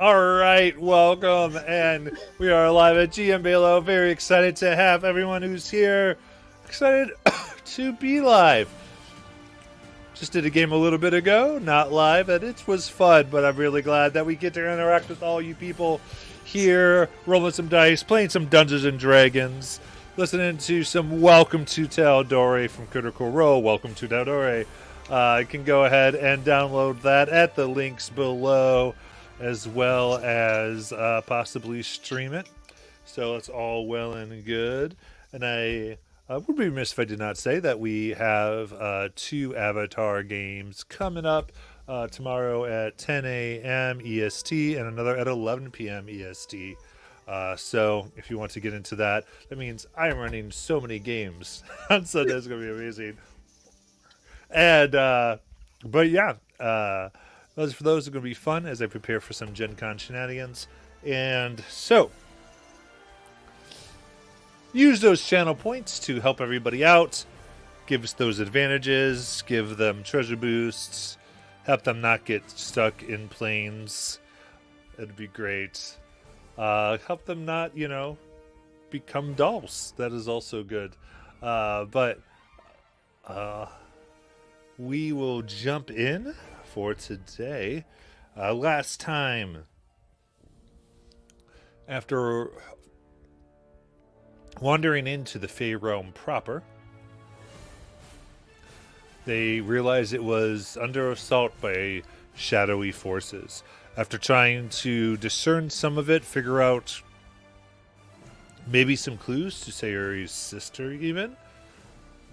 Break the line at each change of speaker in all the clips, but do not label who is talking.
All right, welcome, and we are live at GM Very excited to have everyone who's here. Excited to be live. Just did a game a little bit ago, not live, and it was fun. But I'm really glad that we get to interact with all you people here, rolling some dice, playing some Dungeons and Dragons, listening to some Welcome to Taldore from Critical Role. Welcome to Taldore. You can go ahead and download that at the links below, as well as possibly stream it. So it's all well and good. And I would be remiss if I did not say that we have two Avatar games coming up tomorrow at 10 a.m. EST and another at 11 p.m. EST. So if you want to get into that, that means I am running so many games on Sunday. It's going to be amazing. And but yeah, those are going to be fun as I prepare for some Gen Con shenanigans. And so use those channel points to help everybody out, give us those advantages, give them treasure boosts, help them not get stuck in planes. It'd be great. Help them not, become dolls. That is also good. But we will jump in for today. Last time, after wandering into the Fey realm proper, they realized it was under assault by shadowy forces. After trying to discern some of it, figure out maybe some clues to Sayuri's sister even,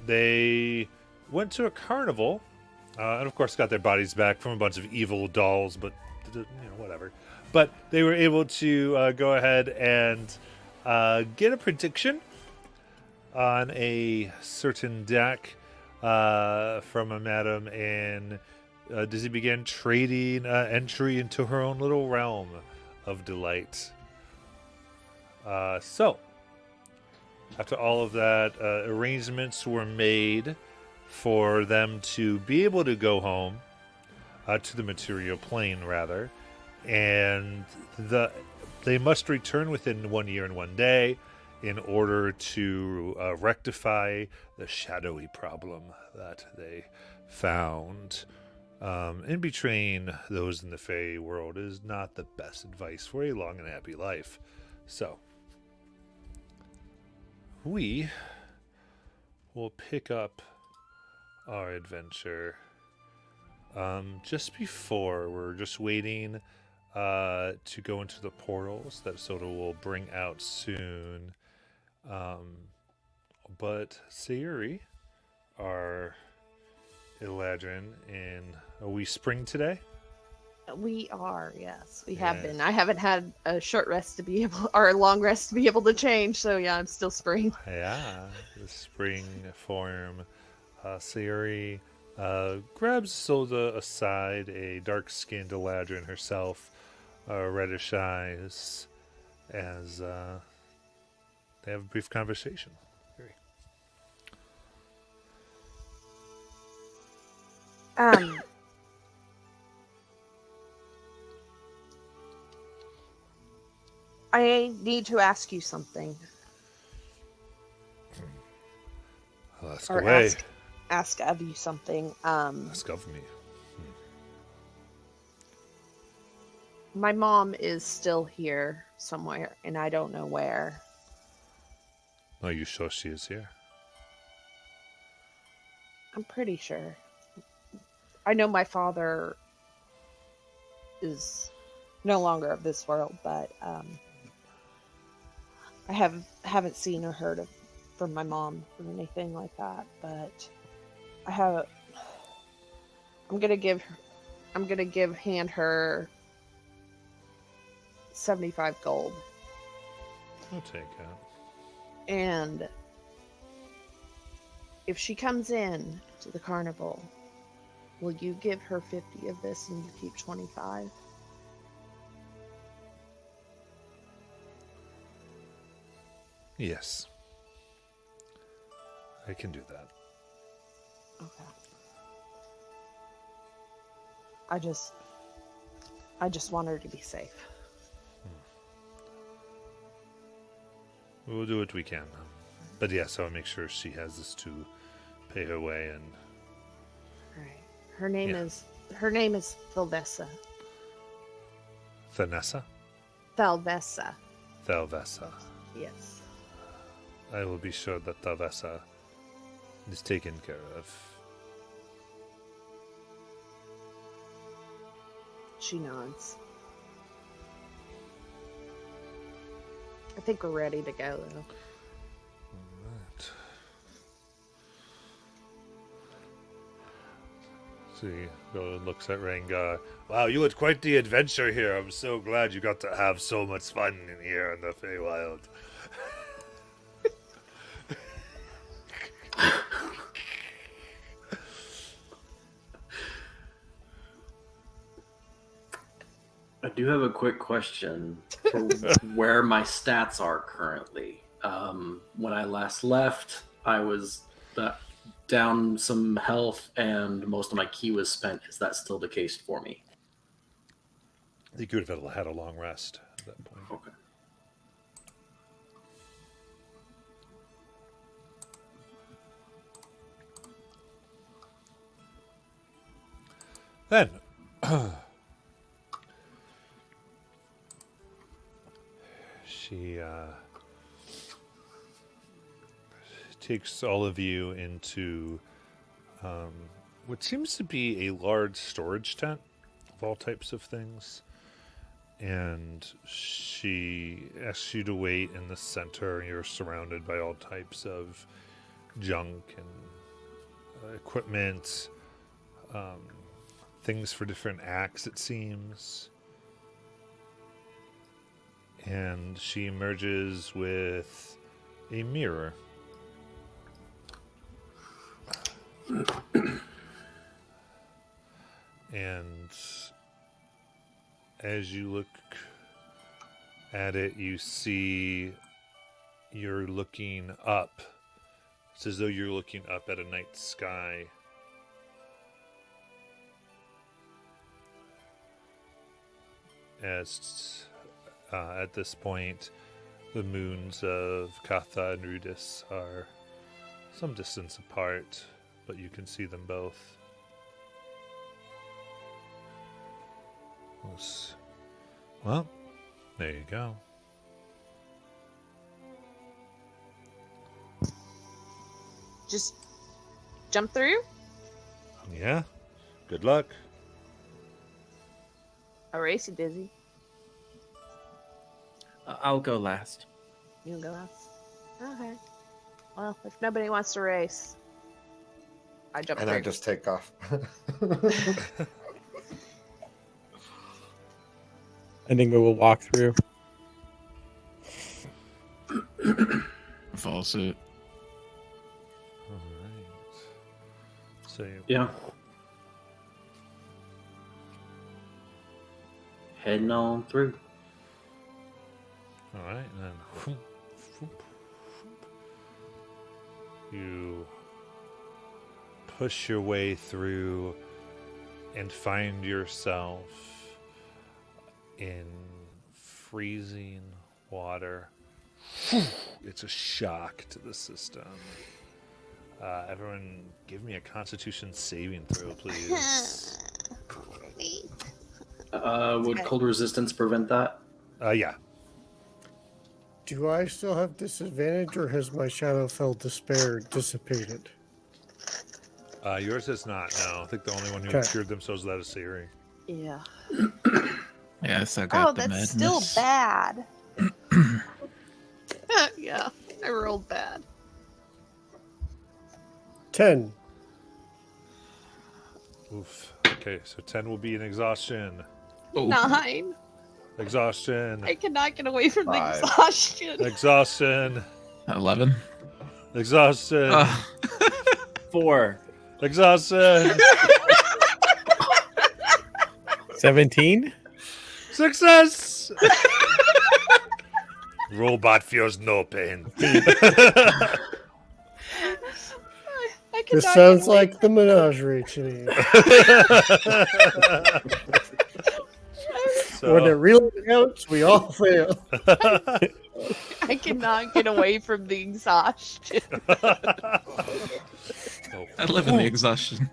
they went to a carnival, and of course got their bodies back from a bunch of evil dolls, but whatever. But they were able to go ahead and get a prediction on a certain deck from a madam, and Dizzy began trading entry into her own little realm of delight. So, after all of that, arrangements were made for them to be able to go home to the material plane, rather, and they must return within 1 year and 1 day in order to rectify the shadowy problem that they found. And betraying those in the Fey world is not the best advice for a long and happy life. So, we will pick up our adventure just before. We're just waiting to go into the portals that Soda will bring out soon. But Sayuri, our Eladrin, are we spring today?
We are, yes. We have been. I haven't had a short rest to be able, or a long rest to be able to change, so yeah, I'm still spring.
Yeah, the spring form. Sayuri grabs Soda aside, a dark-skinned Eladrin herself, reddish eyes, as they have a brief conversation.
I need to ask you something.
Ask
or
away.
Ask of you something.
Ask of me.
My mom is still here somewhere, and I don't know where.
Are you sure she is here?
I'm pretty sure. I know my father is no longer of this world, but I haven't seen or heard from my mom or anything like that. But I'm gonna hand her 75 gold.
I'll take that.
And if she comes in to the carnival, will you give her 50 of this and you keep 25?
Yes. I can do that.
Okay. I just want her to be safe.
We'll do what we can. But yes, I'll make sure she has this to pay her way. And
All right. Her name is Thalvessa.
Thanessa?
Thalvessa.
Thalvessa.
Yes.
I will be sure that Thalvessa is taken care of.
She nods. I think we're ready to go, though.
Alright. See, Golan looks at Rengar. Wow, you had quite the adventure here. I'm so glad you got to have so much fun in here in the Feywild.
I do have a quick question for where my stats are currently. When I last left, I was down some health and most of my ki was spent. Is that still the case for me?
I think you would have had a long rest at that point.
Okay.
Then, she takes all of you into what seems to be a large storage tent of all types of things. And she asks you to wait in the center. You're surrounded by all types of junk and equipment, things for different acts, it seems. And she emerges with a mirror. And as you look at it, you see you're looking up. It's as though you're looking up at a night sky. As at this point, the moons of Katha and Rudis are some distance apart, but you can see them both. Well, there you go.
Just jump through?
Yeah. Good luck.
A race, Dizzy.
I'll go last.
You can go last. Okay. Well, if nobody wants to race, I jump
And
through.
I just take off.
I think we will walk through.
Follow suit.
Alright. So you
Yeah. Heading on through.
Alright, and then whoop, whoop, whoop. You push your way through and find yourself in freezing water. It's a shock to the system. Everyone, give me a Constitution saving throw, please.
Would cold resistance prevent that?
Yeah.
Do I still have disadvantage, or has my Shadowfell Despair dissipated?
Yours is not. No, I think the only one who
Okay.
cured themselves that is Siri.
Yeah.
Yeah, I still got
Oh,
the
that's
madness.
still bad. Yeah, I rolled bad.
10.
Oof. Okay, so 10 will be an exhaustion.
Oh,
9.
Exhaustion.
I cannot get away from the
5.
exhaustion.
Exhaustion.
11.
Exhaustion.
4.
Exhaustion.
17?
Success. Robot feels no pain.
I
This
cannot
sounds
get away.
like the menagerie to me. When it really counts, we all fail.
I cannot get away from the exhaustion.
I live in the exhaustion.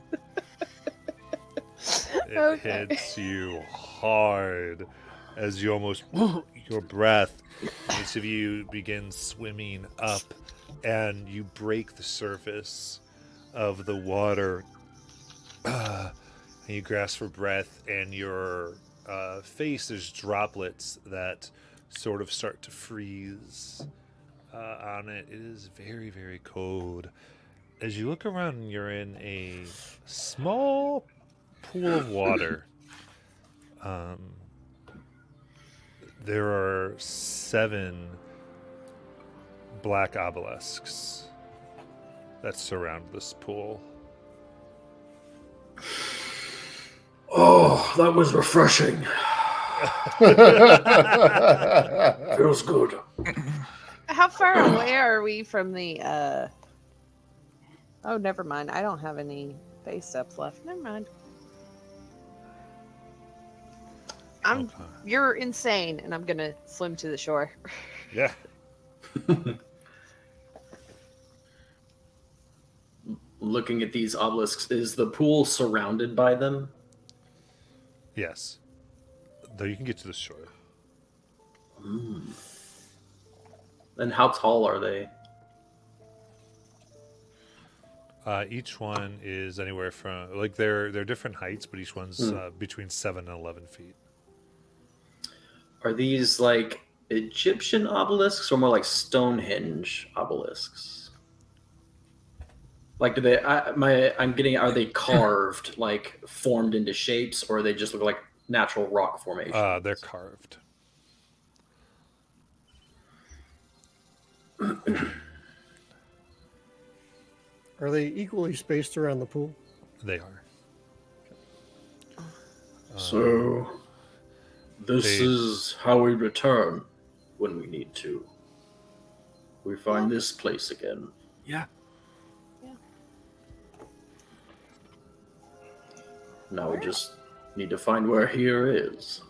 It
Okay.
hits you hard as you almost your breath. Each of you begin swimming up, and you break the surface of the water. And you grasp for breath, and your face is droplets that sort of start to freeze on it. It is very, very cold. As you look around, you're in a small pool of water. There are 7 black obelisks that surround this pool.
Oh, that was refreshing. Feels good.
How far away are we from the Oh, never mind. I don't have any base ups left. Never mind.
Okay.
You're insane, and I'm gonna swim to the shore.
Yeah.
Looking at these obelisks, is the pool surrounded by them?
Yes. Though you can get to the shore.
And how tall are they?
Each one is anywhere from they're different heights, but each one's between 7 and 11 feet.
Are these like Egyptian obelisks or more like Stonehenge obelisks? Like, do they? Are they carved, like formed into shapes, or they just look like natural rock formations?
They're carved.
Are they equally spaced around the pool?
They are.
So, this is how we return when we need to. We find this place again.
Yeah.
Now we just need to find where here is.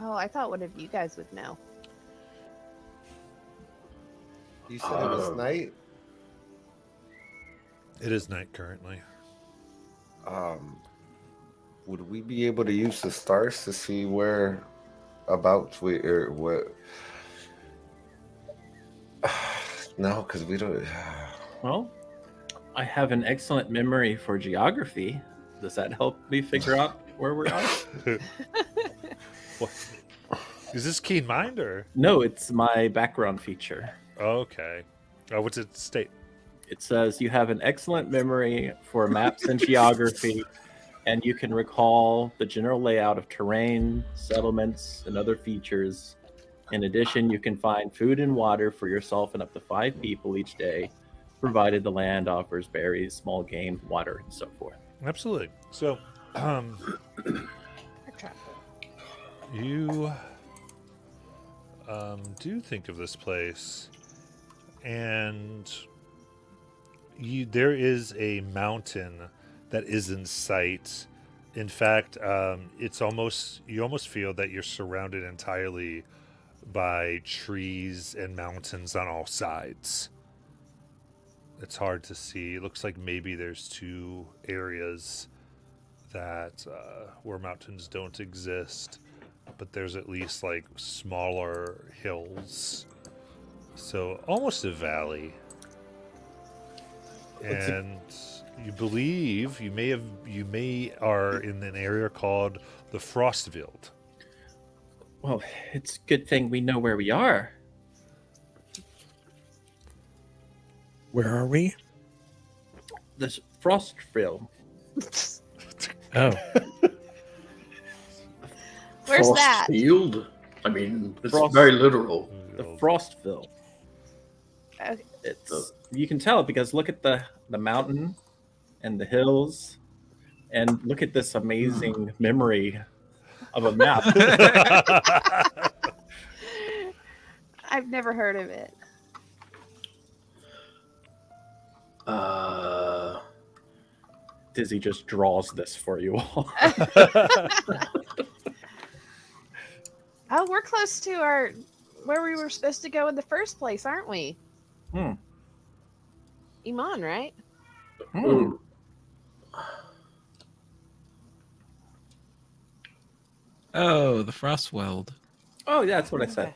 Oh, I thought one of you guys would know.
You said it's night.
It is night currently.
Would we be able to use the stars to see where about we or what? No, because we don't.
Well, I have an excellent memory for geography. Does that help me figure out where we are?
What? Is this keen mind or?
No, it's my background feature.
Okay. What's it state?
It says you have an excellent memory for maps and geography, and you can recall the general layout of terrain, settlements, and other features. In addition, you can find food and water for yourself and up to 5 people each day, provided the land offers berries, small game, water, and so forth.
Absolutely. So, you do think of this place, and there is a mountain that is in sight. In fact, you almost feel that you're surrounded entirely by trees and mountains on all sides. It's hard to see. It looks like maybe there's 2 areas that where mountains don't exist, but there's at least like smaller hills. So almost a valley. And you believe you may are in an area called the Frostfield.
Well, it's a good thing we know where we are.
Where are we?
This Frostville.
Oh,
Where's that?
Field? I mean, it's
Frost-
very literal.
The Frostville.
Okay.
It's you can tell because look at the mountain and the hills, and look at this amazing memory of a map.
I've never heard of it.
Dizzy just draws this for you all.
Oh, we're close to where we were supposed to go in the first place, aren't we?
Hmm.
Iman, right?
Ooh.
Oh, the Frostweld.
Oh, yeah, that's what I said.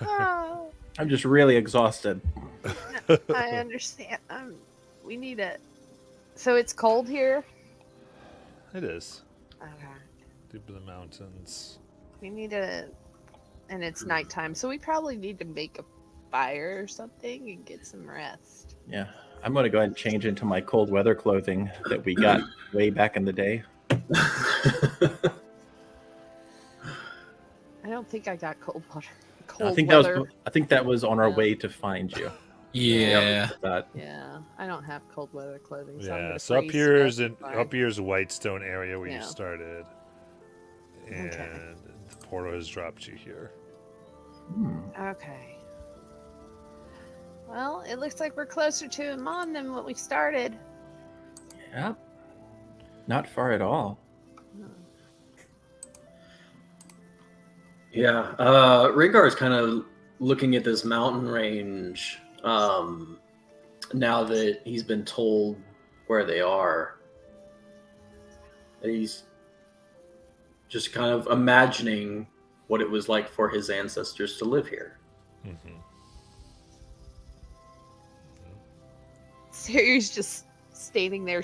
Oh,
I'm just really exhausted.
I understand. We need it. So it's cold here.
It is.
Okay.
Deep in the mountains.
We need a, and it's nighttime, so we probably need to make a fire or something and get some rest.
Yeah. I'm going to go ahead and change into my cold weather clothing that we got way back in the day.
I don't think I got cold water.
I
Cold
think
weather.
I think that was on our
Yeah.
way to find you.
Yeah.
That,
Yeah, I don't have cold weather clothing. So I'm
Yeah,
gonna
so up
freeze
here
to
is
death if I-
up here is Whitestone area where you
Yeah.
started, and
Okay.
the portal has dropped you here.
Okay. Well, it looks like we're closer to Iman than what we started.
yeah. Not far at all.
Yeah, Rhaegar is kind of looking at this mountain range now that he's been told where they are. He's just kind of imagining what it was like for his ancestors to live here.
Mm-hmm.
Sirius just standing there,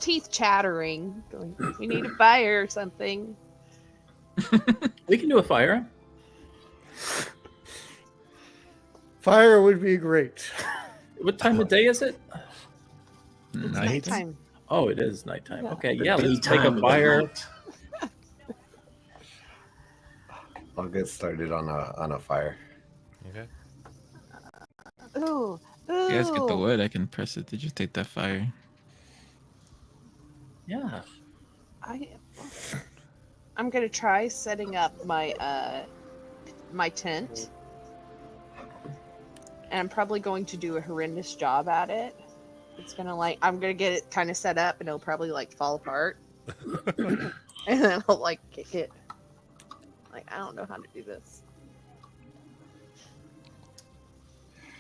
teeth chattering, going, "We need a fire or something."
We can do a fire.
Fire would be great.
What time of day is it?
It's
Night.
nighttime.
Oh, it is nighttime.
Yeah.
Okay,
The
yeah, let's
daytime
make
of
a
the
fire.
night.
I'll get started on a fire.
Okay.
Ooh, ooh.
You guys get the wood. I can press it. Did you take that fire?
Yeah.
I'm gonna try setting up my my tent, and I'm probably going to do a horrendous job at it. It's gonna I'm gonna get it kind of set up, and it'll probably fall apart, and then I'll kick it. I don't know how to do this.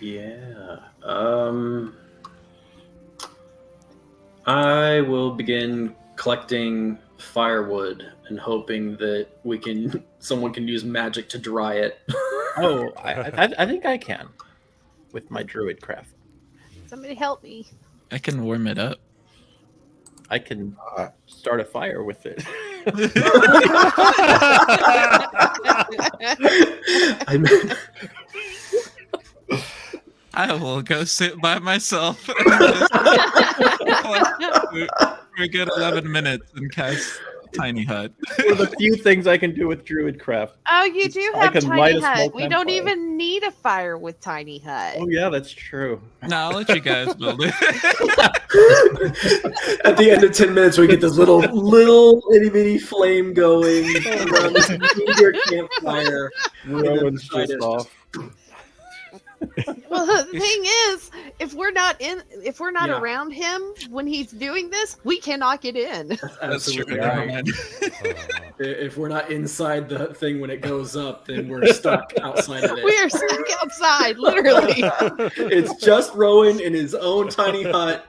Yeah. I will begin collecting firewood and hoping that someone can use magic to dry it.
Oh, I think I can with my druid craft.
Somebody help me.
I can warm it up.
I can start a fire with it.
I will go sit by myself for a good 11 minutes and cast Tiny Hut.
One of the few things I can do with druid craft.
Oh, you do
I
have
can light
Tiny
a small
Hut. We don't
campfire.
even need a fire with Tiny Hut.
Oh yeah, that's true.
No, I'll let you guys build it.
At the end of 10 minutes, we get this little itty bitty flame going around this meager campfire.
Rowan's just off.
Well, the thing is, if we're not
Yeah.
around him when he's doing this, we cannot get in.
That's true.
Absolutely
Never
right.
mind.
If we're not inside the thing when it goes up, then we're stuck outside of it.
We are stuck outside, literally.
It's just Rowan in his own tiny hut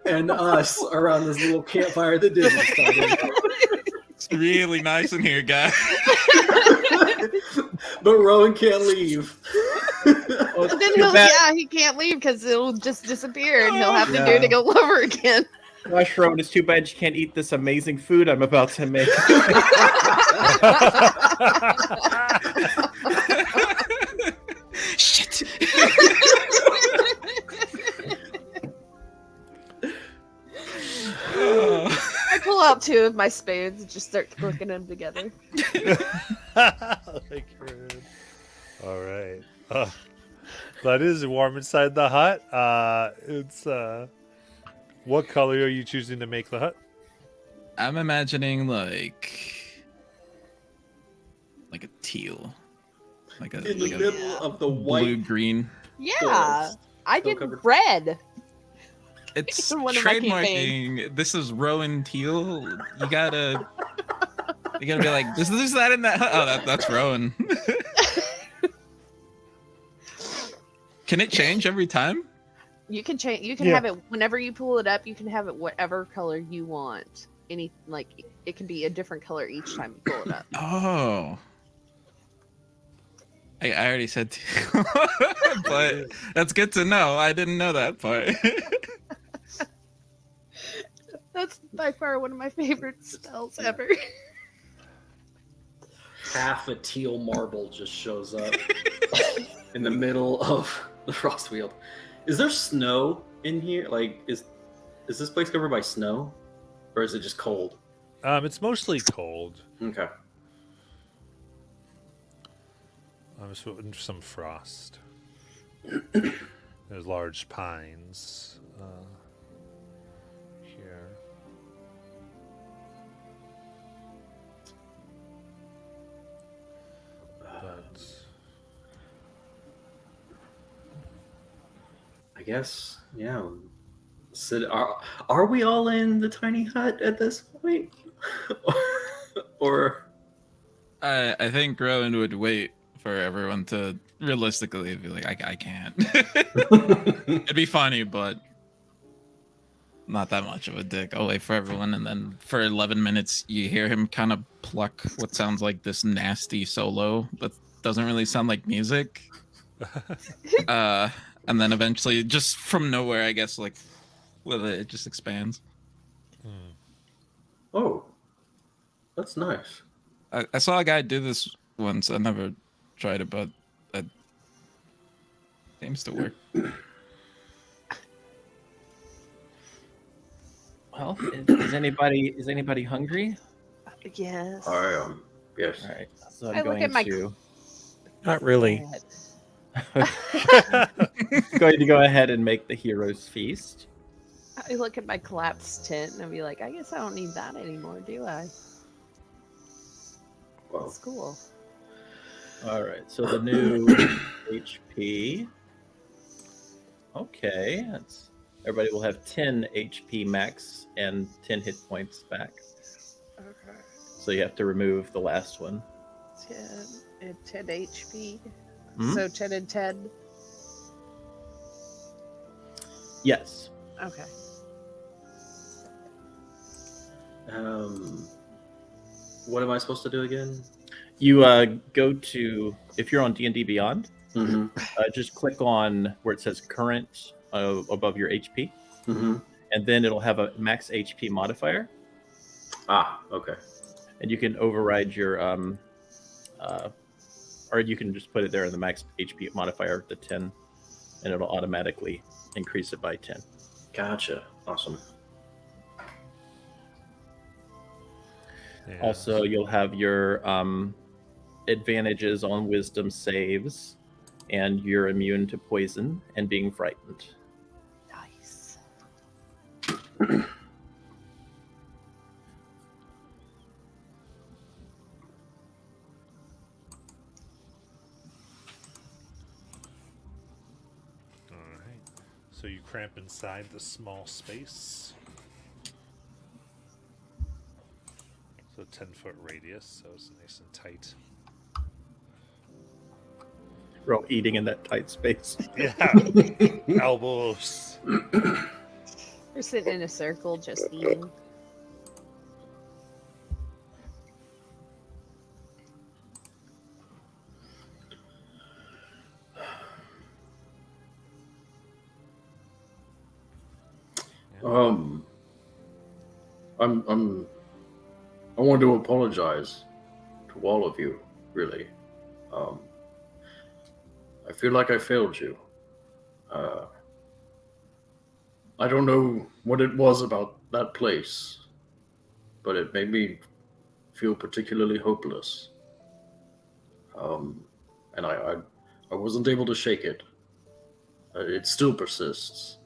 and us around this little campfire that Disney started.
It's really nice in here, guys.
But Rowan can't leave.
Well,
And then
too bad.
he can't leave because it'll just disappear, and he'll have to do
Yeah.
it all over again.
Gosh, Rowan, it's too bad you can't eat this amazing food I'm about to make.
Shit. Oh.
I pull out two of my spoons and just start cooking them together.
All right. But it is warm inside the hut. It's what color are you choosing to make the hut?
I'm imagining like a teal, like a
In the middle of the
blue
white.
green.
Yeah,
Forest.
I did
Snow-covered.
red.
It's
One of my
trademarking. This is Rowan Teal. You gotta be like, there's that in that. Oh, that's Rowan. Can it change every time?
You can change. You can
Yeah.
have it whenever you pull it up. You can have it whatever color you want. Any it can be a different color each time you pull it up.
Oh. I already said teal. But that's good to know. I didn't know that part.
That's by far one of my favorite spells ever.
Half a teal marble just shows up in the middle of the Frostweald. Is there snow in here? Like, is this place covered by snow, or is it just cold?
It's mostly cold.
Okay.
I'm just putting some frost. There's large pines here. But
I guess, yeah. Are we all in the tiny hut at this point? Or
I think Rowan would wait for everyone to realistically be like, I can't. It'd be funny, but not that much of a dick. I'll wait for everyone, and then for 11 minutes, you hear him kind of pluck what sounds like this nasty solo, but doesn't really sound like music. And then eventually, just from nowhere, I guess, like, with it just expands.
oh, that's nice.
I saw a guy do this once. I never tried it, but it seems to work.
Well, is anybody hungry?
Yes.
I am. Yes.
All right, so
I
I'm
look
going
at my
to
Not really.
going to go ahead and make the hero's feast.
I look at my collapsed tent and I'll be like, I guess I don't need that anymore, do I?
Well,
That's cool.
All right, so the new HP. Okay, everybody will have 10 HP max and 10 hit points back.
Okay.
So you have to remove the last one.
10 HP.
Hmm?
So 10 and 10.
Yes.
Okay.
What am I supposed to do again?
You go to, if you're on D&D Beyond,
Mm-hmm.
just click on where it says current above your HP,
Mm-hmm.
and then it'll have a max HP modifier,
Ah, okay.
and you can override your, or you can just put it there in the max HP modifier, the 10, and it'll automatically increase it by 10.
Gotcha. Awesome.
yeah.
Also, you'll have your advantages on wisdom saves, and you're immune to poison and being frightened.
Nice.
All right. So you cramp inside the small space. So 10-foot radius, so it's nice and tight.
We're all eating in that tight space.
Yeah. Elbows.
We're sitting in a circle just eating.
I want to apologize to all of you, really. I feel like I failed you. I don't know what it was about that place, but it made me feel particularly hopeless. And I wasn't able to shake it. It still persists.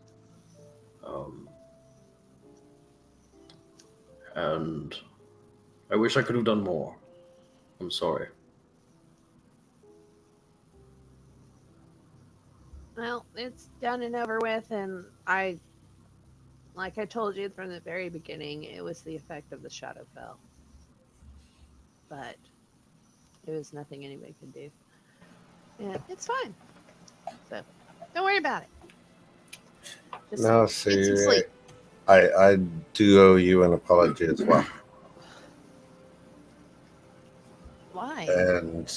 And I wish I could have done more. I'm sorry.
Well, it's done and over with, and I Like I told you from the very beginning, it was the effect of the shadow fell. But it was nothing anybody could do. Yeah, it's fine. So don't worry about it. Just
No,
get some
see,
sleep.
I do owe you an apology as well.
Why?
And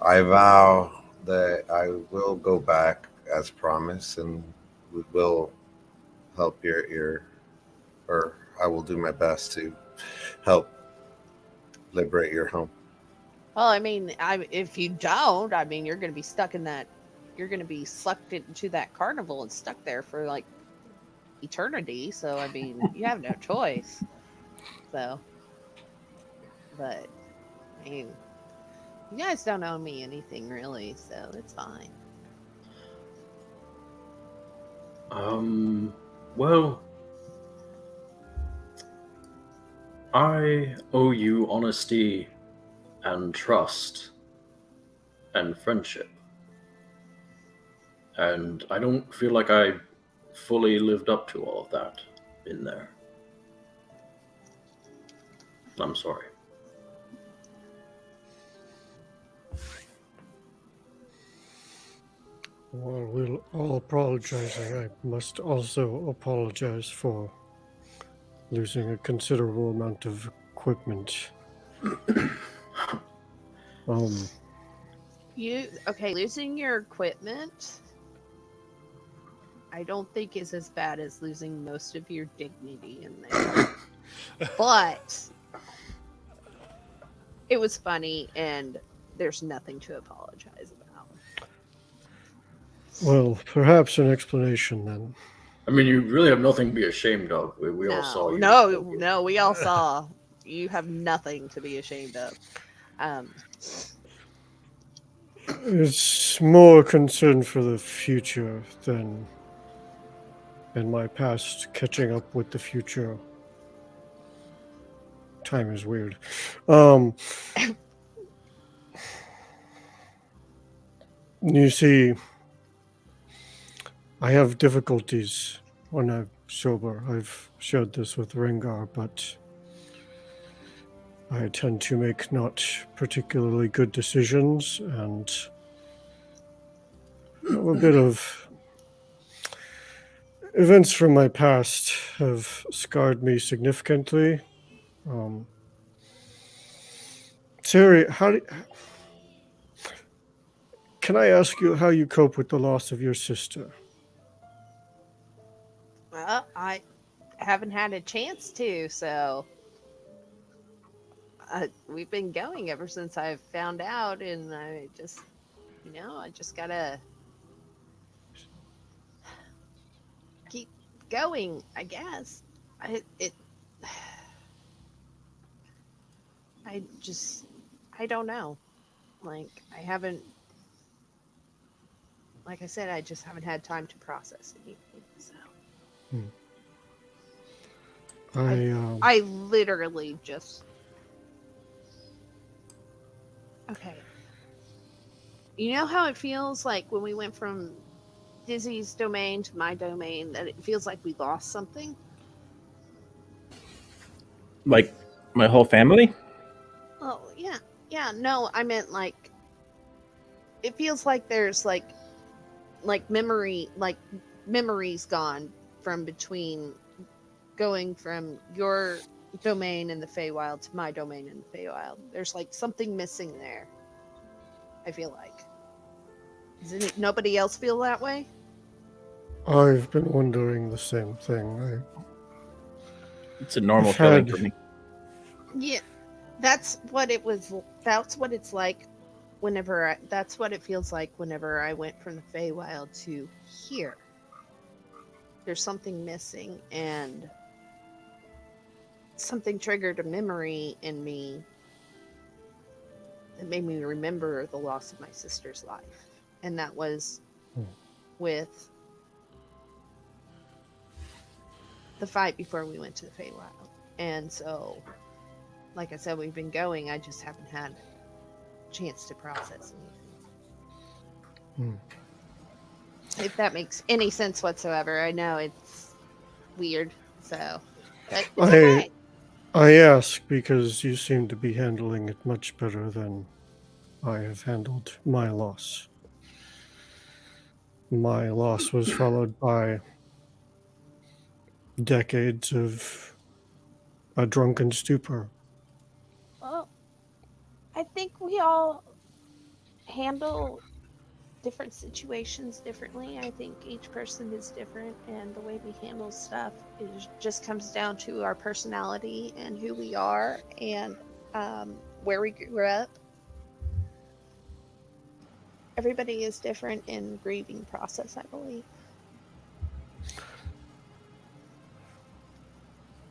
I vow that I will go back as promised, and we will help or I will do my best to help liberate your home.
Well, I mean, if you don't, I mean, you're going to be stuck in that. You're going to be sucked into that carnival and stuck there for like eternity. So, I mean, you have no choice. So, but I mean, you guys don't owe me anything really, so it's fine.
Well, I owe you honesty and trust and friendship. And I don't feel like I fully lived up to all of that in there. I'm sorry.
While we're all apologizing, I must also apologize for losing a considerable amount of equipment.
Losing your equipment, I don't think is as bad as losing most of your dignity in there. But it was funny, and there's nothing to apologize about.
Well, perhaps an explanation then.
I mean, you really have nothing to be ashamed of. We all saw you.
No, we all saw. You have nothing to be ashamed of.
It's more concern for the future than in my past catching up with the future. Time is weird. You see, I have difficulties when I'm sober. I've shared this with Rengar, but I tend to make not particularly good decisions, and a bit of events from my past have scarred me significantly. Terry, can I ask you how you cope with the loss of your sister?
Well, I haven't had a chance to, so we've been going ever since I found out, and I just, I just gotta keep going, I guess. I it, I just, I don't know. Like I haven't, like I said, I just haven't had time to process anything. So I literally just okay. You know how it feels like when we went from Dizzy's domain to my domain, that it feels like we lost something?
Like my whole family?
Oh, yeah. Yeah, no, I meant like it feels like there's like memories gone from between going from your domain in the Feywild to my domain in the Feywild. There's like something missing there. I feel like. Does nobody else feel that way?
I've been wondering the same thing.
It's a normal feeling for me.
Yeah, that's what it was. That's what it's like that's what it feels like whenever I went from the Feywild to here. There's something missing, and something triggered a memory in me that made me remember the loss of my sister's life. And that was with the fight before we went to the Feywild. And so, like I said, we've been going. I just haven't had a chance to process anything. If that makes any sense whatsoever. I know it's weird. So, but it's
I
okay.
I ask because you seem to be handling it much better than I have handled my loss. My loss was followed by decades of a drunken stupor.
Well, I think we all handle different situations differently. I think each person is different, and the way we handle stuff just comes down to our personality and who we are and where we grew up. Everybody is different in grieving process, I believe.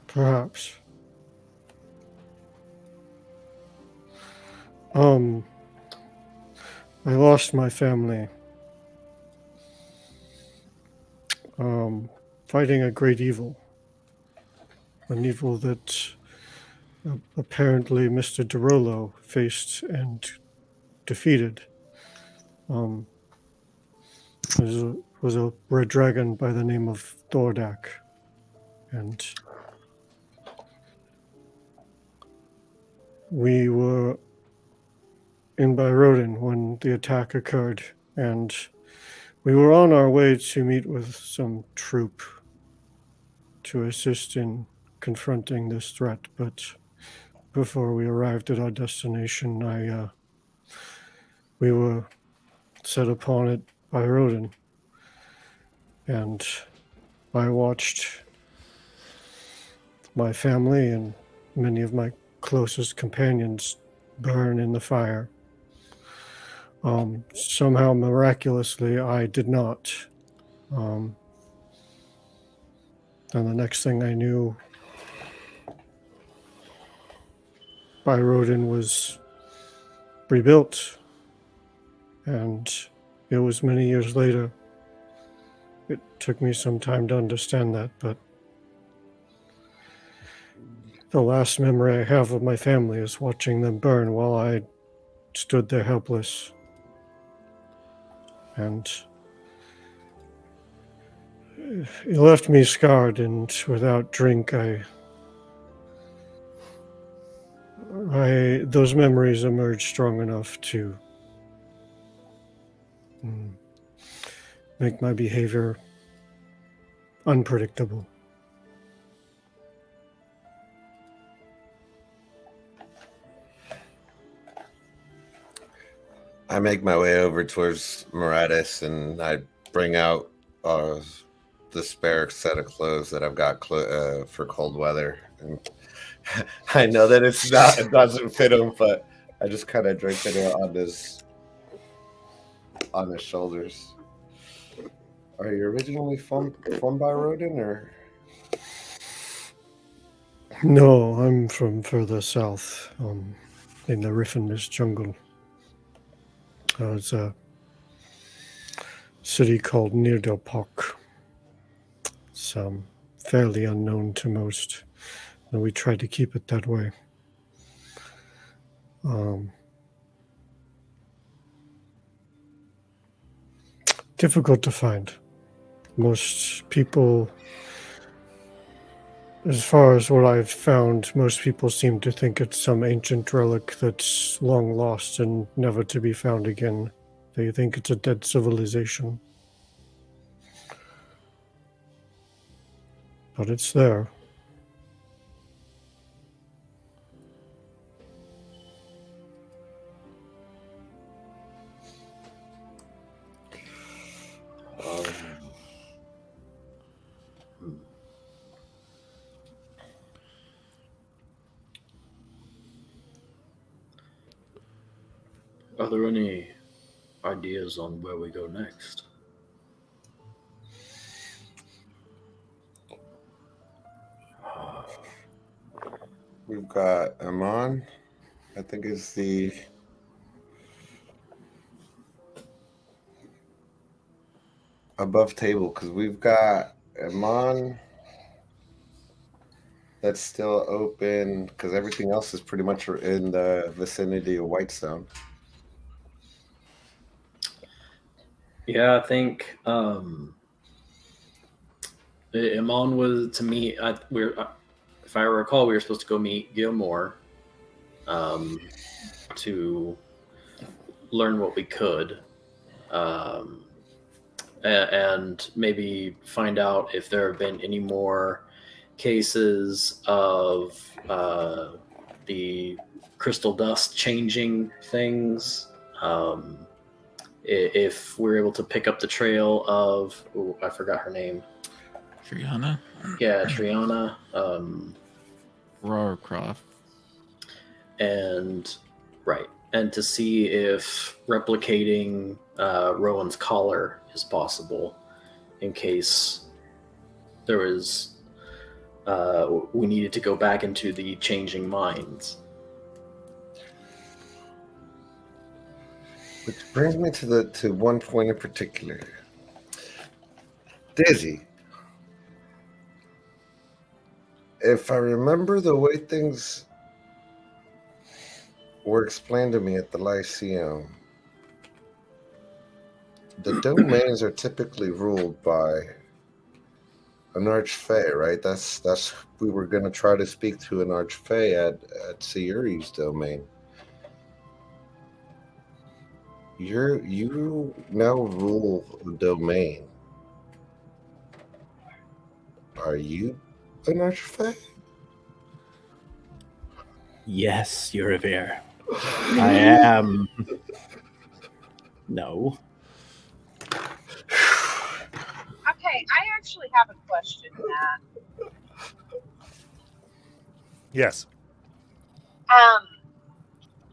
Perhaps. I lost my family fighting a great evil, an evil that apparently Mr. DeRollo faced and defeated. Um, was a red dragon by the name of Thordak, and we were in Byrodin when the attack occurred, and we were on our way to meet with some troop to assist in confronting this threat, but before we arrived at our destination, we were set upon it by Rodin, and I watched my family and many of my closest companions burn in the fire. Somehow, miraculously, I did not. And the next thing I knew, Byrodin was rebuilt, and it was many years later. It took me some time to understand that, but the last memory I have of my family is watching them burn while I stood there helpless. And it left me scarred, and without drink, those memories emerged strong enough to make my behavior unpredictable.
I make my way over towards Moratis and I bring out the spare set of clothes that I've got for cold weather. And I know that it doesn't fit him, but I just kind of drape it on his shoulders. Are you originally from Byrodin, or?
No, I'm from further south, in the Riffinmist jungle. It's a city called Nirdalpok. It's fairly unknown to most, and we try to keep it that way. Difficult to find. Most people, as far as what I've found, most people seem to think it's some ancient relic that's long lost and never to be found again. They think it's a dead civilization. But it's there.
Are there any ideas on where we go next?
We've got Amon, I think is the above table, because we've got Amon that's still open, because everything else is pretty much in the vicinity of Whitestone.
Yeah, I think Iman was to me. If I recall, we were supposed to go meet Gilmore to learn what we could, um, and maybe find out if there have been any more cases of the crystal dust changing things. If we're able to pick up the trail of, I forgot her name.
Triana?
Yeah, Triana.
Rarcroft.
And to see if replicating Rowan's collar is possible in case there was we needed to go back into the changing minds.
Which brings me to one point in particular. Dizzy, if I remember the way things were explained to me at the Lyceum, the domains are typically ruled by an archfey, right? That's we were going to try to speak to an archfey at Sayuri's domain. You now rule a domain. Are you an archfey?
Yes, Eurivir. I am. No.
Okay, I actually have a question, Matt.
Yes.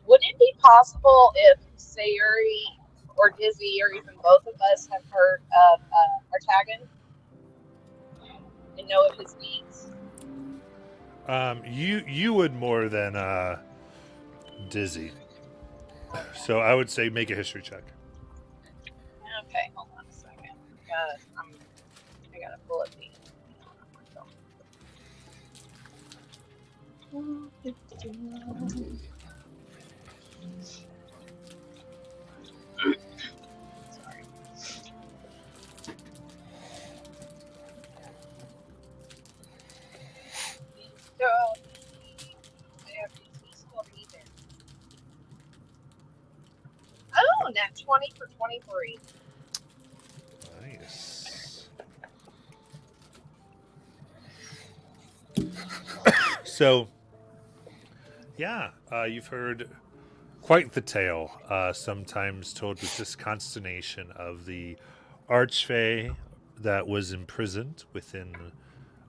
Would it be possible if Sayuri or Dizzy or even both of us have heard of Artagan and know of his needs?
You would more than Dizzy. So I would say make a history check.
Okay, hold on a second. I gotta pull up the. Sorry. So, oh, nat 20 for 23.
Nice. So, yeah, you've heard quite the tale, sometimes told with this consternation of the archfey that was imprisoned within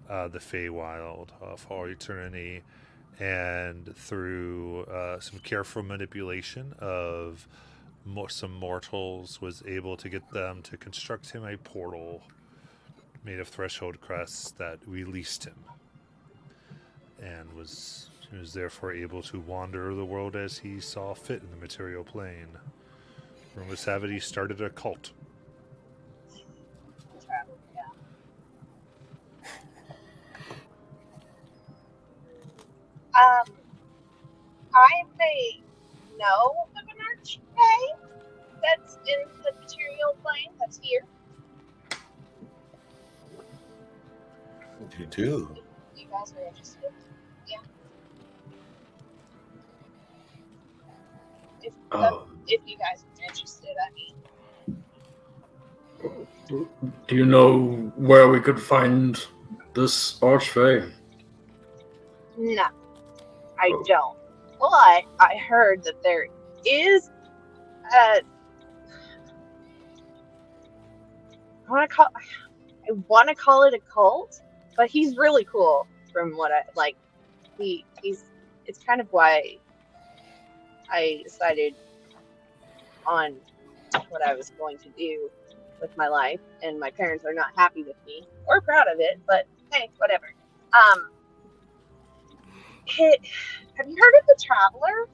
the Feywild for eternity, and through some careful manipulation of some mortals, was able to get them to construct him a portal made of threshold crests that released him, and he was therefore able to wander the world as he saw fit in the material plane. Rumors have it he started a cult.
I may know of an archfey that's in the material plane that's here.
You do.
You guys are interested? Yeah. If you guys are interested, I mean.
Do you know where we could find this archfey?
No, I don't. But I heard that there is a. I want to call it a cult, but he's really cool. From what I like, he's. It's kind of why I decided on what I was going to do with my life, and my parents are not happy with me or proud of it. But hey, whatever. Have you heard of the Traveler?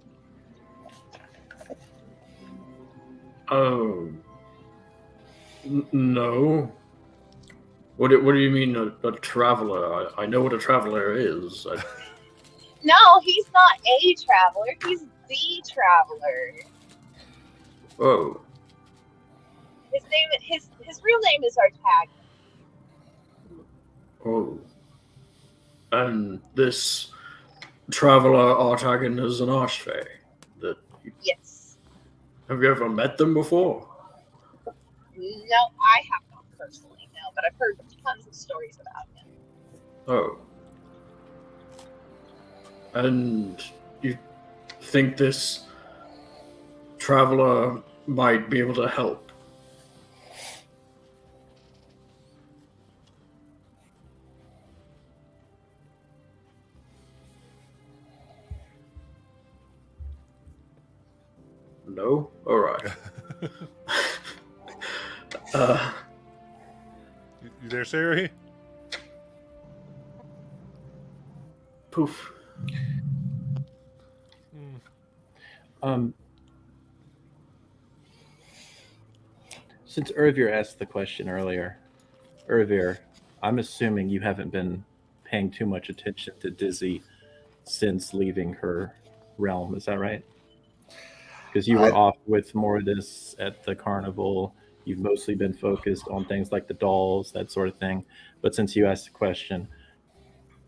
Oh, no. What do you mean a traveler? I know what a traveler is.
No, he's not a traveler. He's the Traveler.
Oh.
His real name is Artagan.
Oh. And this traveler Artagan is an archfey. That
Yes.
have you ever met them before?
No, I have not personally, no, but I've heard tons of stories about him.
Oh. And you think this traveler might be able to help? No? Alright.
You there, Sari?
Poof.
Since Ervir asked the question earlier, Ervir, I'm assuming you haven't been paying too much attention to Dizzy since leaving her realm. Is that right? Because you were off with Mordis at the carnival. You've mostly been focused on things like the dolls, that sort of thing. But since you asked the question,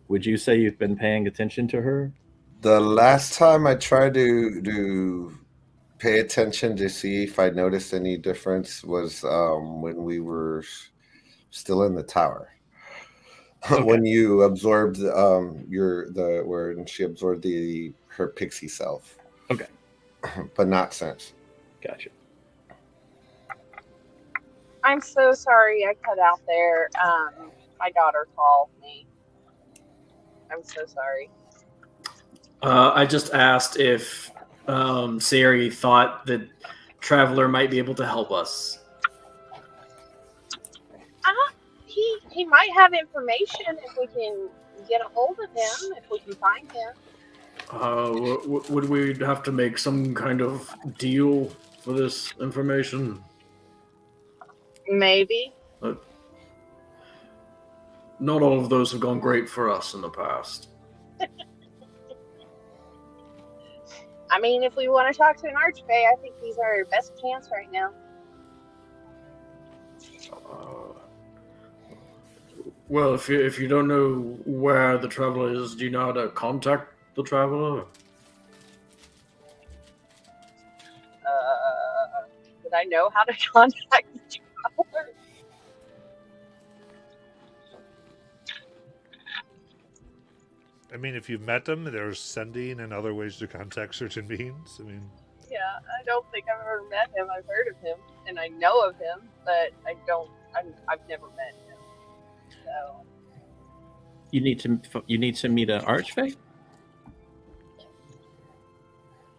would you say you've been paying attention to her?
The last time I tried to pay attention to see if I noticed any difference was when we were still in the tower.
Okay.
When you absorbed when she absorbed her pixie self.
Okay.
But not since.
Gotcha.
I'm so sorry I cut out there. My daughter called me. I'm so sorry.
I just asked if Sari thought that Traveler might be able to help us.
He might have information if we can get a hold of him, if we can find him.
Would we have to make some kind of deal for this information?
Maybe.
Not all of those have gone great for us in the past.
I mean, if we want to talk to an archfey, I think he's our best chance right now.
Well, if you don't know where the Traveler is, do you know how to contact the Traveler?
Would I know how to contact the Traveler?
I mean, if you've met them, there's sending and other ways to contact certain beings. I mean,
Yeah, I don't think I've ever met him. I've heard of him, and I know of him, but I've never met him. So
You need to meet an archfey?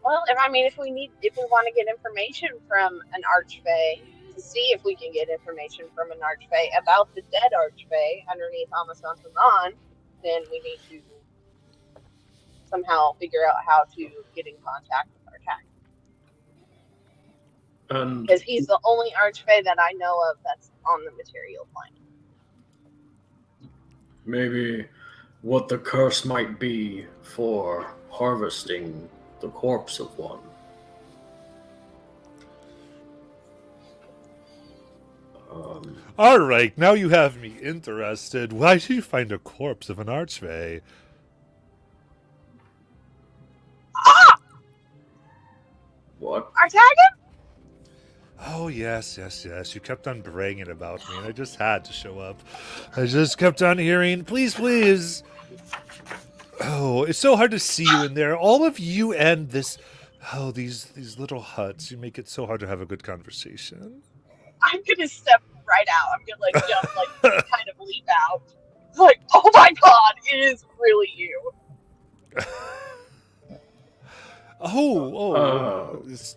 well, if we want to get information from an archfey to see if we can get information from an archfey about the dead archfey underneath Amasan Taman, then we need to somehow figure out how to get in contact with our tag. Because he's the only archfey that I know of that's on the material plane.
Maybe what the curse might be for harvesting the corpse of one.
all right, now you have me interested. Why did you find a corpse of an archfey?
Ah!
What?
Artagan?
Oh, yes. You kept on bragging about me, and I just had to show up. I just kept on hearing, please. Oh, it's so hard to see you in there. All of you and this... Oh, these little huts. You make it so hard to have a good conversation.
I'm gonna step right out. I'm gonna jump, kind of leap out. Like, oh my god, it is really you.
It's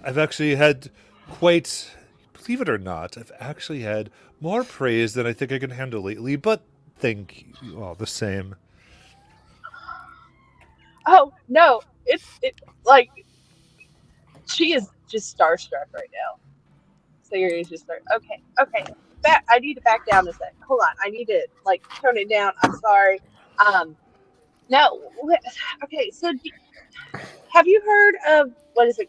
I've actually had quite, believe it or not, I've actually had more praise than I think I can handle lately, but thank you all the same.
Oh, no, she is just starstruck right now. Sayori's just like, okay, I need to back down a sec. Hold on, I need to, tone it down. I'm sorry. No, okay, so have you heard of, what is it,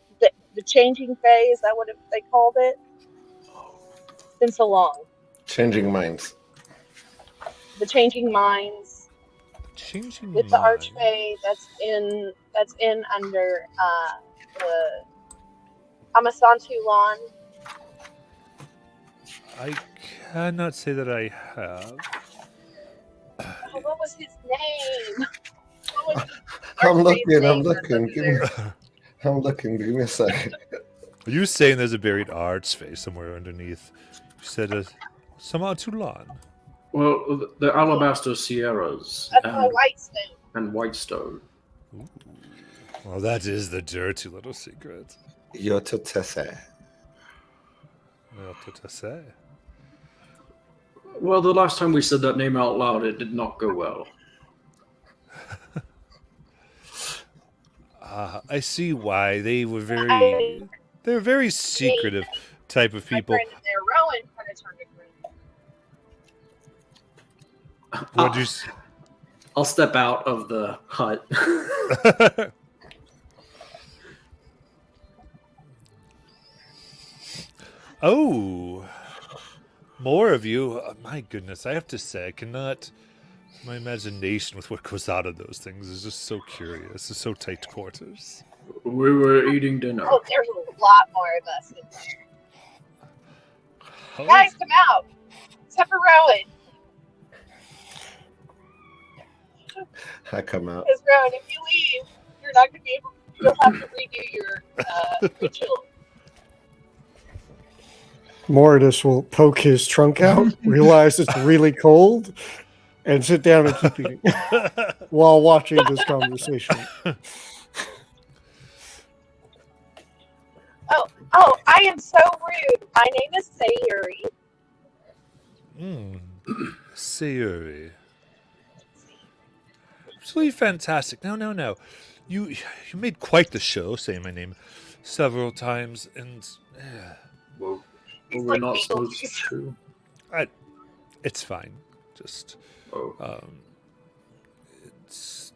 the changing phase? Is that what they called it? It's been so long.
Changing minds.
The Changing Minds.
Changing
It's the
minds.
archfey that's in under the Amasantu lawn.
I cannot say that I have.
Oh, what was his name? What was
I'm
Archfey's
looking. I'm
name that's
looking.
under
Give me.
there?
I'm looking. Give me a second.
Are you saying there's a buried archfey somewhere underneath? You said somehow Toulon.
Well, the Alabaster Sierras
That's the Whitestone.
and Whitestone.
Ooh. Well, that is the dirty little secret.
Yototese.
Well, to say.
Well, the last time we said that name out loud, it did not go well.
I see why they were they're very secretive type of
My
people.
friend in there, Rowan, kind of turned it green.
What do you?
I'll step out of the hut.
Oh, more of you. My goodness, I have to say, I cannot. My imagination with what goes out of those things is just so curious. It's so tight quarters.
We were eating dinner.
Oh, there's a lot more of us in there.
Oh,
Guys, come out! Except for Rowan.
I come out.
Because Rowan, if you leave, you're not going to be able. You'll have to redo your ritual.
Mortis will poke his trunk out, realize it's really cold, and sit down and keep eating while watching this conversation.
Oh, I am so rude. My name is Sayuri.
Sayuri. Absolutely fantastic. No. You made quite the show saying my name several times, and
Well,
He's
we're
like
not
Beetlejuice.
supposed to.
it's fine. Just
Oh.
it's.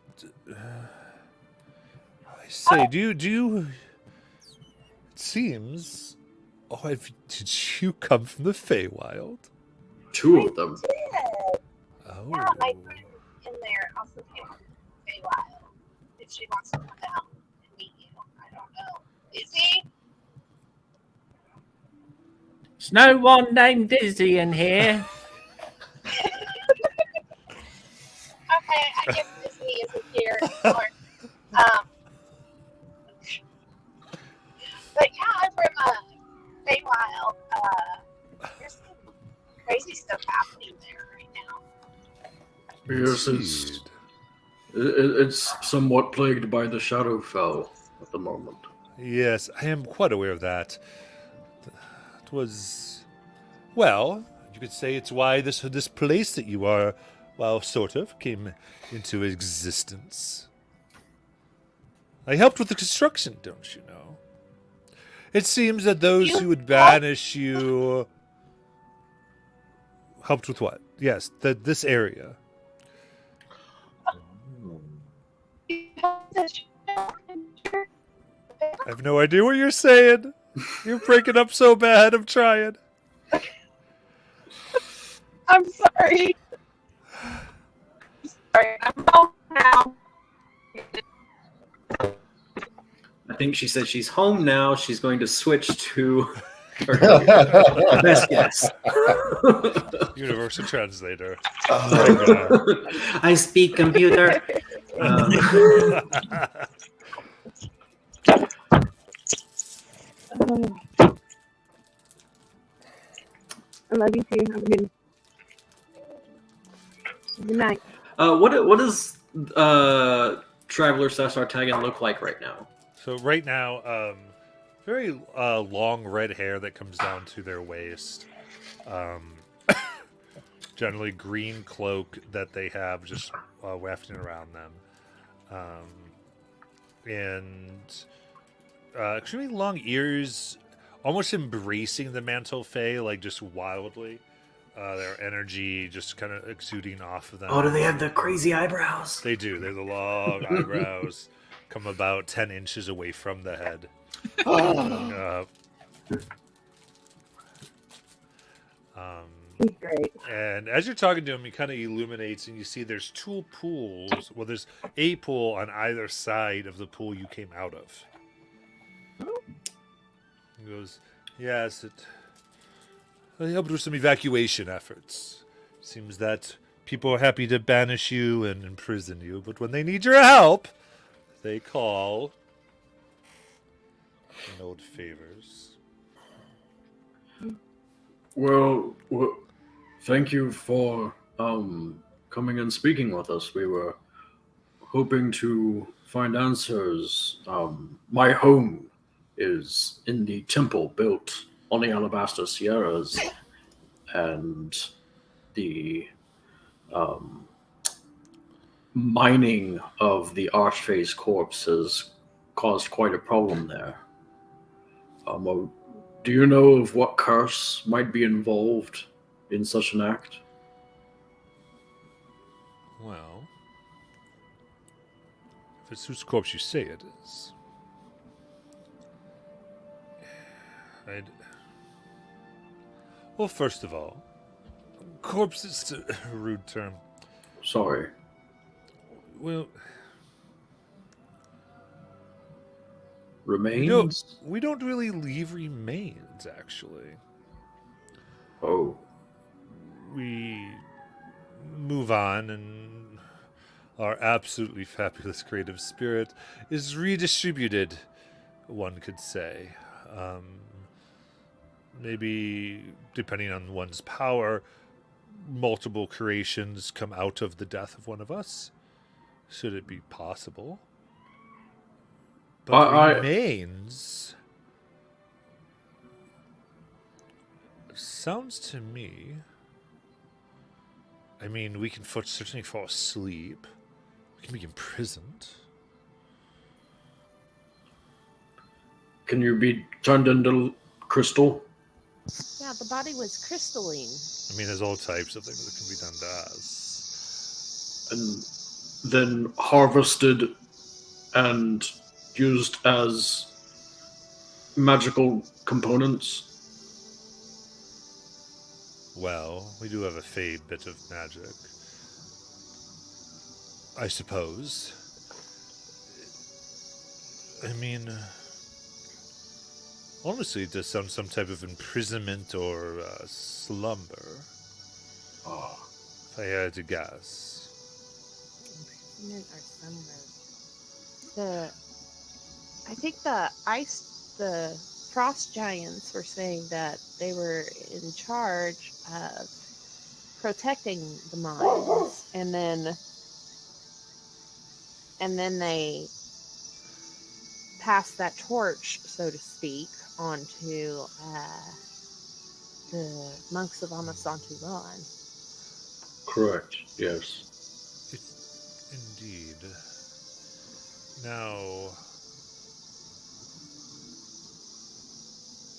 I say, do you? It seems. Oh, did you come from the Feywild?
Two of them.
Oh.
Yeah, my friend in there also came from Feywild. If she wants to come out and meet you, I don't know. Is he?
There's no one named Dizzy in here.
Okay, I guess Disney isn't here anymore. But yeah, I'm from Feywild. There's some crazy stuff happening there right now.
Yes, it's somewhat plagued by the Shadowfell at the moment.
Yes, I am quite aware of that. It was, well, you could say it's why this place that you are, well, sort of, came into existence. I helped with the construction, don't you know? It seems that those who would banish you helped with what? Yes, this area. I have no idea what you're saying. You're breaking up so bad. I'm trying.
I'm sorry. Sorry, I'm home now.
I think she said she's home now. She's going to switch to her best guess.
Universal translator.
I speak computer.
I love you too. Have a good night.
What does Traveler Sassartagan look like right now?
So right now, very long red hair that comes down to their waist. Generally green cloak that they have just wafting around them. And extremely long ears, almost embracing the Mantle Fae, like just wildly. Their energy just kind of exuding off of them.
Oh, do they have the crazy eyebrows?
They do. They're the long eyebrows. Come about 10 inches away from the head.
Great.
And as you're talking to him, he kind of illuminates, and you see there's two pools. Well, there's a pool on either side of the pool you came out of. He goes, yes, it helped with some evacuation efforts. Seems that people are happy to banish you and imprison you, but when they need your help, they call in old favors.
Well, thank you for coming and speaking with us. We were hoping to find answers. My home is in the temple built on the Alabaster Sierras, and the mining of the Archface corpse has caused quite a problem there. Do you know of what curse might be involved in such an act?
Well, if it's whose corpse you say it is, well, first of all, corpse is a rude term.
Sorry.
Well,
Remains?
we don't really leave remains, actually.
Oh.
We move on, and our absolutely fabulous creative spirit is redistributed, one could say. Maybe, depending on one's power, multiple creations come out of the death of one of us, should it be possible. But remains sounds to me, I mean, we can certainly fall asleep. We can be imprisoned.
Can you be turned into crystal?
Yeah, the body was crystalline.
I mean, there's all types of things that can be done to us.
And then harvested and used as magical components?
Well, we do have a faint bit of magic, I suppose. I mean, honestly, it does sound some type of imprisonment or slumber.
Oh.
If I had to guess.
Imprisonment or slumber. I think the frost giants were saying that they were in charge of protecting the mines, and then they passed that torch, so to speak, onto the monks of Amasantuan.
Correct, yes.
Indeed. Now,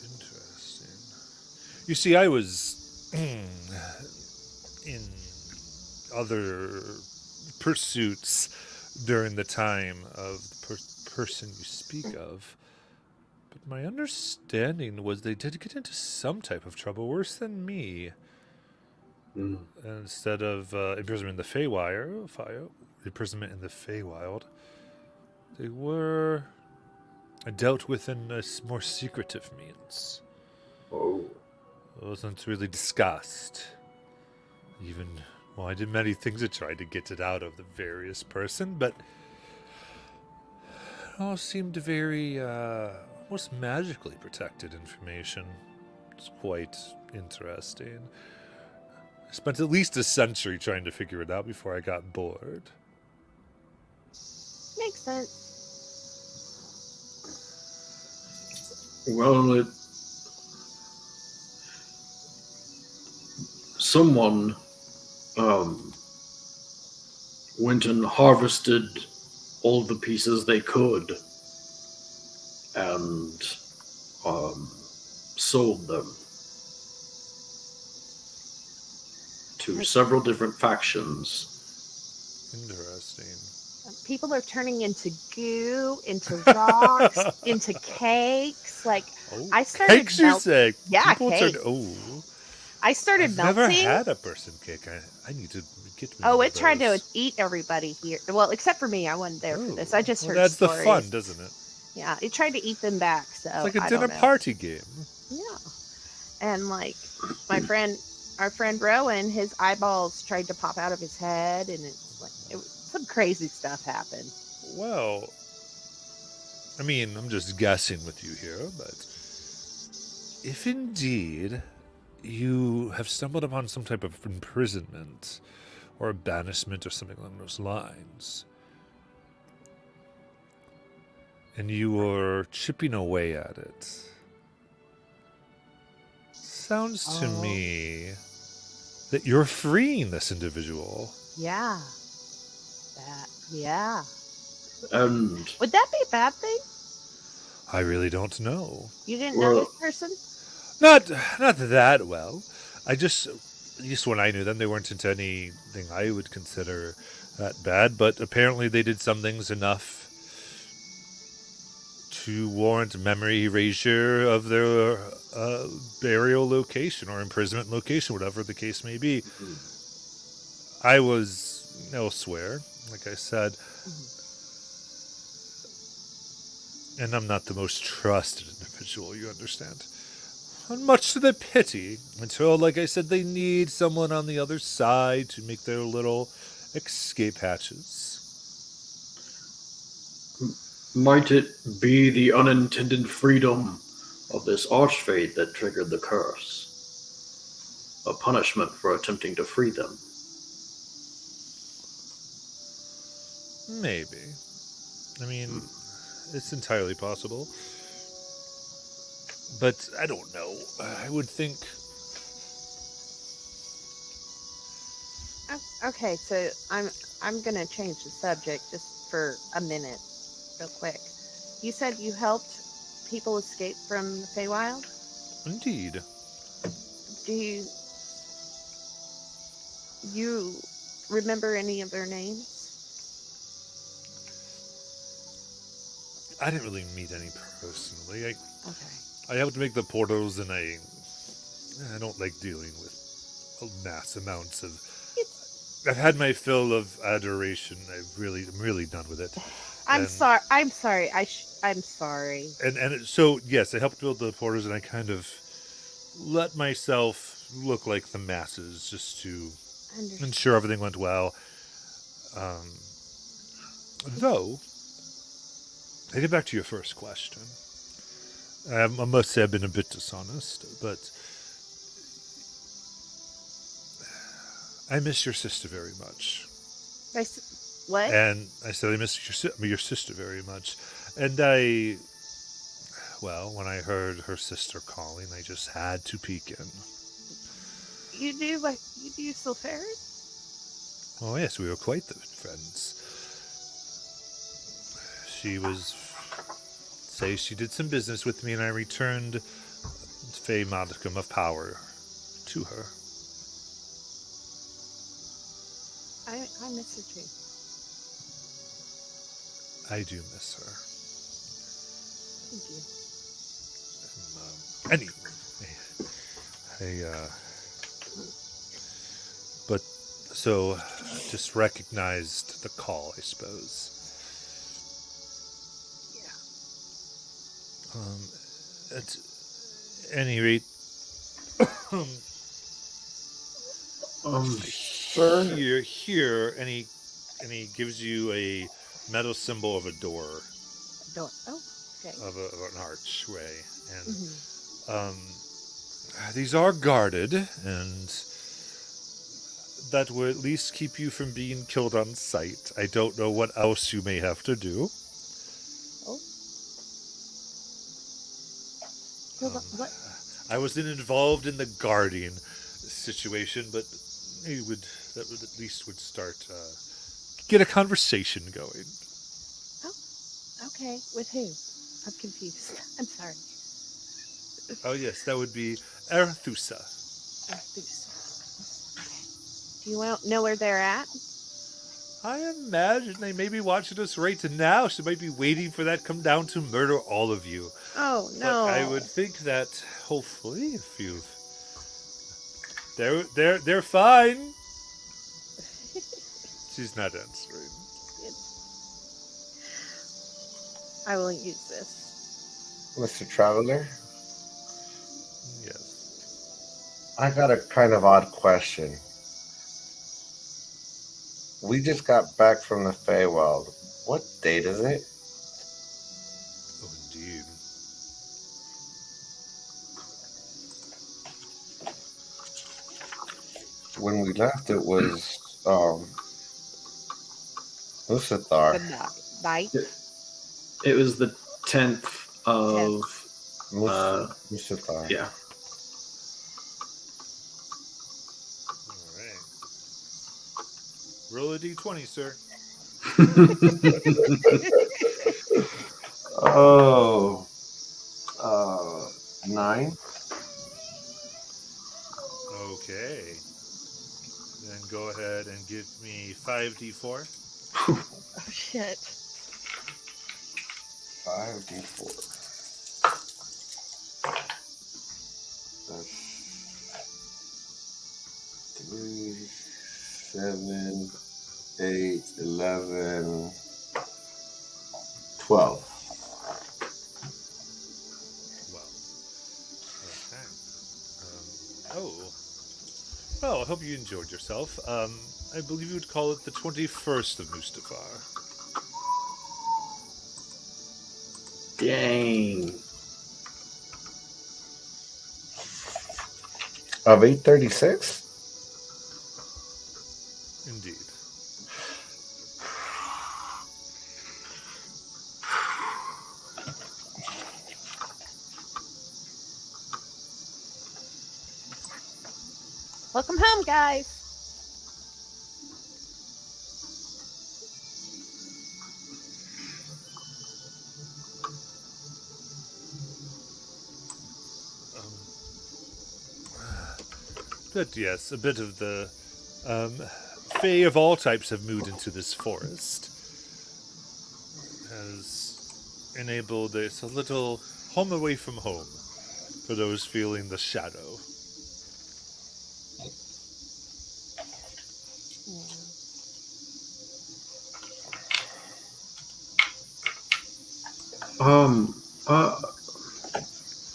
interesting. You see, I was in other pursuits during the time of the person you speak of, but my understanding was they did get into some type of trouble, worse than me. Instead of imprisonment in the imprisonment in the Feywild, they were dealt with in a more secretive means.
Oh.
It wasn't really discussed. I did many things to try to get it out of the various person, but it all seemed very, almost magically protected information. It's quite interesting. I spent at least a century trying to figure it out before I got bored.
Makes sense.
Well, someone went and harvested all the pieces they could and sold them to several different factions.
Interesting.
People are turning into goo, into rocks, into cakes. Like, I started
cakes, you say?
Yeah,
People
cakes. I started
I've
melting.
never had a person cake. I need to get me
Oh,
one
it
of
tried to
those.
eat everybody here. Well, except for me. I wasn't there for this. I just
well,
heard
that's
stories.
the fun, doesn't it?
Yeah, it tried to eat them back. So
It's like a
I
dinner
don't know.
party game.
Yeah, and like our friend Rowan, his eyeballs tried to pop out of his head, and it's like some crazy stuff happened.
Well, I mean, I'm just guessing with you here, but if indeed you have stumbled upon some type of imprisonment or a banishment or something along those lines, and you were chipping away at it, sounds to
Oh.
me that you're freeing this individual.
Yeah, yeah.
And
Would that be a bad thing?
I really don't know.
You didn't know
Well-
this person?
Not that well. At least when I knew them, they weren't into anything I would consider that bad. But apparently, they did some things enough to warrant memory erasure of their burial location or imprisonment location, whatever the case may be. I was elsewhere, like I said, and I'm not the most trusted individual, you understand. And much to their pity, until, like I said, they need someone on the other side to make their little escape hatches.
might it be the unintended freedom of this archfade that triggered the curse? A punishment for attempting to free them.
Maybe. I mean, it's entirely possible. But I don't know. I would think...
Okay, so I'm gonna change the subject just for a minute, real quick. You said you helped people escape from the Feywild.
Indeed.
Do you remember any of their names?
I didn't really meet any personally.
Okay.
I helped make the portals, and I don't like dealing with mass amounts of... I've had my fill of adoration. I'm really done with it.
I'm
And-
sorry. I'm sorry. I'm sorry.
So yes, I helped build the portals, and I kind of let myself look like the masses just to
Understand.
ensure everything went well. Though, to get back to your first question, I must say I've been a bit dishonest, but I miss your sister very much.
What?
And I said I miss your sister very much. And when I heard her sister calling, I just had to peek in.
You do still ferret?
Oh yes, we were quite the friends. She did some business with me, and I returned Fey modicum of power to her.
I miss her too.
I do miss her.
Thank you.
But so just recognized the call, I suppose.
Yeah.
At any rate, here, and he gives you a metal symbol of a door,
Oh, okay.
of an archway, and
Mhm.
these are guarded, and that will at least keep you from being killed on sight. I don't know what else you may have to do.
Oh. What?
I wasn't involved in the guarding situation, but that would at least start get a conversation going.
Okay. With who? I'm confused. I'm sorry.
Oh yes, that would be Arethusa.
Do you know where they're at?
I imagine they may be watching us right now. She might be waiting for that come down to murder all of you.
Oh no!
But I would think that hopefully, if you've They're fine. She's not answering.
I will use this.
Mr. Traveler,
Yes.
I got a kind of odd question. We just got back from the Feywild. What date is it?
Oh, indeed.
When we left, it was
The
Usathar.
night.
It was the 10th of
Usathar.
yeah.
All right. Roll a d20, sir.
Oh, 9.
Okay. Then go ahead and give me 5d4.
Oh shit.
5d4. That's 3, 7, 8, 11, 12.
Wow. Okay. Well, I hope you enjoyed yourself. I believe you would call it the 21st of Mustafar.
Dang.
Of 836?
Indeed.
Welcome home, guys.
But yes, a bit of the Fae of all types have moved into this forest. Has enabled this a little home away from home for those feeling the shadow.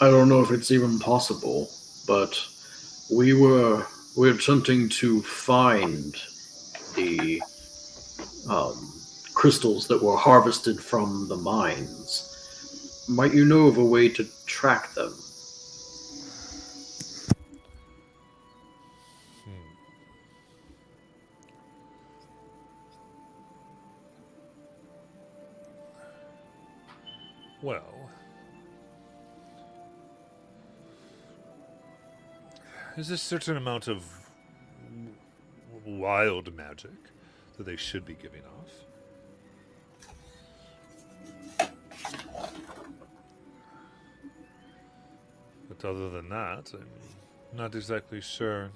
I don't know if it's even possible, but we're attempting to find the crystals that were harvested from the mines. Might you know of a way to track them?
Well, there's a certain amount of wild magic that they should be giving off. But other than that, I'm not exactly sure.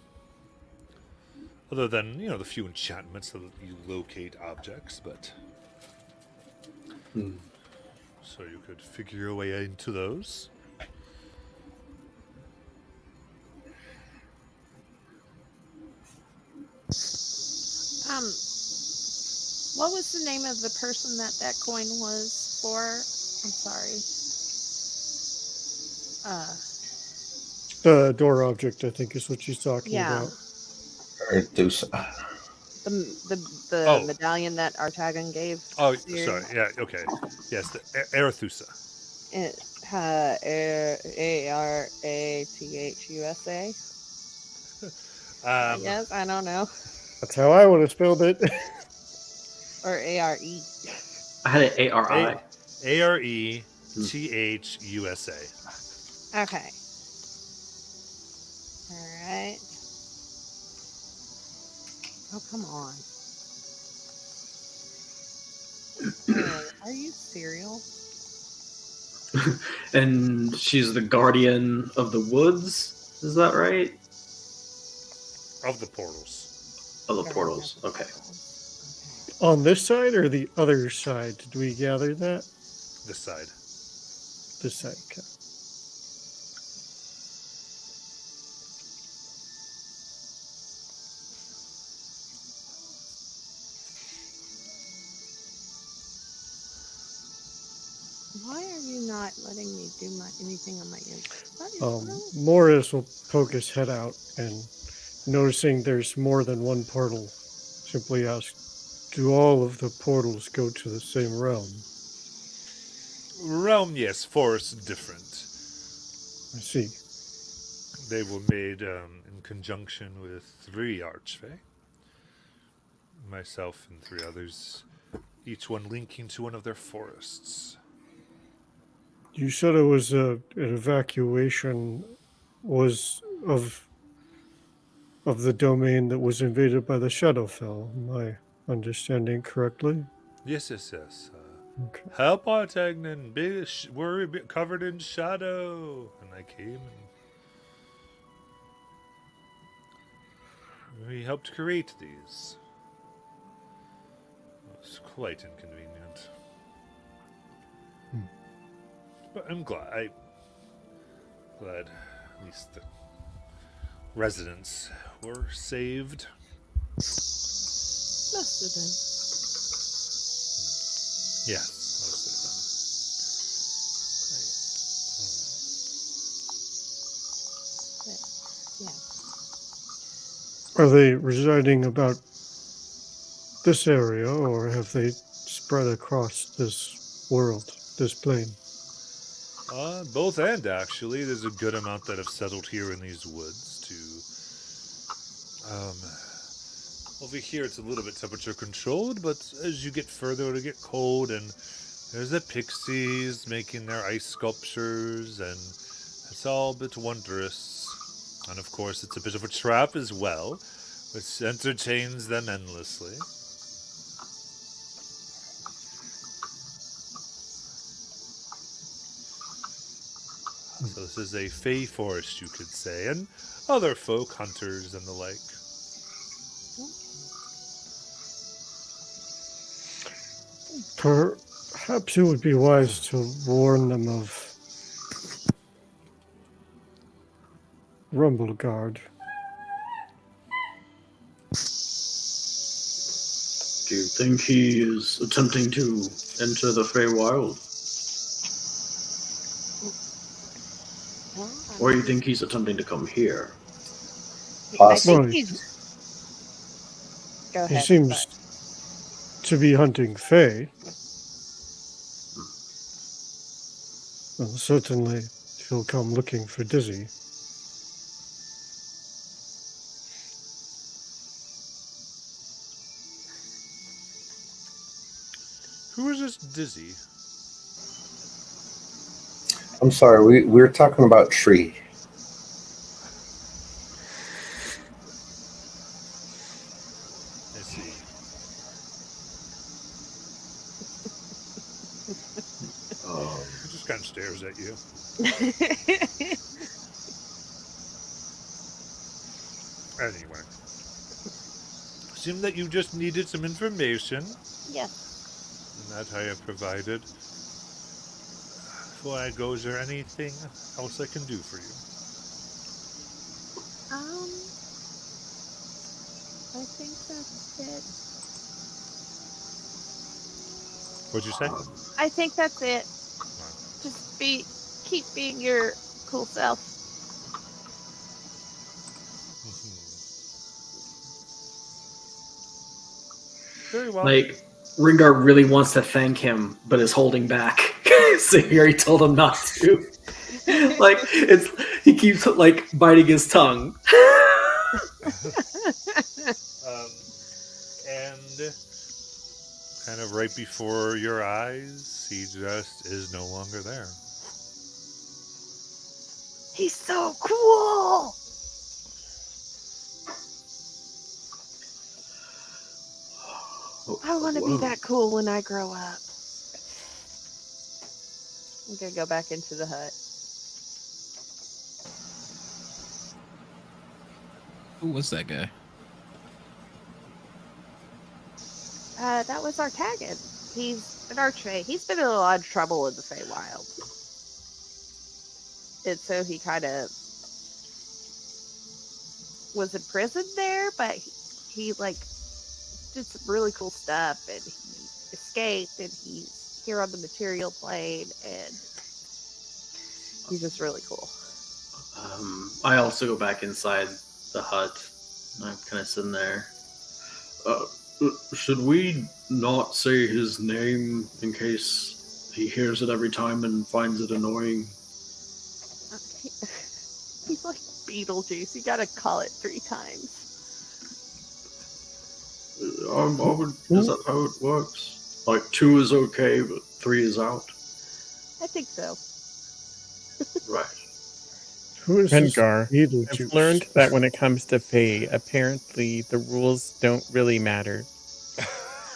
Other than, the few enchantments that you locate objects, but... So you could figure your way into those.
What was the name of the person that coin was for? I'm sorry.
The door object, I think, is what she's talking
Yeah.
about.
Erthusa.
The medallion that Artagan gave.
Oh,
Seer.
sorry. Yeah, okay. Yes, the Arethusa.
ARATHUSA. Yes, I don't know.
That's how I would have spelled it.
Or ARE.
I had an ARI.
ARETHUSA.
Okay. All right. Oh, come on. Are you cereal?
And she's the guardian of the woods. Is that right?
Of the portals.
Of the portals. Okay.
On this side or the other side? Did we gather that?
This side.
This side, okay.
Why are you not letting me do anything on my end? What is wrong?
Morris will poke his head out and, noticing there's more than one portal, simply ask, do all of the portals go to the same realm?
Realm, yes. Forest, different.
I see.
They were made in conjunction with 3 archfey. Myself and 3 others, each one linking to one of their forests.
You said it was an evacuation was of the domain that was invaded by the Shadowfell. Am I understanding correctly?
Yes.
Okay.
Help, Artagnan! We're covered in shadow. And I came and we helped create these. It was quite inconvenient. But I'm glad. Glad at least the residents were saved.
Most of them.
Yes, most
Yeah.
Are they residing about this area, or have they spread across this world, this plane?
of them. Both and actually. There's a good amount that have settled here in these woods to over here it's a little bit temperature controlled, but as you get further it'll get cold, and there's the pixies making their ice sculptures, and it's all a bit wondrous. And of course it's a bit of a trap as well, which entertains them endlessly. So this is a fey forest, you could say, and other folk, hunters and the like.
Perhaps it would be wise to warn them of Rumbleguard.
Do you think he is attempting to enter the Feywild? Or you think he's attempting to come here?
I think
Well,
he's. Go
he
ahead.
seems to be hunting Fey. Well, certainly he'll come looking for Dizzy.
Who is this Dizzy?
I'm sorry, we're talking about Tree.
I see. He just kind of stares at you. Anyway. Seemed that you just needed some information.
Yes.
And that I have provided. Before I go, is there anything else I can do for you?
I think that's it.
What'd you say?
I think that's it. Just keep being your cool self.
Very well.
Like, Ringar really wants to thank him, but is holding back. So he already told him not to. Like, he keeps like biting his tongue.
And kind of right before your eyes, he just is no longer there.
He's so cool. I want to be that cool when I grow up. I'm gonna go back into the hut.
Who was that guy?
That was Artagan. He's an archfey. He's been in a lot of trouble in the Feywild. And so he kind of was imprisoned there, but he like did some really cool stuff, and he escaped, and he's here on the material plane, and he's just really cool.
I also go back inside the hut. And I'm kind of sitting there. Should we not say his name in case he hears it every time and finds it annoying?
He's like Beetlejuice. You gotta call it 3 times.
Is that how it works? Like 2 is okay, but 3 is out?
I think so.
Right.
Who is this
Rengar,
Beetlejuice?
I've learned that when it comes to Fae, apparently the rules don't really matter.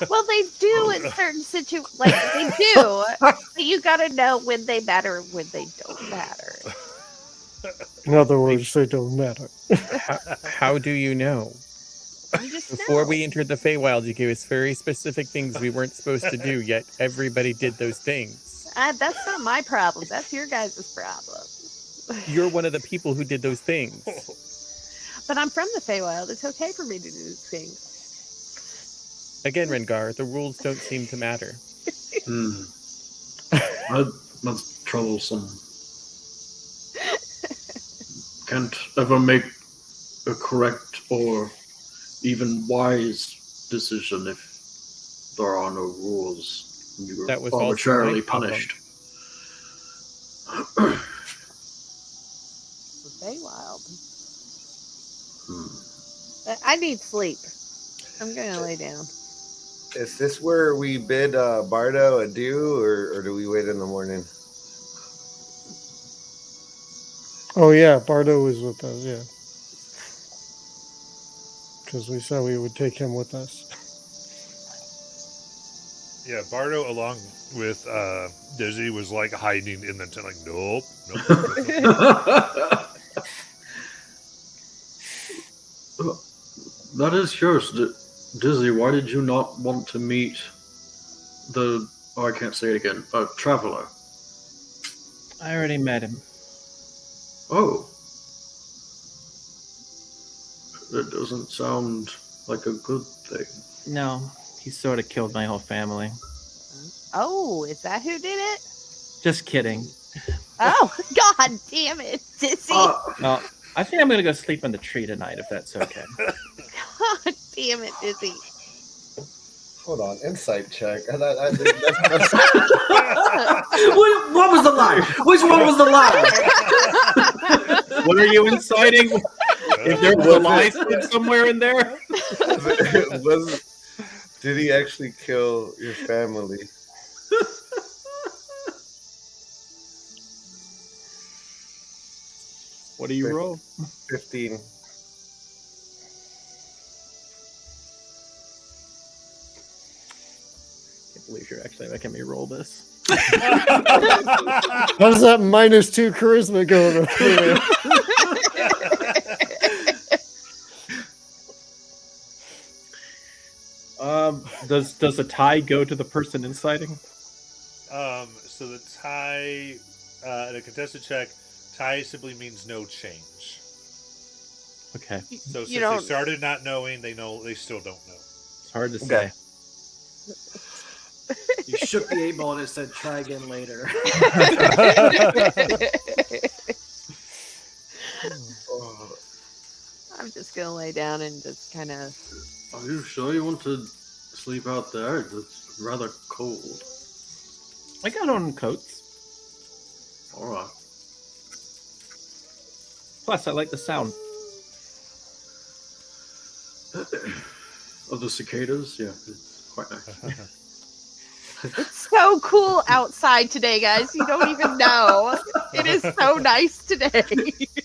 Well, they do in certain situations. Like, they do. But you gotta know when they matter and when they don't matter.
In other words, they don't matter.
How do you know?
You just
Before
know.
we entered the Feywild, you gave us very specific things we weren't supposed to do, yet everybody did those things.
That's not my problem. That's your guys' problem.
You're one of the people who did those things.
But I'm from the Feywild. It's okay for me to do these things.
Again, Rengar, the rules don't seem to matter.
That's troublesome. Can't ever make a correct or even wise decision if there are no rules. You
That was
are
also
arbitrarily
my problem.
punished.
The Feywild. I need sleep. I'm gonna lay down.
Is this where we bid Bardo adieu, or do we wait in the morning?
Oh yeah, Bardo is with us. Yeah, because we said we would take him with us.
Yeah, Bardo along with Dizzy was like hiding in the tent, like nope.
That is yours, Dizzy. Why did you not want to meet the? Oh, I can't say it again. A traveler.
I already met him.
Oh, that doesn't sound like a good thing.
No, he sort of killed my whole family.
Oh, is that who did it?
Just kidding.
Oh, god damn it, Dizzy.
Well, I think I'm gonna go sleep in the tree tonight, if that's okay.
God damn it, Dizzy.
Hold on, insight check. That's
What was the lie? Which one was the lie?
What are you inciting? If there was a license somewhere in there?
Did he actually kill your family?
What do you roll?
15.
I can't believe you're actually making me roll this.
How's that -2 charisma going over there?
Does a tie go to the person inciting?
So the tie, in a contested check, tie simply means no change.
Okay.
So
You
since they
don't-
started not knowing, they still don't know.
It's hard to say.
Okay.
You shook the 8 ball and it said try again later.
I'm just gonna lay down and just kind of.
Are you sure you want to sleep out there? It's rather cold.
I got on coats.
All right.
Plus, I like the sound.
Of the cicadas, yeah, it's quite nice.
It's so cool outside today, guys. You don't even know. It is so nice today.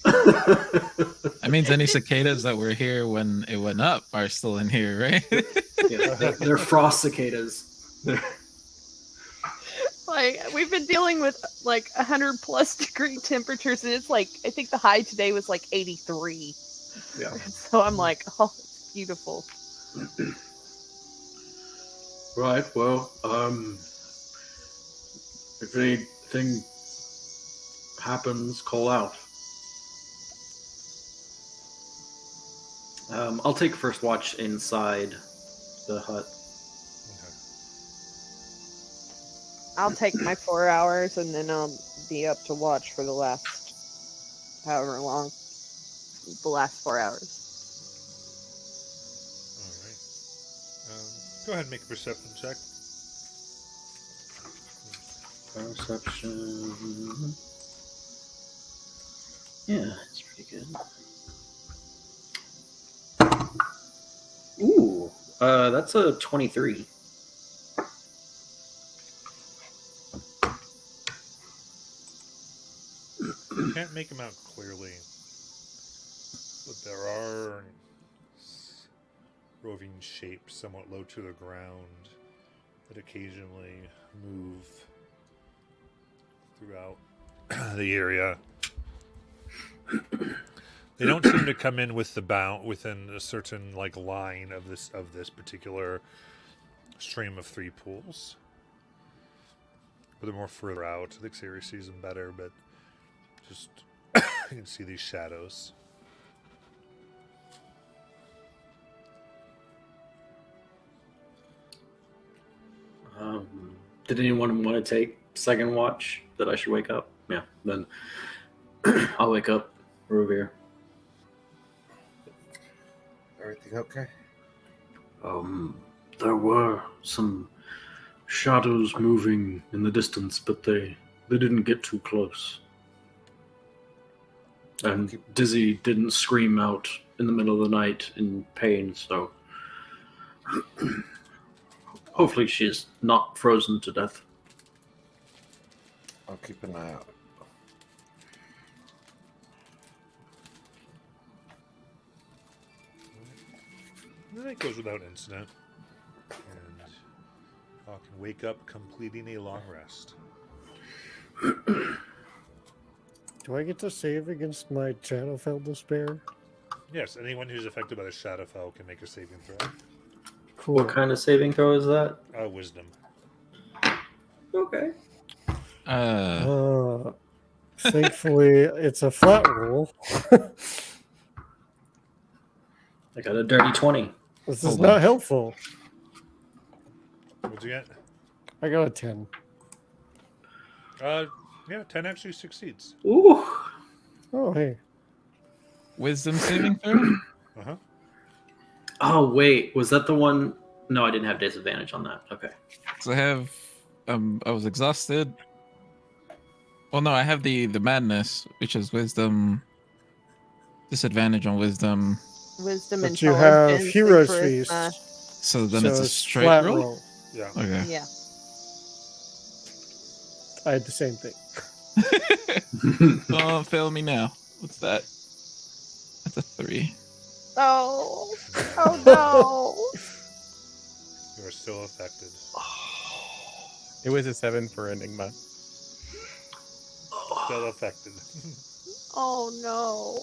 That means any cicadas that were here when it went up are still in here, right?
Yeah, they're frost cicadas.
Like, we've been dealing with like 100+ degree temperatures, and it's like, I think the high today was like 83.
Yeah.
So I'm like, oh, it's beautiful.
Right. Well, if anything happens, call out. I'll take first watch inside the hut.
I'll take my 4 hours and then I'll be up to watch for the last however long. The last 4 hours.
Go ahead and make a perception check.
Perception. Yeah, it's pretty good. Ooh, that's a 23.
Can't make them out clearly, but there are roving shapes somewhat low to the ground that occasionally move throughout the area. They don't seem to come in with the bound within a certain line of this particular stream of 3 pools. But they're more further out. I think Siri sees them better, but just you can see these shadows.
Did anyone want to take second watch that I should wake up? Yeah, then I'll wake up Revere.
Everything okay?
There were some shadows moving in the distance, but they didn't get too close. And Dizzy didn't scream out in the middle of the night in pain, so hopefully she's not frozen to death.
I'll keep an eye out.
And then it goes without incident. And Hawk can wake up completing a long rest.
Do I get to save against my Shadowfell despair?
Yes, anyone who's affected by the Shadowfell can make a saving throw.
Cool.
What kind of saving throw is that?
Wisdom.
Okay.
Thankfully, it's a flat roll.
I got a dirty 20.
This is not helpful.
What'd you get?
I got a 10.
Yeah, 10 actually succeeds.
Ooh.
Oh, hey.
Wisdom saving throw?
Uh-huh.
Oh, wait. Was that the one? No, I didn't have disadvantage on that. Okay.
So I have, I was exhausted. Well, no, I have the madness, which is wisdom, disadvantage on wisdom.
Wisdom,
But you have
intelligence,
Hero's
and
Feast.
charisma.
So then
so
it's a
it's
straight
flat
roll?
Yeah.
Okay.
Yeah.
I had the same thing.
Don't fail me now. What's that? That's a 3.
Oh. Oh no.
You are still affected.
It was a 7 for Enigma.
Still affected.
Oh no.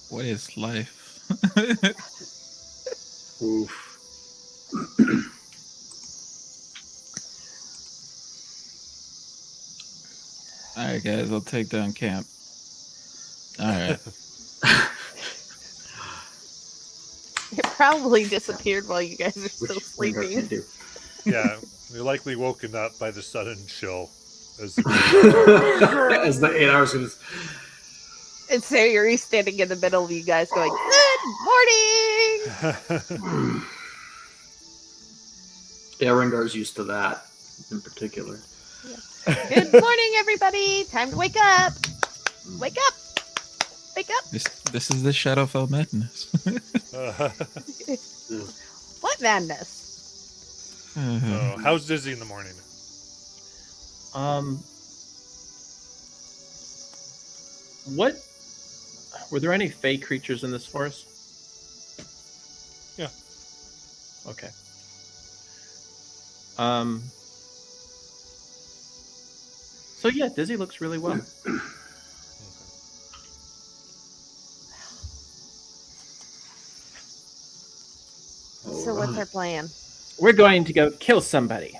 What is life?
Oof.
Alright, guys, I'll take down camp. Alright.
It probably disappeared while you guys are still
Wingard
sleeping.
can do.
Yeah, you're likely woken up by the sudden chill. As
As the 8 hours is.
And Sayuri's standing in the middle of you guys going, "Good morning!"
Yeah, Rengar's used to that in particular.
Good morning, everybody! Time to wake up! Wake up! Wake up!
This is the Shadowfell madness.
What madness?
Oh, how's Dizzy in the morning?
What were there any fey creatures in this forest?
Yeah.
Okay. So yeah, Dizzy looks really well.
So what's our plan?
We're going to go kill somebody.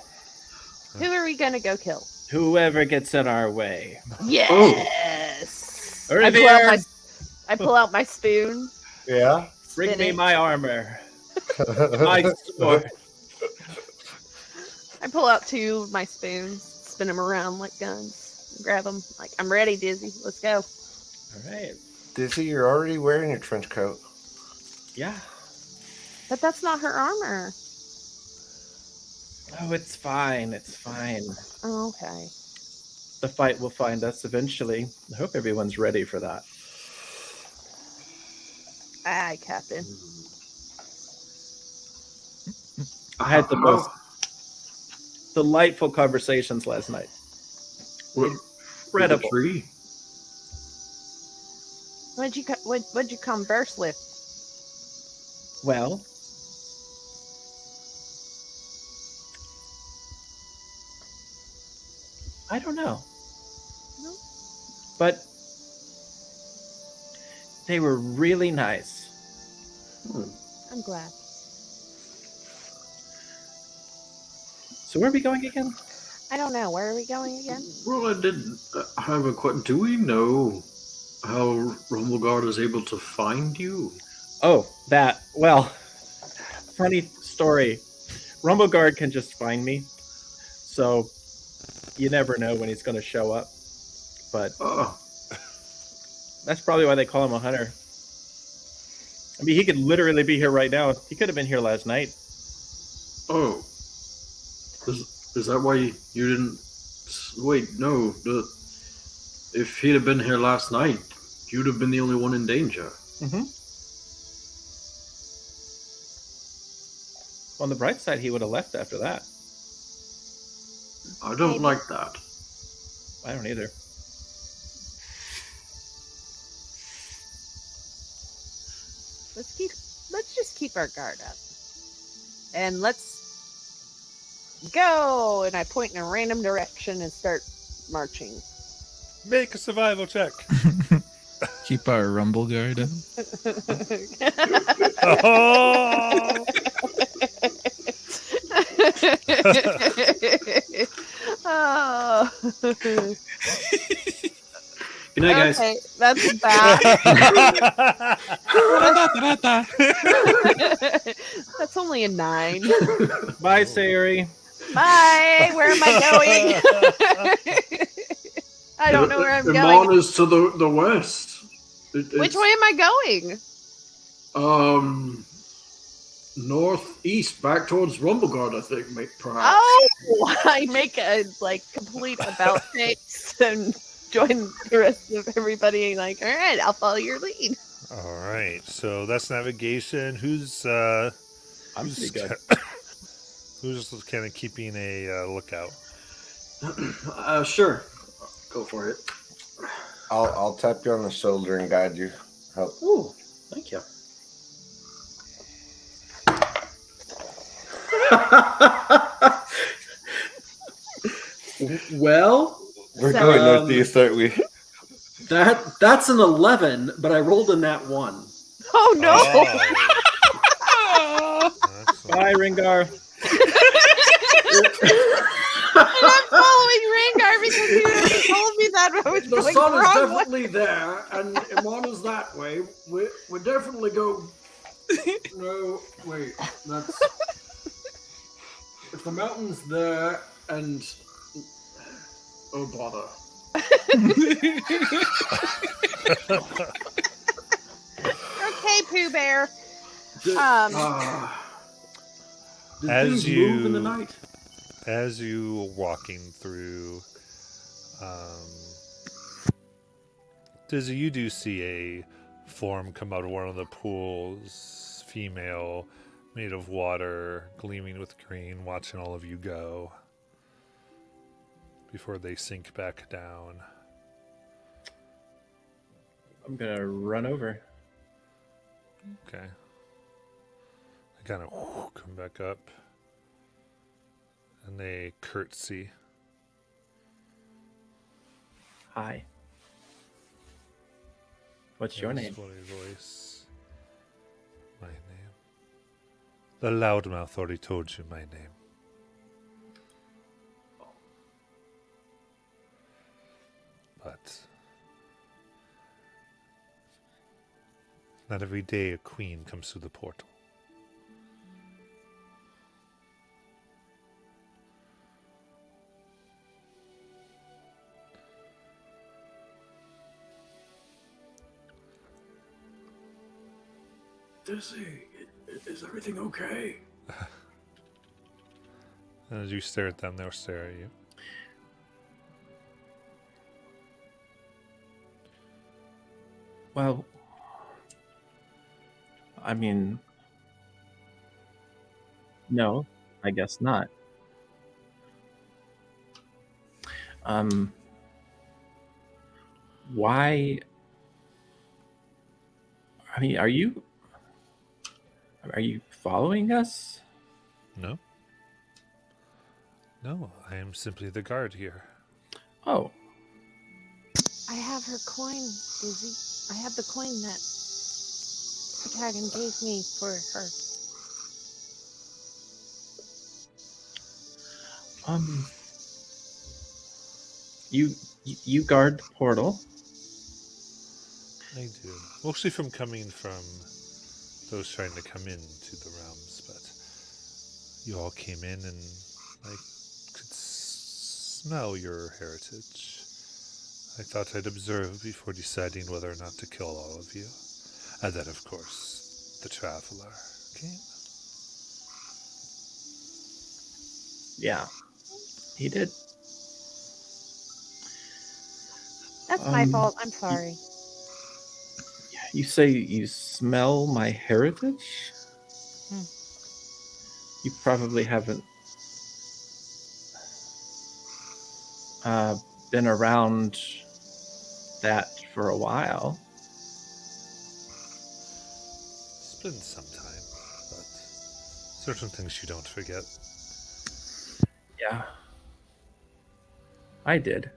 Who are we gonna go kill?
Whoever gets in our way.
Yes!
Oh.
I pull out my spoon.
Yeah.
Bring me
Spinach.
my armor. My sword.
I pull out 2 of my spoons, spin them around like guns, grab them. Like, I'm ready, Dizzy. Let's go.
All right.
Dizzy, you're already wearing your trench coat.
Yeah.
But that's not her armor.
Oh, it's fine. It's fine.
Oh, okay.
The fight will find us eventually. I hope everyone's ready for that.
Aye, Captain.
I had the most delightful conversations last night.
With the
Incredible.
tree.
What'd you converse with?
Well, I don't know.
No?
But they were really nice.
I'm glad.
So where are we going again?
I don't know. Where are we going again?
Well, I didn't have a question. Do we know how Rumbleguard is able to find you?
Oh, that. Well, funny story. Rumbleguard can just find me. So you never know when he's going to show up. But
Oh,
that's probably why they call him a hunter. I mean, he could literally be here right now. He could have been here last night.
oh. Is that why you didn't... Wait, no. If he'd have been here last night, you'd have been the only one in danger.
Mm-hmm. On the bright side, he would have left after that.
I don't
Maybe.
like that.
I don't either.
Let's just keep our guard up. And let's go. And I point in a random direction and start marching.
Make a survival check.
Keep our rumble guard up.
Oh!
Oh.
Good night, guys.
Okay, that's bad. That's only a 9.
Bye, Sayuri.
Bye. Where am I going? I don't know where I'm going.
Iman is to the west.
Which way am I going?
Northeast, back towards Rumbleguard, I think, perhaps.
Oh, I make a complete about face and join the rest of everybody. Like, all right, I'll follow your lead.
All right, so that's navigation. Who's
I'm pretty good.
who's kind of keeping a lookout?
Sure. Go for it.
I'll tap you on the shoulder and guide you. Help.
Ooh, thank you. Well,
We're
So-
going northeast, aren't we?
that's an 11, but I rolled in that 1.
Oh no!
Oh. Excellent.
Bye, Ringar.
And I'm following Rengar because you already told me that I was
The
going
sun
the
is
wrong way.
definitely there, and Iman is that way. We definitely go. No, wait. That's if the mountain's there, and oh bother.
Okay, Pooh Bear.
Did, did
As
things
you-
move in the night?
As you are walking through, Dizzy, you do see a form come out of one of the pools, female, made of water, gleaming with green, watching all of you go before they sink back down.
I'm going to run over.
Okay. They kind of come back up. And they curtsy.
Hi. What's your name?
Funny voice. My name. The loudmouth already told you my name. But not every day a queen comes through the portal.
Dizzy, is everything okay?
And as you stare at them, they'll stare at you.
Well, I mean, no, I guess not. Why? I mean, are you following us?
No? No, I am simply the guard here.
Oh,
I have her coin, Dizzy. I have the coin that Tagan gave me for her.
you guard the portal.
I do. Mostly coming from those trying to come into the realms, but you all came in and I could smell your heritage. I thought I'd observe before deciding whether or not to kill all of you. And then, of course, the traveler came.
Yeah, he did.
That's my fault. I'm sorry.
You say you smell my heritage? You probably haven't been around that for a while.
It's been some time, but certain things you don't forget.
Yeah, I did.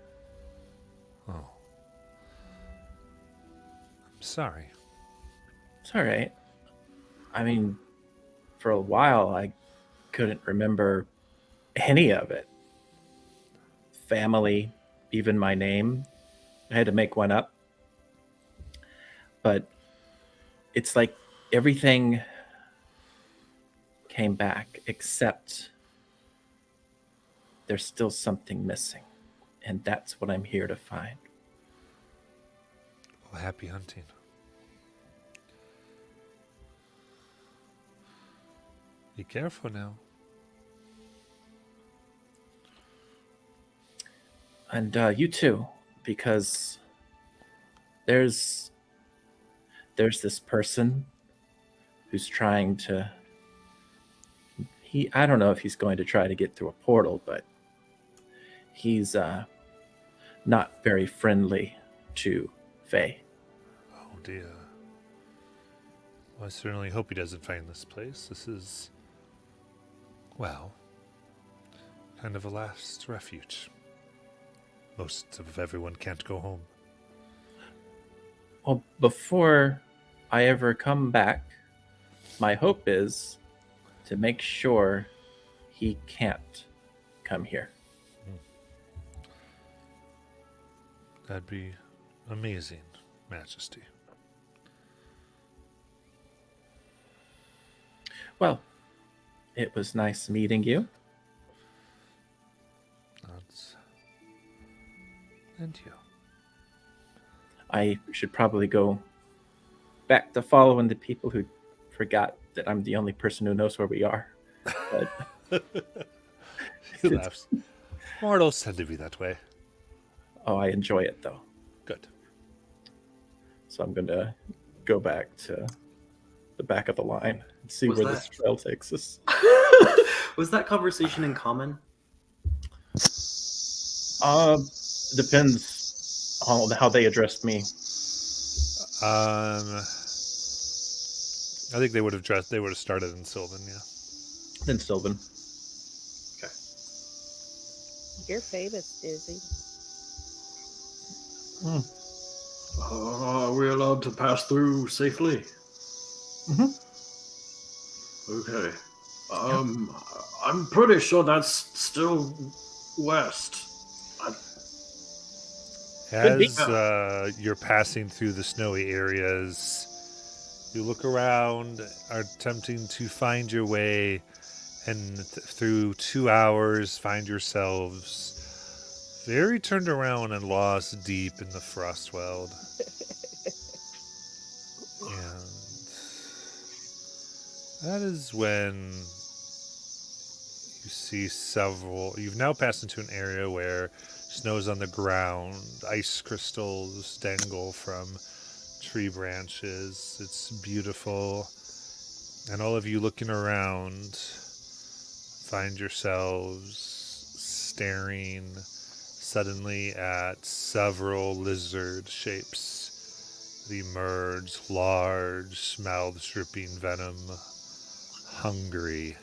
Oh. I'm sorry.
It's all right. I mean, for a while, I couldn't remember any of it. Family, even my name. I had to make one up. But it's like everything came back, except there's still something missing. And that's what I'm here to find.
Well, happy hunting. Be careful now.
And you too, because there's this person who's trying to. I don't know if he's going to try to get through a portal, but he's not very friendly to Faye.
Oh dear. Well, I certainly hope he doesn't find this place. This is, well, kind of a last refuge. Most of everyone can't go home.
Well, before I ever come back, my hope is to make sure he can't come here.
That'd be amazing, Majesty.
Well, it was nice meeting you.
And you.
I should probably go back to following the people who forgot that I'm the only person who knows where we are. But
He laughs. Mortals tend to be that way.
Oh, I enjoy it though.
Good.
So I'm going to go back to the back of the line and see
Was
where
that-
this trail takes us.
Was that conversation in common?
Depends on how they addressed me.
I think they would have started in Sylvan, yeah.
Then Sylvan.
Okay.
You're famous, Dizzy.
Are we allowed to pass through safely?
Mhm.
Okay. I'm pretty sure that's still west.
As you're passing through the snowy areas, you look around, are attempting to find your way, and through 2 hours find yourselves very turned around and lost deep in the Frostweld. And That is when you see several. You've now passed into an area where snow's on the ground, ice crystals dangle from tree branches. It's beautiful. And all of you looking around find yourselves staring suddenly at several lizard shapes that emerge, large, mouths dripping venom, hungry.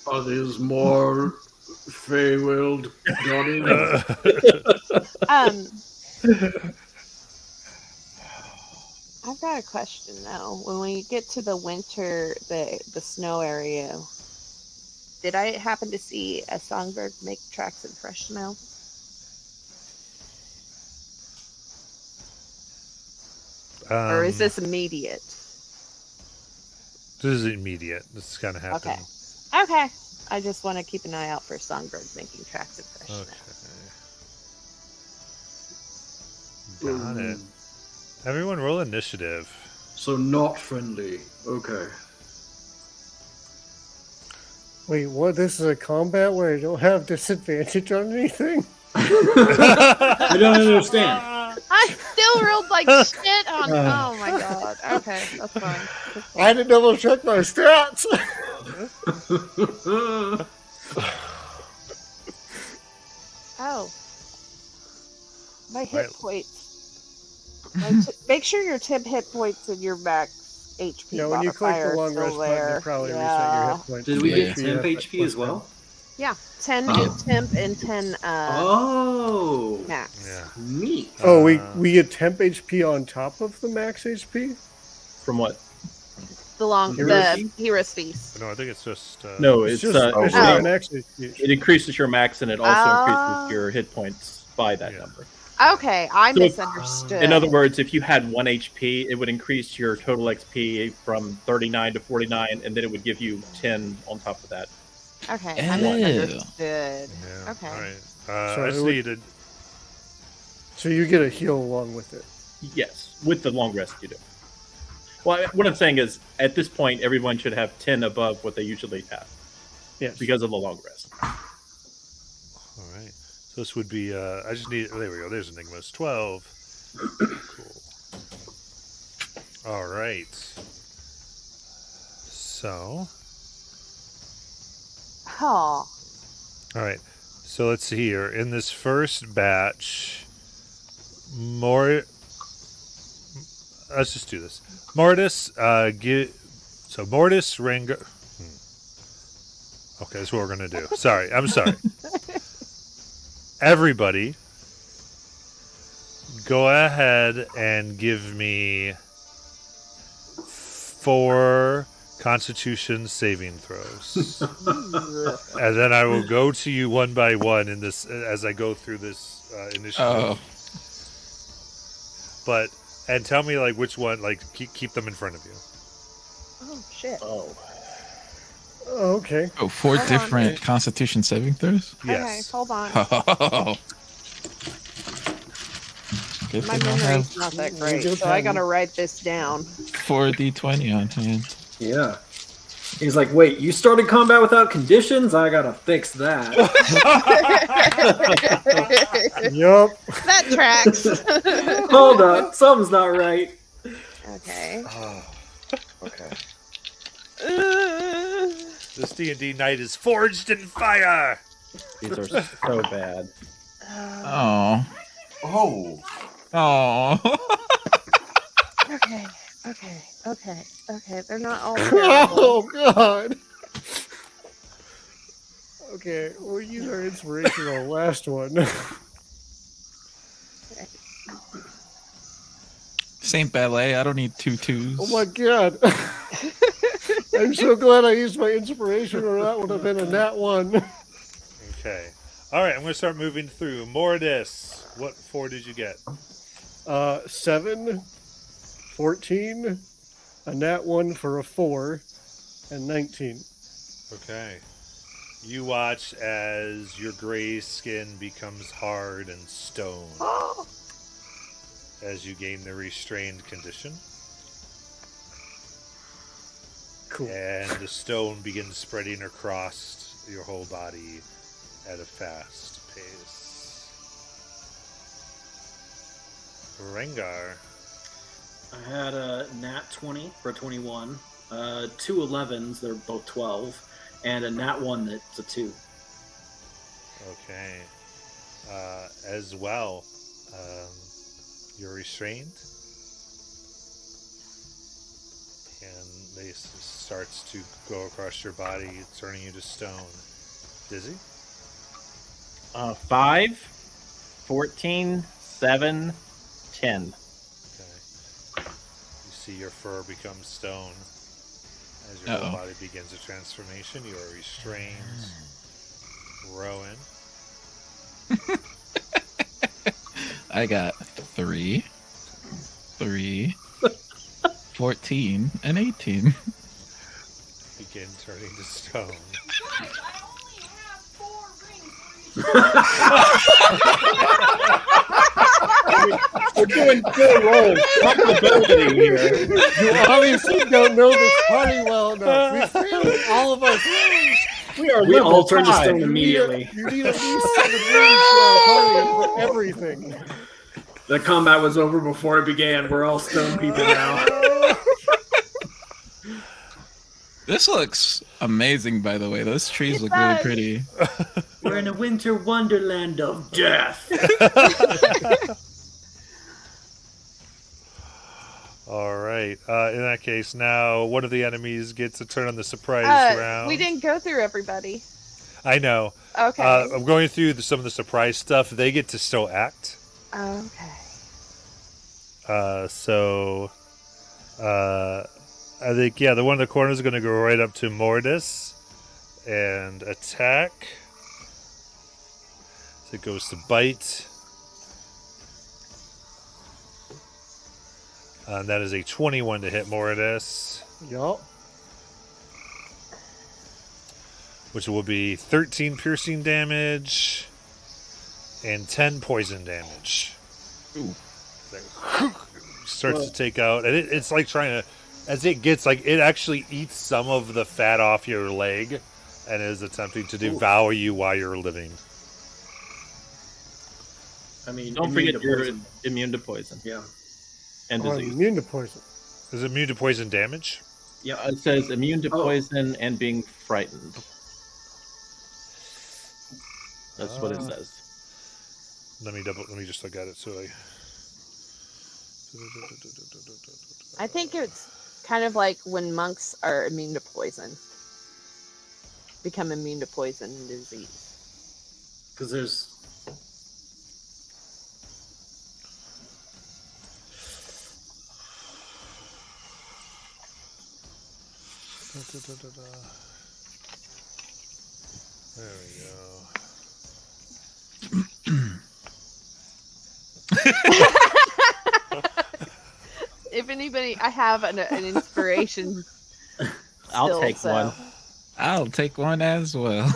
Are these more Feywild Johnny?
I've got a question though. When we get to the winter, the snow area, did I happen to see a songbird make tracks in fresh snow? Or is this immediate?
This is immediate. This is gonna happen.
Okay. Okay. I just want to keep an eye out for songbirds making tracks in fresh snow.
Got it. Everyone roll initiative.
So not friendly. Okay.
Wait, what? This is a combat where I don't have disadvantage on anything?
I don't understand.
I still rolled like shit on. Oh my god. Okay, that's fine.
I had to double check my stats.
Oh. My hit
Right.
points. Make sure your temp hit points and your max HP
Yeah, when you click
modifier
the
are
long
still
rest button,
there.
you probably reset
Yeah.
your hit points.
Did we
Yeah.
get temp HP as well?
Yeah, 10
Oh.
in temp and 10
Oh,
max.
Yeah.
neat.
Oh, we get temp HP on top of the max HP?
From what?
The Hero's Feast.
No, I think it's just.
No, it's
just
oh,
just max HP.
it increases your max and it also
Oh.
increases your hit points by that
Yeah.
number.
Okay, I
So if-
misunderstood.
In other words, if you had 1 HP, it would increase your total XP from 39 to 49, and then it would give you 10 on top of that.
Okay, I
Ew.
misunderstood.
Yeah.
Okay.
All right.
So
I
it
just
would-
needed.
So you get a heal along with it.
Yes, with the long rest you do. Well, what I'm saying is, at this point, everyone should have 10 above what they usually have
Yes.
because of the long rest.
All right. So this would be. I just need. There we go. There's Enigma's 12. Cool. All right. So.
Oh,
All right. So let's see here. In this first batch, let's just do this. Mortis, Mortis, Rango. Okay, that's what we're gonna do. Sorry, I'm sorry. Everybody, go ahead and give me 4 Constitution saving throws, and then I will go to you one by one in this as I go through this initiative.
Oh,
And tell me like which one. Like keep them in front of you.
oh shit.
Oh.
Okay.
oh, 4
Hold on.
different Constitution saving throws.
Okay,
Yes.
hold on.
Oh. Good
My
thing I
memory's
have
not that
You
great,
do
so I
have-
gotta write this down.
4d20 on hand.
Yeah. He's like, wait, you started combat without conditions? I gotta fix that.
Yup.
That tracks.
Hold up, something's not right.
Okay.
Oh, okay.
This D&D night is forged in fire.
These are so bad.
Oh.
Oh,
Oh.
Okay. They're not all terrible.
Oh, God. Okay, we'll use our inspiration on the last one.
Saint Ballet, I don't need 2 twos.
Oh, my God. I'm so glad I used my inspiration, or that would have been a nat 1.
Okay. All right, I'm going to start moving through. Mortis, what 4 did you get?
7, 14, a nat 1 for a 4, and 19.
Okay. You watch as your gray skin becomes hard and stone as you gain the restrained condition.
Cool.
and the stone begins spreading across your whole body at a fast pace. Rengar.
I had a nat 20 for 21, 2 11s, they're both 12, and a nat 1 that's a 2.
Okay. As well, you're restrained, and they starts to go across your body, turning you to stone. Dizzy?
5, 14, 7, 10.
Okay. You see your fur become stone. As your whole body begins a transformation, you are restrained. Rowan.
I got 3, 14, and 18.
Begin turning to stone.
We're doing good rolls. Probability here.
You obviously don't know this party well enough. We failed all of our rolls.
We are
We all
level
turned to
5.
stone immediately.
You need at least 7 rings for our party and for everything.
The combat was over before it began. We're all stone people now.
This looks amazing, by the way. Those trees look really pretty.
We're in a winter wonderland of death.
All right. In that case, now one of the enemies gets a turn on the surprise round.
We didn't go through everybody.
I know.
Okay.
I'm going through some of the surprise stuff. They get to still act.
Okay.
I think, the one in the corner is going to go right up to Mortis and attack. So it goes to bite. And that is a 21 to hit Mortis,
Yup.
which will be 13 piercing damage and 10 poison damage.
Ooh.
Starts to take out, and it's like trying to, as it gets, like, it actually eats some of the fat off your leg and is attempting to devour you while you're living.
I mean,
Don't
immune
forget
to
you're
poison.
immune to poison
Yeah.
and
I'm
disease.
immune to poison.
Is it immune to poison damage?
Yep.
It says immune to
Oh.
poison and being frightened. That's what it says.
Let me just look at it. So
I think it's kind of like when monks are immune to poison. Become immune to poison and disease.
Because there's...
There we go.
If anybody, I have an inspiration.
I'll
still,
take
so-
one.
I'll take one as well.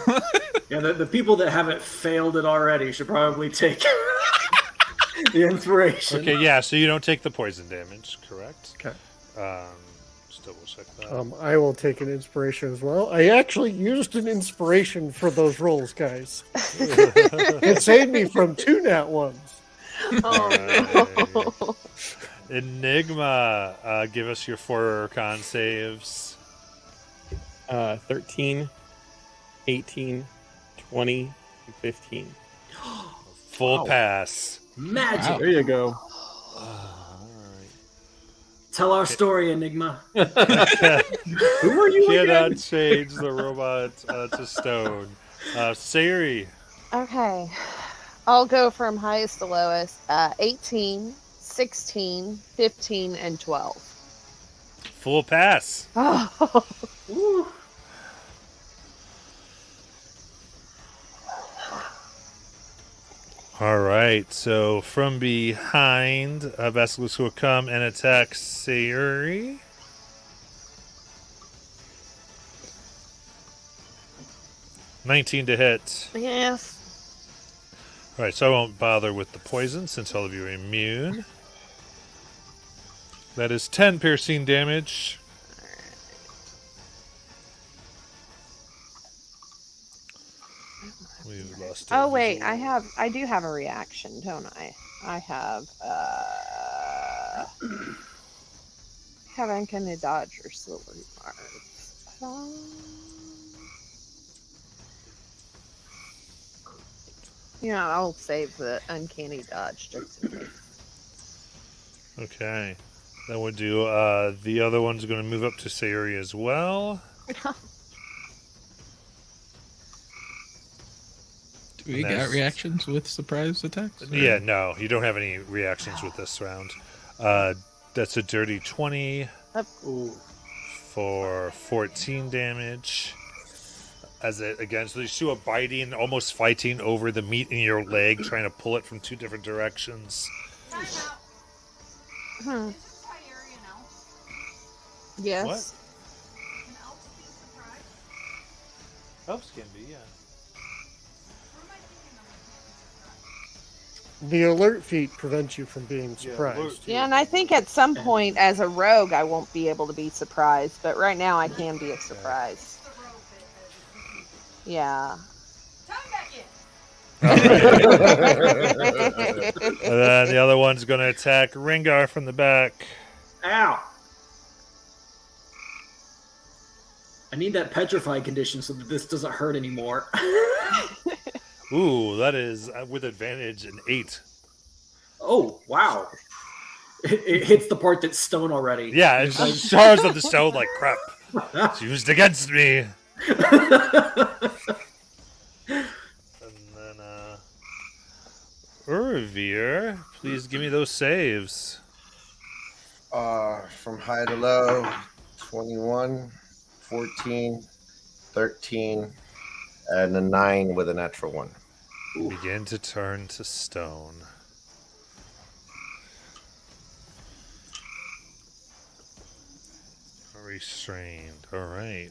Yeah, the people that haven't failed it already should probably take the inspiration.
Okay, yeah. So you don't take the poison damage, correct?
Okay.
Just double check that.
I will take an inspiration as well. I actually used an inspiration for those rolls, guys. It saved me from 2 nat 1s.
Oh no.
Enigma, give us your 4 con saves.
13, 18, 20, and 15.
Full
Wow.
pass.
Magic.
There you go.
Tell our story, Enigma.
Who are you
Cannot
again?
change the robot to stone. Sari.
Okay. I'll go from highest to lowest. 18, 16, 15, and 12.
Full pass.
Oh.
Ooh.
All right. So from behind, Basilisk will come and attack Sayuri. $19 to hit.
Yes.
All right, so I won't bother with the poison since all of you are immune. That is 10 piercing damage.
Oh wait, I do have a reaction, don't I? I have uncanny dodge or silver marks. I'll save the uncanny dodge just in case.
Okay. Then we'll do the other one's going to move up to Sayuri as well.
Do we got reactions with surprise attacks?
Yeah, no, you don't have any reactions with this round. That's a dirty 20 for 14 damage. As it again, so these two are biting, almost fighting over the meat in your leg, trying to pull it from two different directions.
Hmm. Yes.
What? Elves can be, yeah.
The alert feat prevents you from being surprised.
Yeah, and I think at some point as a rogue I won't be able to be surprised, but right now I can be a surprise. Yeah.
And then the other one's going to attack Ringar from the back.
Ow! I need that petrified condition so that this doesn't hurt anymore.
Ooh, that is with advantage an 8.
Oh, wow. It hits the part that's stone already.
Yeah, it stars of the stone like crap. It's used against me. And then, Urvir, please give me those saves.
From high to low, 21, 14, 13, and a 9 with a natural 1.
Begin to turn to stone. Restrained. All right.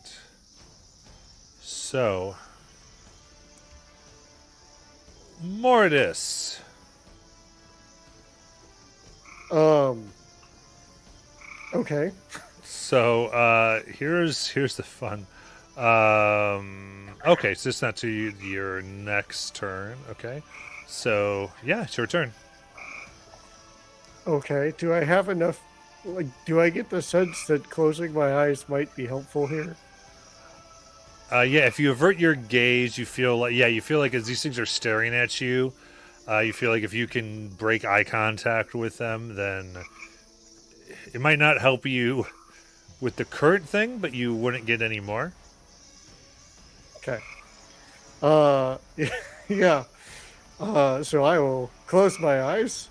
So, Mortis.
Okay.
So, here's the fun. Okay, so it's not to your next turn. Okay. So, yeah, it's your turn.
Okay. Do I have enough? Like, do I get the sense that closing my eyes might be helpful here?
Yeah, if you avert your gaze, you feel like as these things are staring at you, you feel like if you can break eye contact with them, then it might not help you with the current thing, but you wouldn't get any more.
Okay. Yeah. So I will close my eyes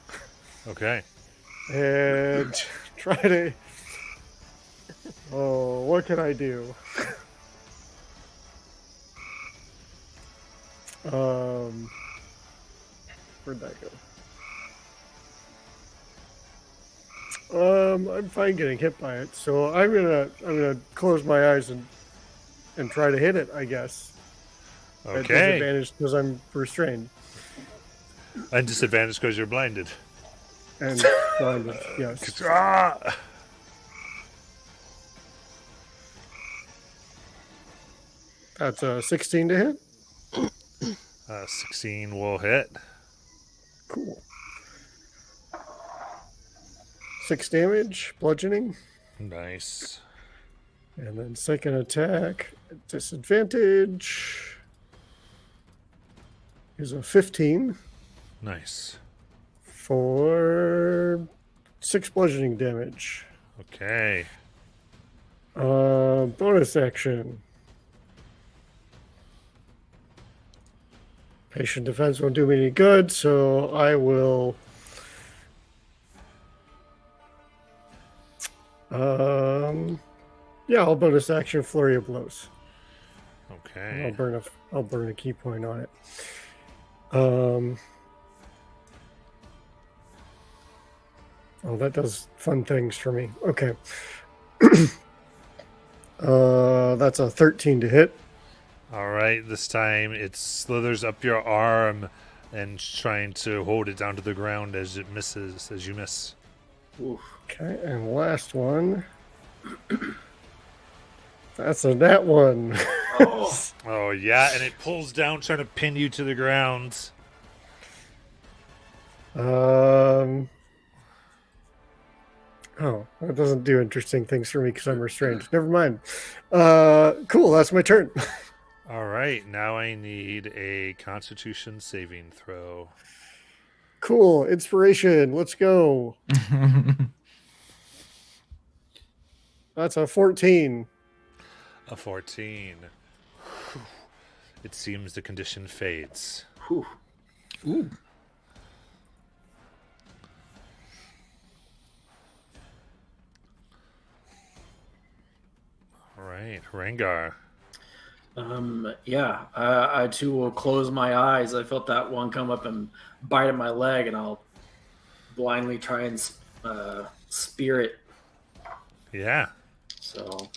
Okay.
and try to. Oh, what can I do? Where'd that go? I'm fine getting hit by it, so I'm gonna close my eyes and try to hit it, I guess. At
Okay.
disadvantage because I'm restrained
And disadvantage because you're blinded.
and blinded. Yes.
Ah!
That's a 16 to hit.
16 will hit.
Cool. 6 damage, bludgeoning,
Nice.
and then second attack at disadvantage is a 15
Nice.
for 6 bludgeoning damage.
Okay.
Bonus action. Patient defense won't do me any good, so I will. Yeah, I'll bonus action flurry of blows.
Okay.
I'll burn a key point on it. Oh, that does fun things for me. Okay. That's a 13 to hit.
All right. This time it slithers up your arm and trying to hold it down to the ground as it misses, as you miss.
Oof.
Okay, and last one. That's a nat one.
Oh, yeah, and it pulls down, trying to pin you to the ground.
Oh, that doesn't do interesting things for me because I'm restrained. Never mind. Cool, that's my turn.
All right, now I need a Constitution saving throw.
Cool, inspiration. Let's go. That's a 14.
A 14. It seems the condition fades.
Whew.
Ooh.
All right, Rengar.
Yeah, I too will close my eyes. I felt that one come up and bite at my leg, and I'll blindly try and spear it.
Yeah.
So,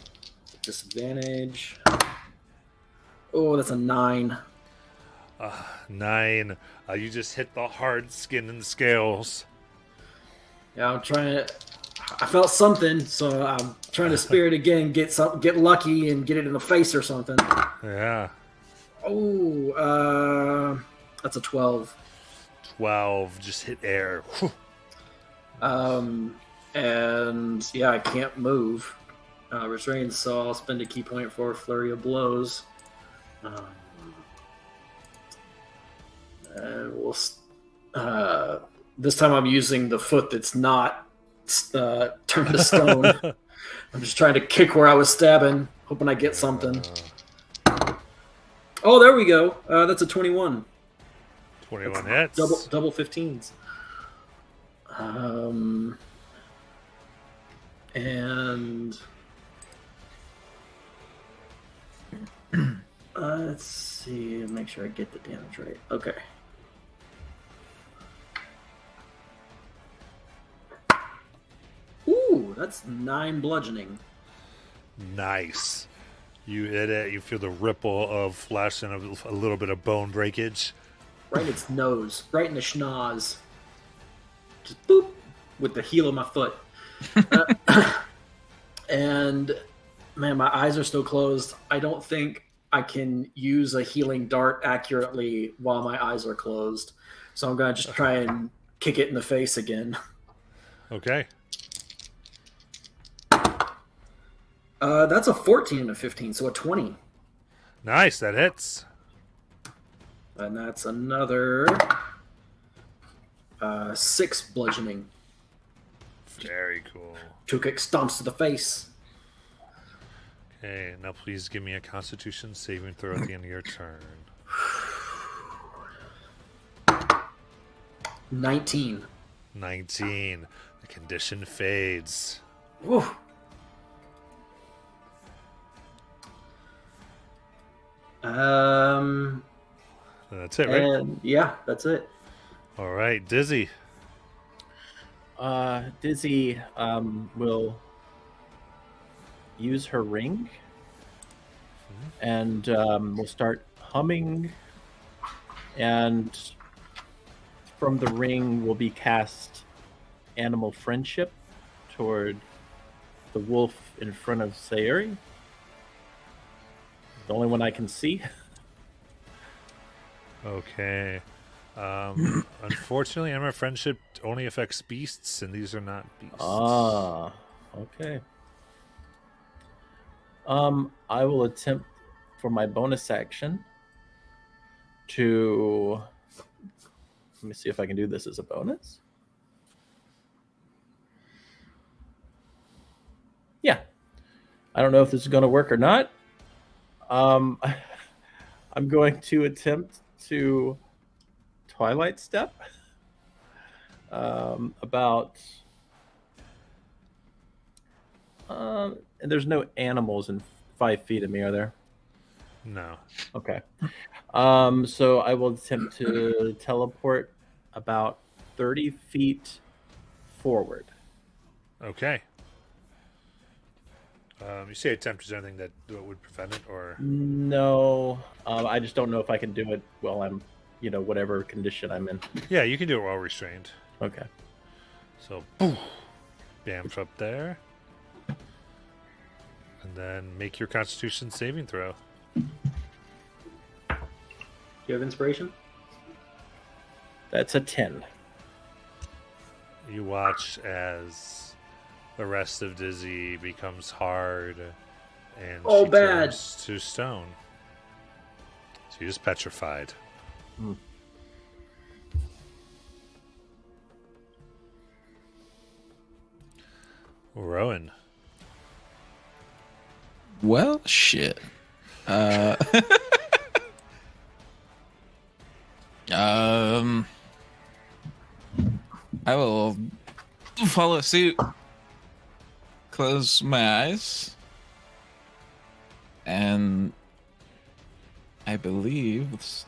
disadvantage. Oh, that's a 9.
9. You just hit the hard skin and scales.
Yeah, I'm trying to. I felt something, so I'm trying to spear it again, get lucky, and get it in the face or something.
Yeah.
Oh, that's a 12.
12. Just hit air. Whew.
And yeah, I can't move. Restrained, so I'll spend a key point for flurry of blows. And we'll. This time I'm using the foot that's not turned to stone. I'm just trying to kick where I was stabbing, hoping I get something. Oh, there we go. That's a 21.
21 hits.
Double 15s. And let's see, make sure I get the damage right. Okay. Ooh, that's 9 bludgeoning.
Nice. You hit it. You feel the ripple of flesh and a little bit of bone breakage.
Right in its nose, right in the schnoz. Just boop with the heel of my foot. And man, my eyes are still closed. I don't think I can use a healing dart accurately while my eyes are closed. So I'm going to just try and kick it in the face again.
Okay.
That's a 14 and a 15, so a 20.
Nice. That hits.
And that's another 6 bludgeoning.
Very cool.
Two kick stomps to the face.
Okay, now please give me a Constitution saving throw at the end of your turn.
19.
19. The condition fades.
Woo.
That's it, right?
And yeah, that's it.
All right, Dizzy.
Dizzy will use her ring and will start humming, and from the ring will be cast animal friendship toward the wolf in front of Sayuri. The only one I can see.
Okay. Unfortunately, Animal Friendship only affects beasts, and these are not beasts.
Ah, okay. I will attempt for my bonus action to. Let me see if I can do this as a bonus. Yeah. I don't know if this is going to work or not. I'm going to attempt to Twilight Step about and there's no animals in 5 feet of me, are there?
No.
Okay. So I will attempt to teleport about 30 feet forward.
Okay. You say attempt, is there anything that would prevent it, or?
No, I just don't know if I can do it while I'm, whatever condition I'm in.
Yeah, you can do it while restrained.
Okay.
So, boom, bamf up there. And then make your Constitution saving throw.
you have inspiration?
That's a 10.
You watch as the rest of Dizzy becomes hard and
Oh,
she
bad.
turns to stone. She is petrified.
Hmm.
Rowan.
Well, shit. I will follow suit. Close my eyes. And I believe with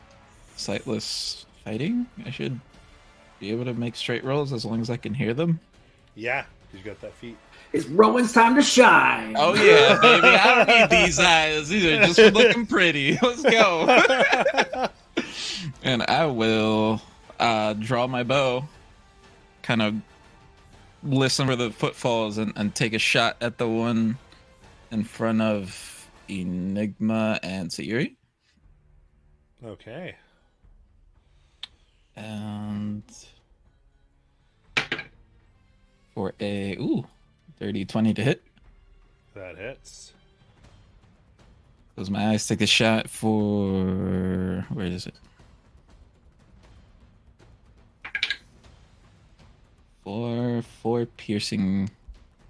sightless fighting, I should be able to make straight rolls as long as I can hear them.
Yeah, you got that feat.
It's Rowan's time to shine.
Oh yeah, baby! I don't need these eyes. These are just for looking pretty. Let's go. And I will draw my bow, kind of listen for the footfalls, and take a shot at the one in front of Enigma and Sayuri.
Okay.
And for a 30-20 to hit.
That hits.
Close my eyes, take a shot for... Where is it? 4 piercing...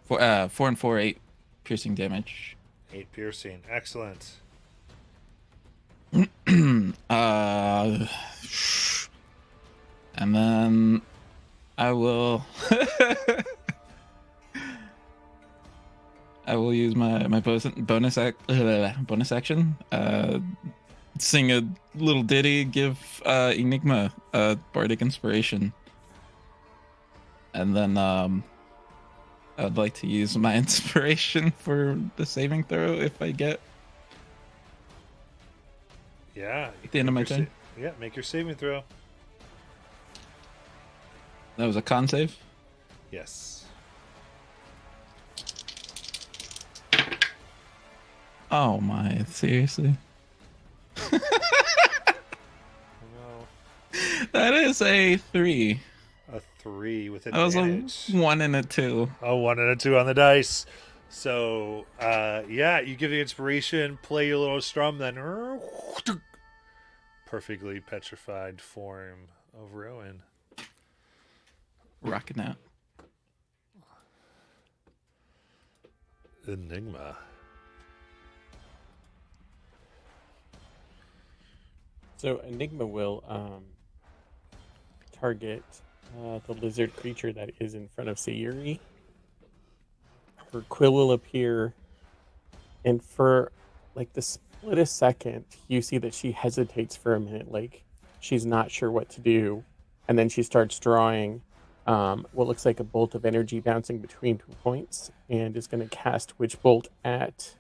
4 and 4, 8 piercing damage.
8 piercing. Excellent.
And then I will... I will use my bonus action. Sing a little ditty, give Enigma a bardic inspiration, and then I'd like to use my inspiration for the saving throw if I get
Yeah.
at the end of my turn.
Yeah, make your saving throw.
That was a con save.
Yes.
Oh my! Seriously?
No.
That is a 3.
A 3 with
That was a
advantage.
1 and a 2.
A 1 and a 2 on the dice. So, yeah, you give the inspiration, play your little strum, then perfectly petrified form of Rowan.
Rocking out.
Enigma.
So Enigma will target the lizard creature that is in front of Sayuri. Her quill will appear, and for like the split a second, you see that she hesitates for a minute, like she's not sure what to do, and then she starts drawing what looks like a bolt of energy bouncing between 2 points, and is going to cast Witch Bolt at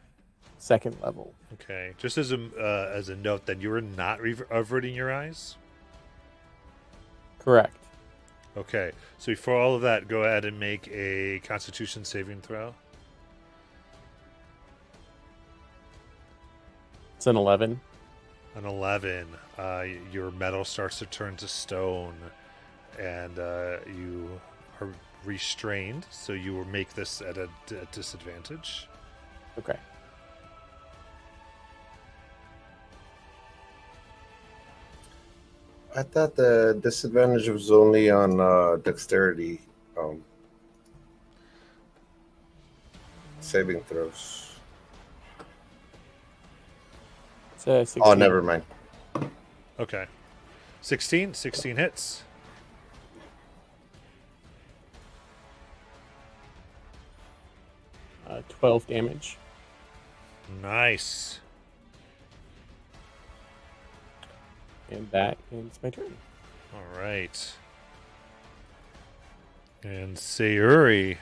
2nd level.
Okay, just as a note, then you were not averting your eyes.
Correct.
Okay, so before all of that, go ahead and make a Constitution saving throw.
It's an 11.
An 11. Your metal starts to turn to stone, and you are restrained, so you will make this at a disadvantage.
Okay.
I thought the disadvantage was only on dexterity saving throws.
It's a 16.
Oh, never mind.
Okay. 16 hits.
12 damage.
Nice.
And that ends my turn.
All right. And Sayuri,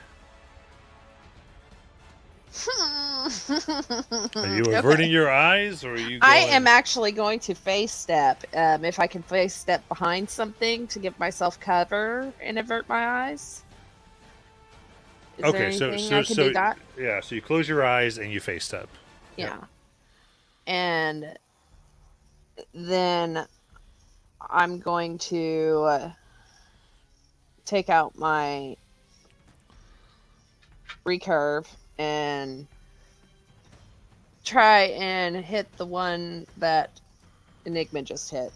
are you averting your eyes, or are you?
I
going-
am actually going to face step. If I can face step behind something to give myself cover and avert my eyes. Is there
Okay, so
anything I can do that?
yeah, so you close your eyes and you face step.
Yeah. And then I'm going to take out my recurve and try and hit the one that Enigma just hit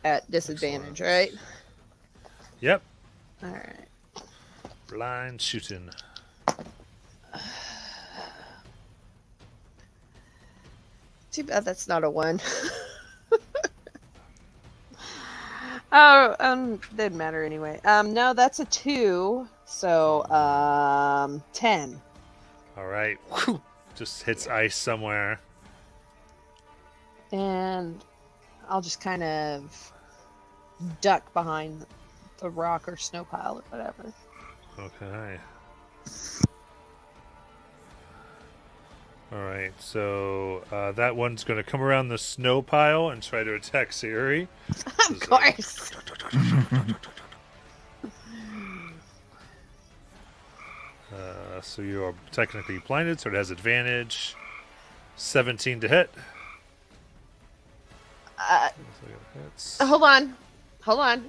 at disadvantage,
Excellent.
right?
Yep.
All right.
Blind shooting.
Too bad that's not a 1. Oh, didn't matter anyway. No, that's a 2. So, 10.
All right. Whew. Just hits ice somewhere.
And I'll just kind of duck behind the rock or snow pile or whatever.
Okay. All right. So that one's going to come around the snow pile and try to attack Sayuri.
Of course.
So you are technically blinded, so it has advantage. 17 to hit. Hits.
Hold on. I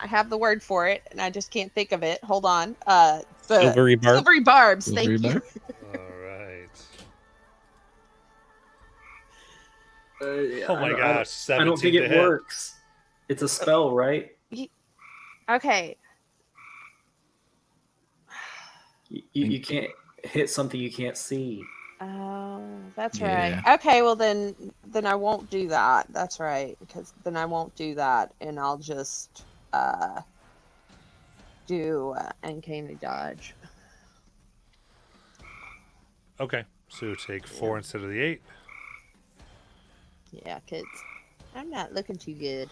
have the word for it, and I just can't think of it. Hold on.
Silvery barb.
Silvery barbs.
Silvery
Thank you.
barb?
All right.
Yeah,
Oh my gosh, 17
I don't think
to
it
hit.
works. It's a spell, right?
Okay.
You can't hit something you can't see.
Oh, that's
Yeah.
right. Okay, well then I won't do that. That's right, because then I won't do that, and I'll just do uncanny dodge.
Okay. So take 4 instead of the 8.
Yeah, kids. I'm not looking too good.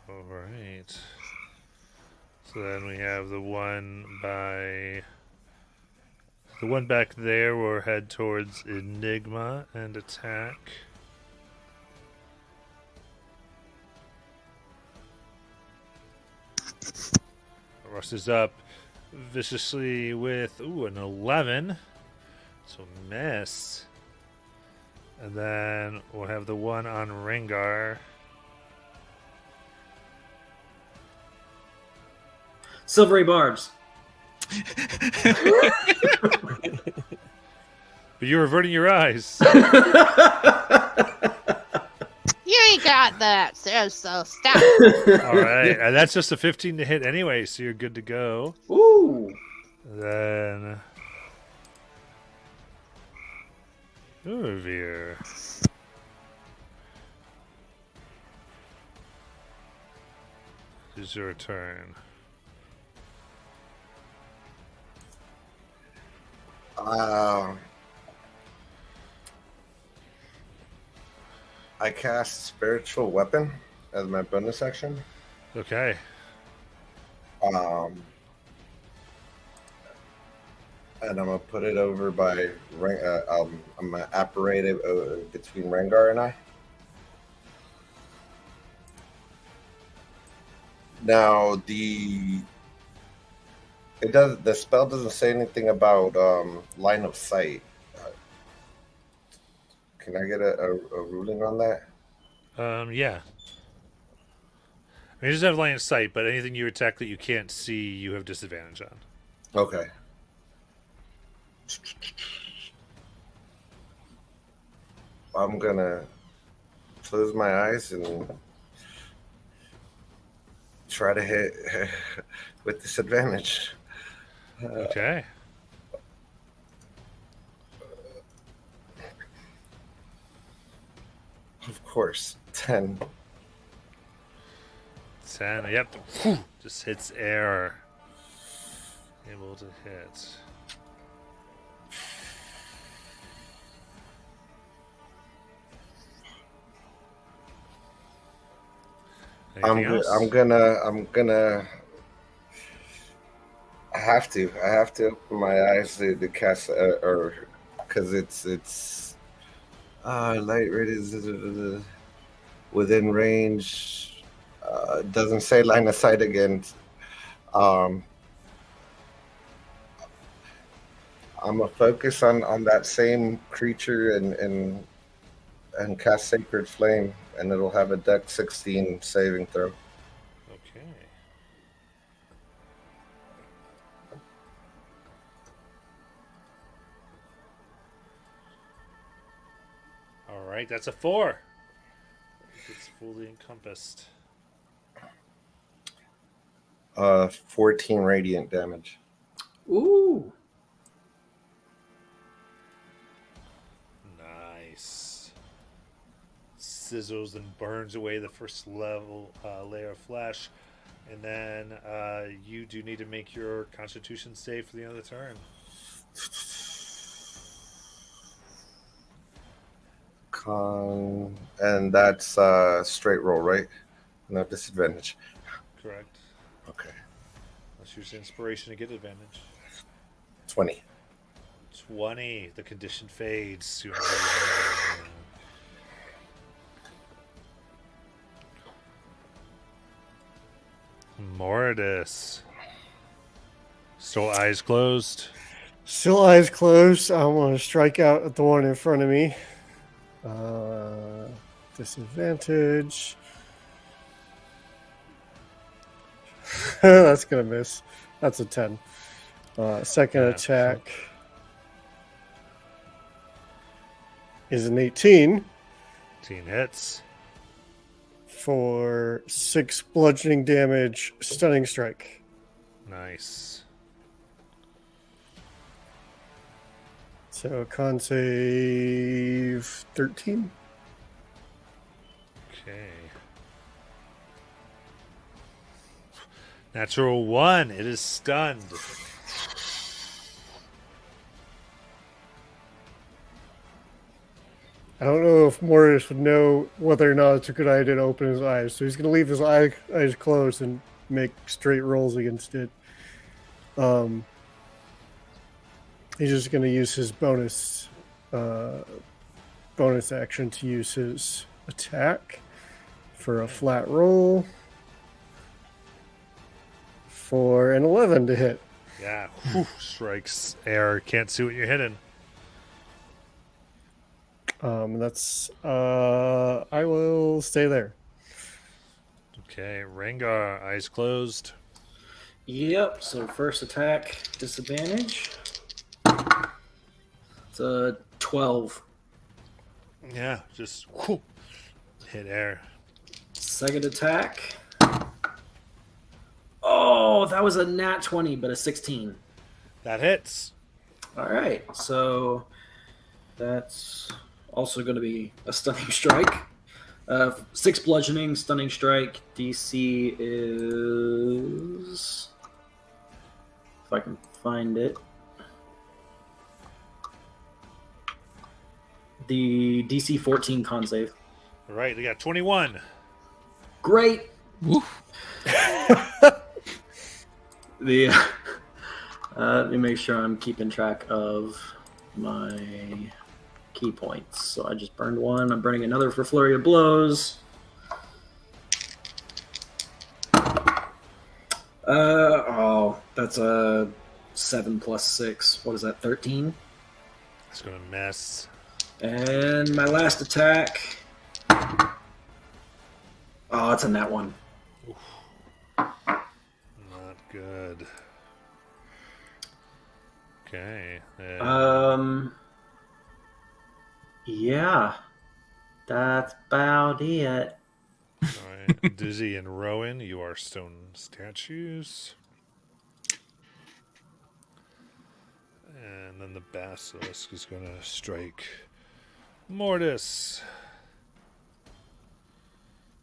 All right. So then we have the one by... The one back there will head towards Enigma and attack. Rushes up viciously with an 11. So miss. And then we'll have the one on Rengar.
Silvery barbs.
But you're averting your eyes.
You ain't got that, so stop.
All right. And that's just a 15 to hit anyway, so you're good to go.
Ooh.
Then... Veer. It's your turn.
I cast Spiritual Weapon as my bonus action.
Okay.
And I'm gonna put it over by I'm gonna apparate it between Rengar and I. Now the spell doesn't say anything about line of sight. Can I get a ruling on that?
Yeah. I mean, it doesn't have line of sight, but anything you attack that you can't see, you have disadvantage on.
Okay. I'm gonna close my eyes and try to hit with disadvantage.
Okay.
Of course, 10.
10. Yep. Just hits air. Able to hit. Anything else?
I'm gonna. I have to open my eyes to cast, or because it's light rate is within range. It doesn't say line of sight again. I'm gonna focus on that same creature and cast Sacred Flame and it'll have a Dex 16 saving throw.
Okay. All right, that's a 4. It's fully encompassed.
14 radiant damage.
Ooh.
Nice. Sizzles and burns away the first level layer of flesh. And then you do need to make your Constitution save for the end of the turn.
And that's straight roll, right? No disadvantage.
Correct.
Okay.
Let's use inspiration to get advantage.
20.
20. The condition fades. Mordis. Still eyes closed.
Still eyes closed. I want to strike out at the one in front of me. Disadvantage. That's going to miss. That's a 10. Second attack is an 18
18 hits.
for 6 bludgeoning damage, stunning strike.
Nice.
So con save 13.
Okay. Natural 1. It is stunned.
I don't know if Mortis would know whether or not it's a good idea to open his eyes, so he's going to leave his eyes closed and make straight rolls against it. He's just going to use his bonus action to use his attack for a flat roll for an 11 to hit.
Yeah. Whew, strikes air. Can't see what you're hitting.
That's I will stay there.
Okay. Rengar, eyes closed.
Yep. So first attack, disadvantage. It's a 12.
Yeah. Just whew, hit air.
Second attack. Oh, that was a nat 20, but a 16.
That hits.
All right. So that's also going to be a stunning strike. 6 bludgeoning, stunning strike. DC is, if I can find it, the DC 14 con save.
All right. They got 21.
Great.
Woof.
Let me make sure I'm keeping track of my key points. So I just burned one. I'm burning another for flurry of blows. That's a 7 plus 6. What is that? 13.
It's gonna miss.
And my last attack. Oh, it's a nat 1.
Not good. Okay.
Yeah, that's about it.
All right. Dizzy and Rowan, you are stone statues. And then the basilisk is going to strike Mortis.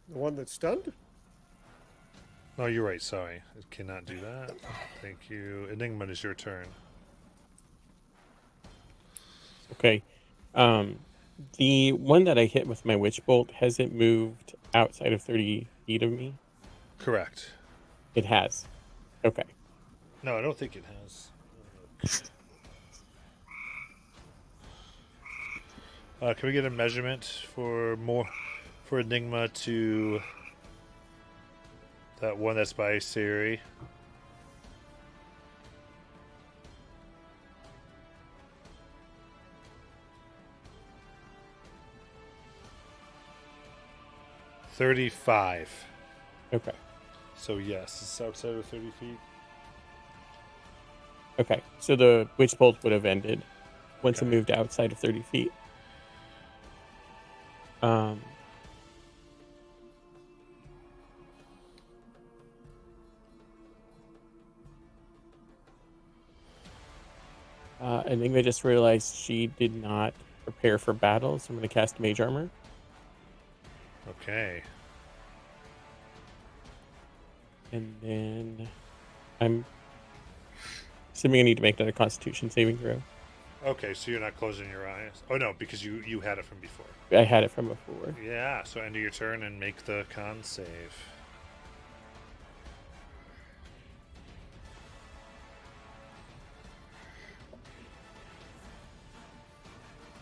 The one that's stunned?
Oh, you're right. Sorry. It cannot do that. Thank you. Enigma, is your turn.
Okay. The one that I hit with my witch bolt, has it moved outside of 30 feet of me?
Correct.
It has. Okay.
No, I don't think it has. Can we get a measurement for Enigma to that one that's by Siri? 35.
Okay.
So yes, it's outside of 30 feet.
Okay. So the witch bolt would have ended once it
Okay.
moved outside of 30 feet. I think I just realized she did not prepare for battle, so I'm going to cast Mage Armor.
Okay.
And then I'm assuming I need to make another Constitution saving throw.
Okay, so you're not closing your eyes. Oh no, because you had it from before.
I had it from before.
Yeah, so end of your turn and make the con save.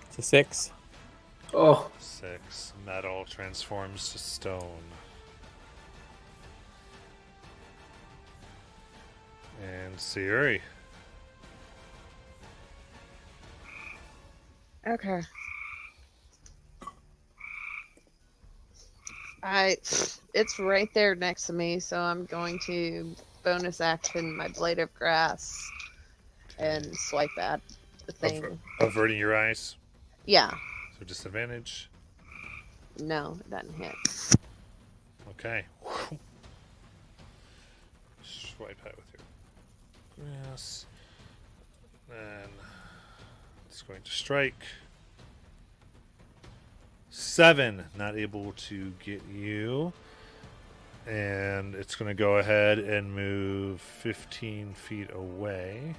It's a 6.
Oh,
6. Metal transforms to stone. And Sayuri.
Okay. It's right there next to me, so I'm going to bonus action my blade of grass and swipe at the thing.
Averting your eyes.
Yeah.
So disadvantage.
No, it doesn't hit.
Okay. Swipe at with your grass. Then it's going to strike. 7, not able to get you. And it's going to go ahead and move 15 feet away.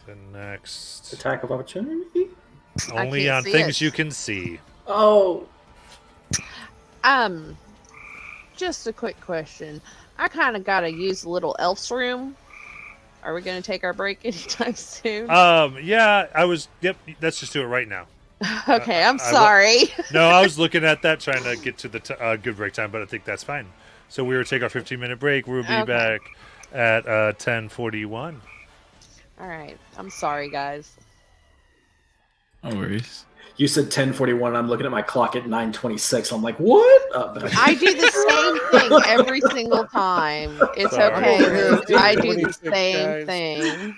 The next.
attack of opportunity.
Only
can't
on
see
things
it.
you can see.
Oh,
Just a quick question. I kind of gotta use a little elf's room. Are we gonna take our break anytime soon?
Yeah, I was. Yep, let's just do it right now.
Okay, I'm
I
sorry.
No, I was looking at that, trying to get to the good break time, but I think that's fine. So we will take our 15-minute break. We'll be
Okay.
back at 10:41.
All right, I'm sorry, guys.
No worries.
you said 10:41. I'm looking at my clock at 9:26. I'm like, what?
I do the same thing every single time. It's
Sorry.
okay.
I'm over
here
Luke.
at
I do the
26,
same
guys.
thing.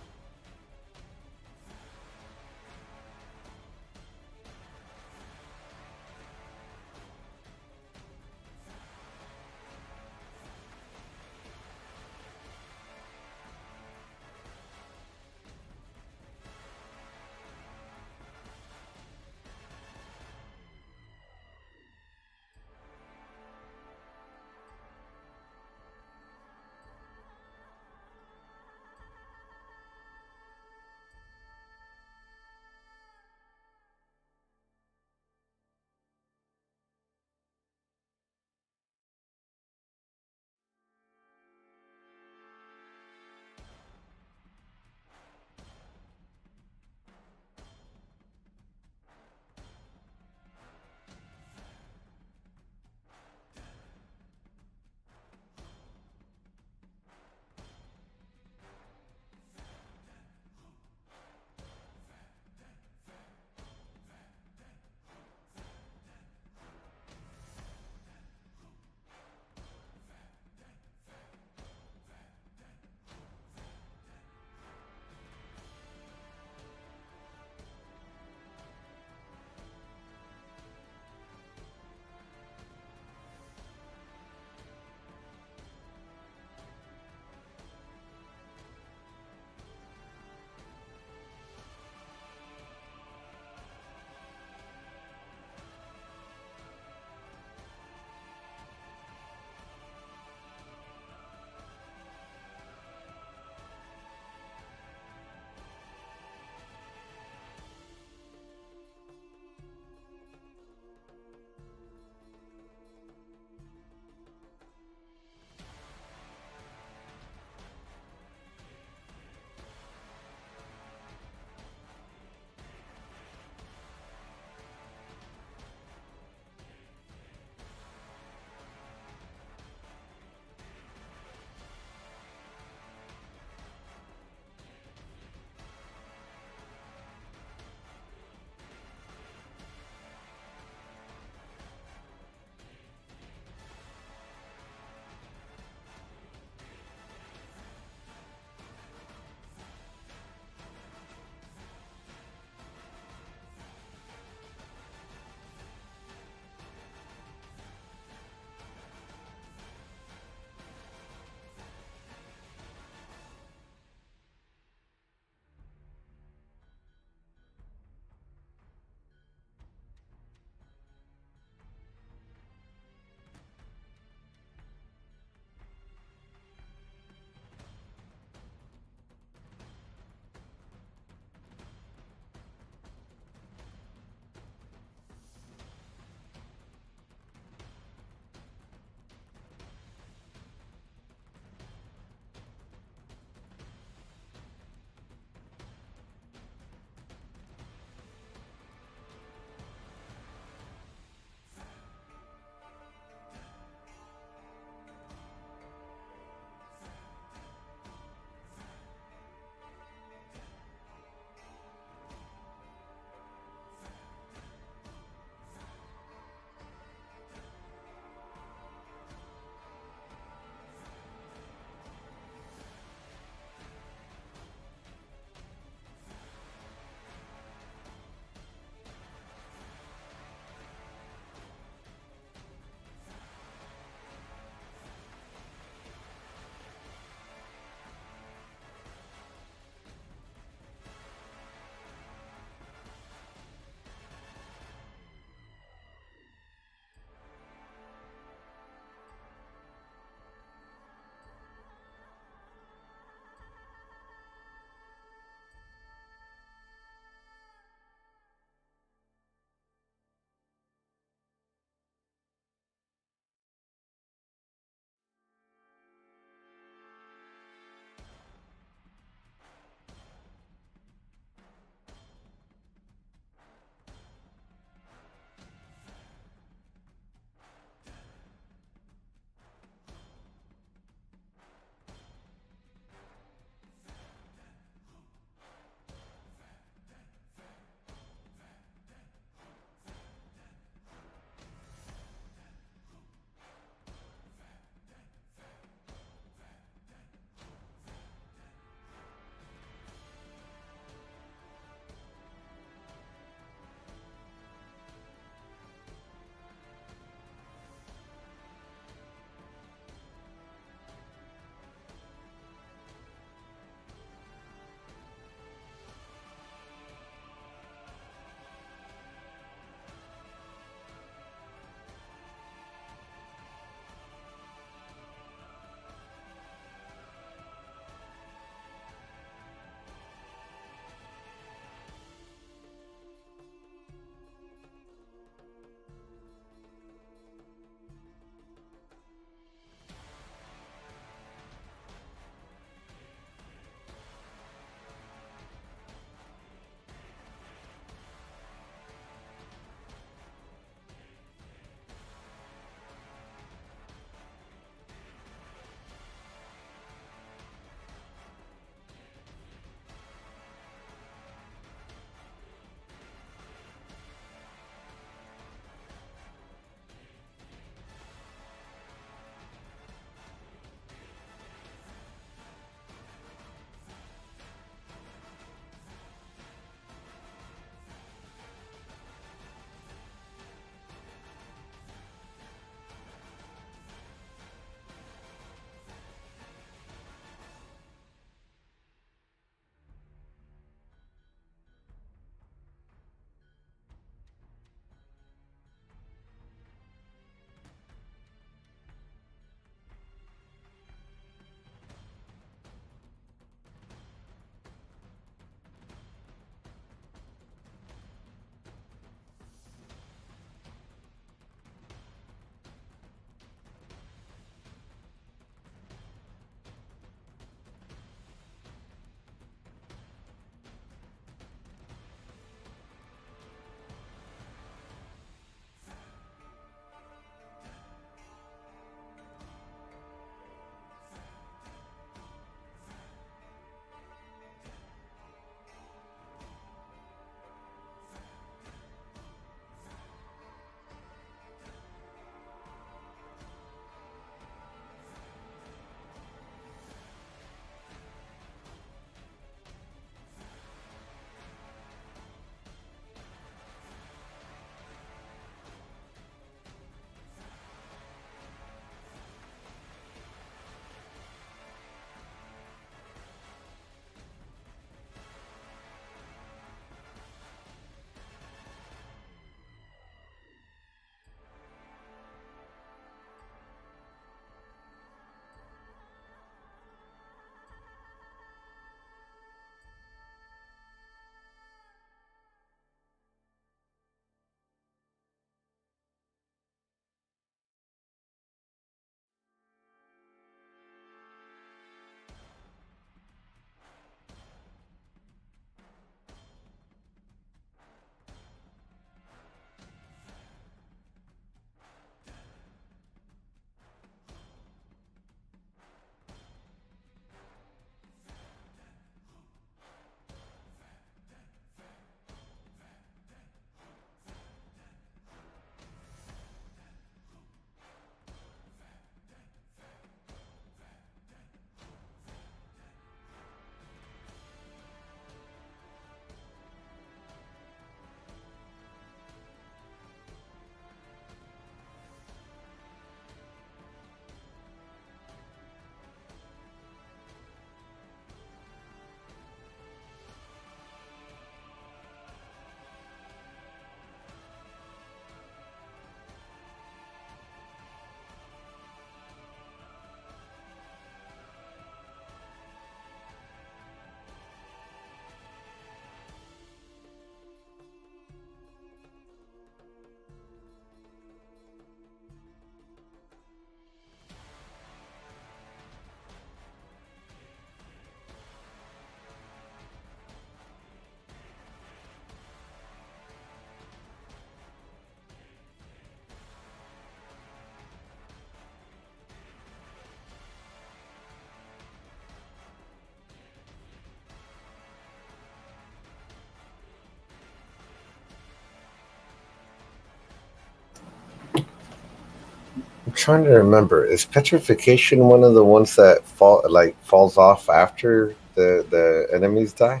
trying to remember. Is petrification one of the ones that falls off after the enemies die?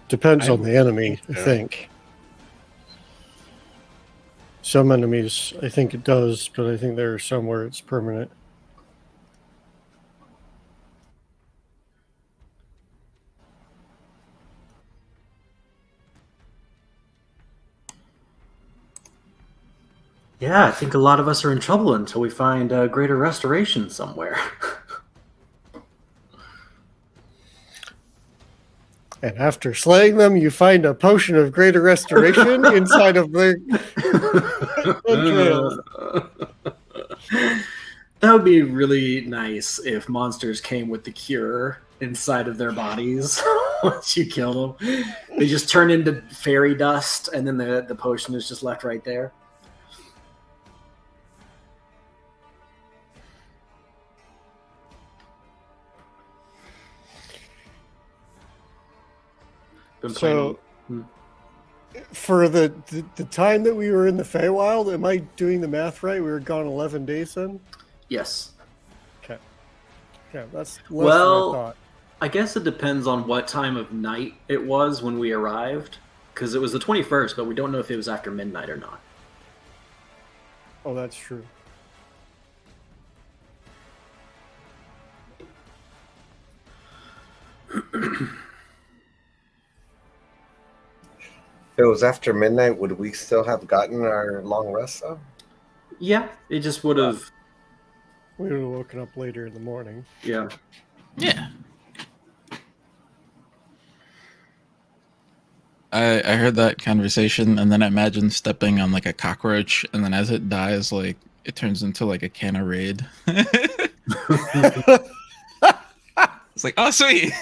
Depends on the enemy, I
so.
think. Some enemies, I think it does, but I think there are some where it's permanent.
Yeah, I think a lot of us are in trouble until we find greater restoration somewhere.
And after slaying them, you find a potion of greater restoration inside of the entrails.
That would be really nice if monsters came with the cure inside of their bodies once you kill them. They just turn into fairy dust, and then the potion is just left right there.
So, for the time that we were in the Feywild, am I doing the math right? We were gone 11 days then?
Yes.
Okay. Yeah, that's less
Well,
than I thought.
I guess it depends on what time of night it was when we arrived, because it was the 21st, but we don't know if it was after midnight or not.
Oh, that's true.
If it was after midnight, would we still have gotten our long rest though?
Yeah, it just would have.
We would have woken up later in the morning.
Yeah.
Yeah. I heard that conversation and then I imagined stepping on like a cockroach and then as it dies, like it turns into like a can of Raid. It's like, oh sweet.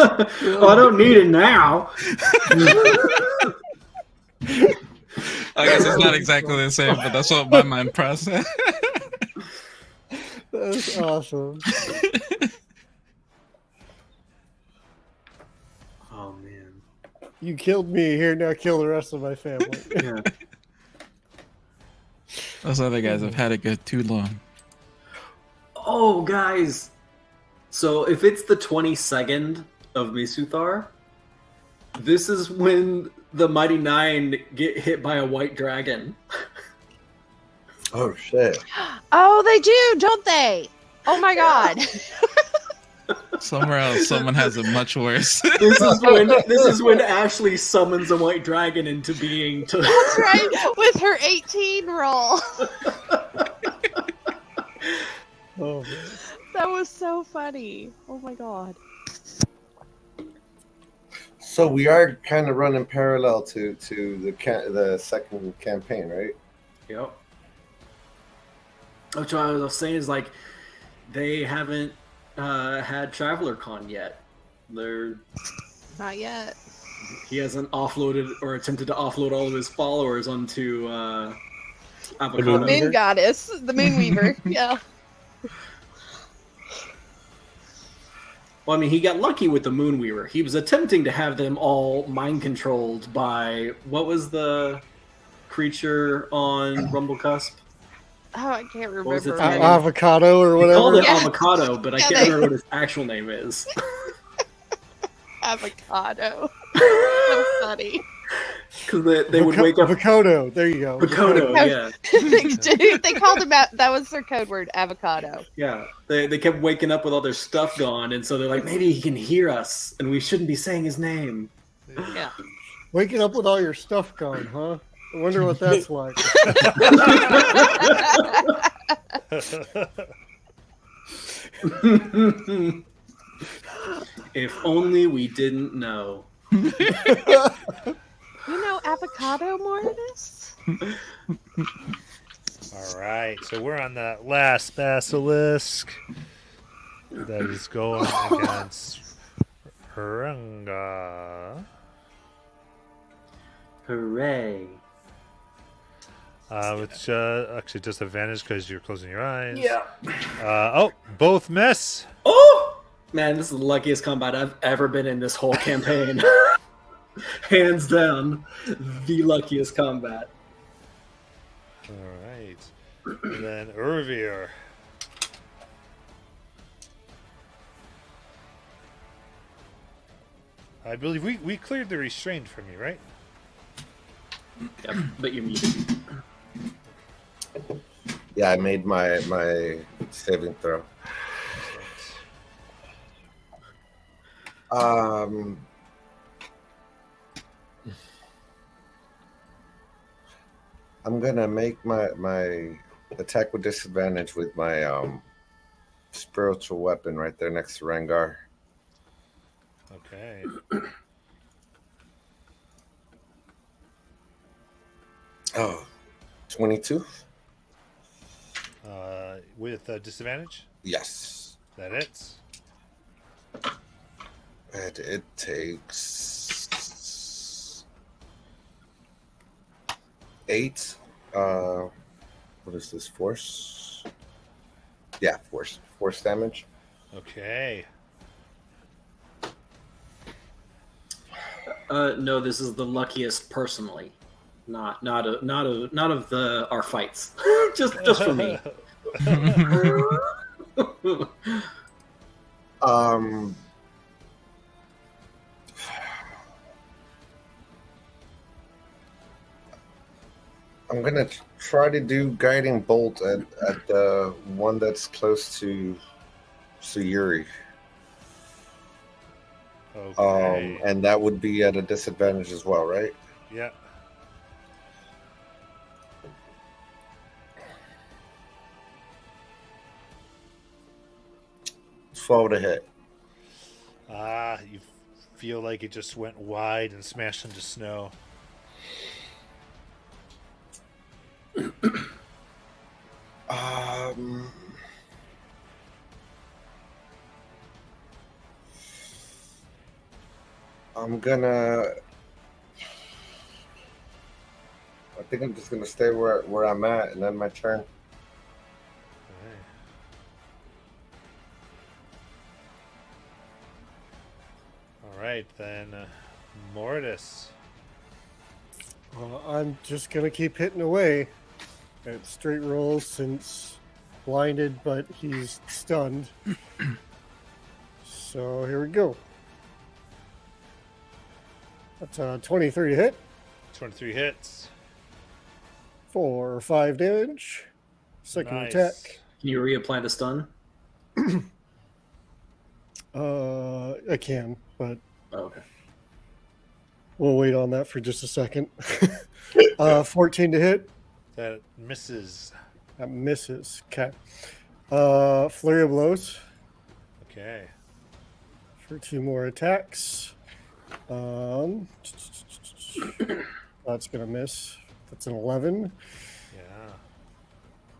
Oh, I don't need it now.
I guess it's not exactly the same, but that's what my mind processed.
That's awesome.
Oh man.
You killed me here, now kill the rest of my family.
Yeah.
Those other guys have had it good too long.
Oh, guys. So if it's the 22nd of Misuthar, this is when the Mighty Nine get hit by a white dragon.
Oh shit!
Oh, they do, don't they? Oh my god.
Somewhere else, someone has it much worse.
This is when Ashley summons a white dragon into being to
That's right, with her 18 roll.
Oh, man.
That was so funny. Oh my god.
So we are kind of running parallel to the second campaign, right?
Yep. Which I was saying is like they haven't had Traveler Con yet. They're
Not yet.
he hasn't offloaded or attempted to offload all of his followers onto Avocado.
Moon goddess, the moon weaver. Yeah.
Well, I mean, he got lucky with the Moonweaver. He was attempting to have them all mind controlled by what was the creature on Rumble Cusp?
Oh, I can't remember.
was its
her
name?
name.
Avocado or
He called
whatever.
it
Yeah.
Avocado, but I
Yeah,
can't
they-
remember what his actual name is.
Avocado. So funny.
Because they would wake up.
Avocado. There you go.
Avocado, yeah.
They called him out. That was their code word, avocado.
Yeah. They kept waking up with all their stuff gone, and so they're like, maybe he can hear us, and we shouldn't be saying his name.
Yeah.
Waking up with all your stuff gone, huh? I wonder what that's like.
If only we didn't know.
You know avocado, Mortis?
All right, so we're on the last basilisk that is going against Harunga.
Hooray.
Which actually disadvantage because you're closing your eyes.
Yeah.
Oh, both miss.
Oh! Man, this is the luckiest combat I've ever been in this whole campaign. Hands down, the luckiest combat.
All right. And then Urvir. I believe we cleared the restraint from you, right?
Yep, but you're muted.
Yeah, I made my saving throw. I'm gonna make my attack with disadvantage with my spiritual weapon right there next to Rengar.
Okay.
Oh, 22?
With disadvantage?
Yes.
That hits.
And it takes 8. What is this? Force? Yeah, force. Force damage.
Okay.
No, this is the luckiest personally, not of the our fights. just for me.
I'm gonna try to do guiding bolt at the one that's close to Sayuri.
Okay.
And that would be at a disadvantage as well, right?
Yeah.
It's 12 to hit.
You feel like it just went wide and smashed into snow.
I'm gonna. I think I'm just gonna stay where I'm at and end my turn.
All right, then Mortis.
Well, I'm just gonna keep hitting away at straight rolls since blinded, but he's stunned. So here we go. That's a 23 to hit.
23 hits.
4 or 5 damage. Second
Nice.
attack.
Can you reapply the stun?
I can, but
Oh, okay.
we'll wait on that for just a second. 14 to hit.
That misses.
That misses. Okay. Flurry of blows
Okay.
for 2 more attacks. That's gonna miss. That's an 11
Yeah.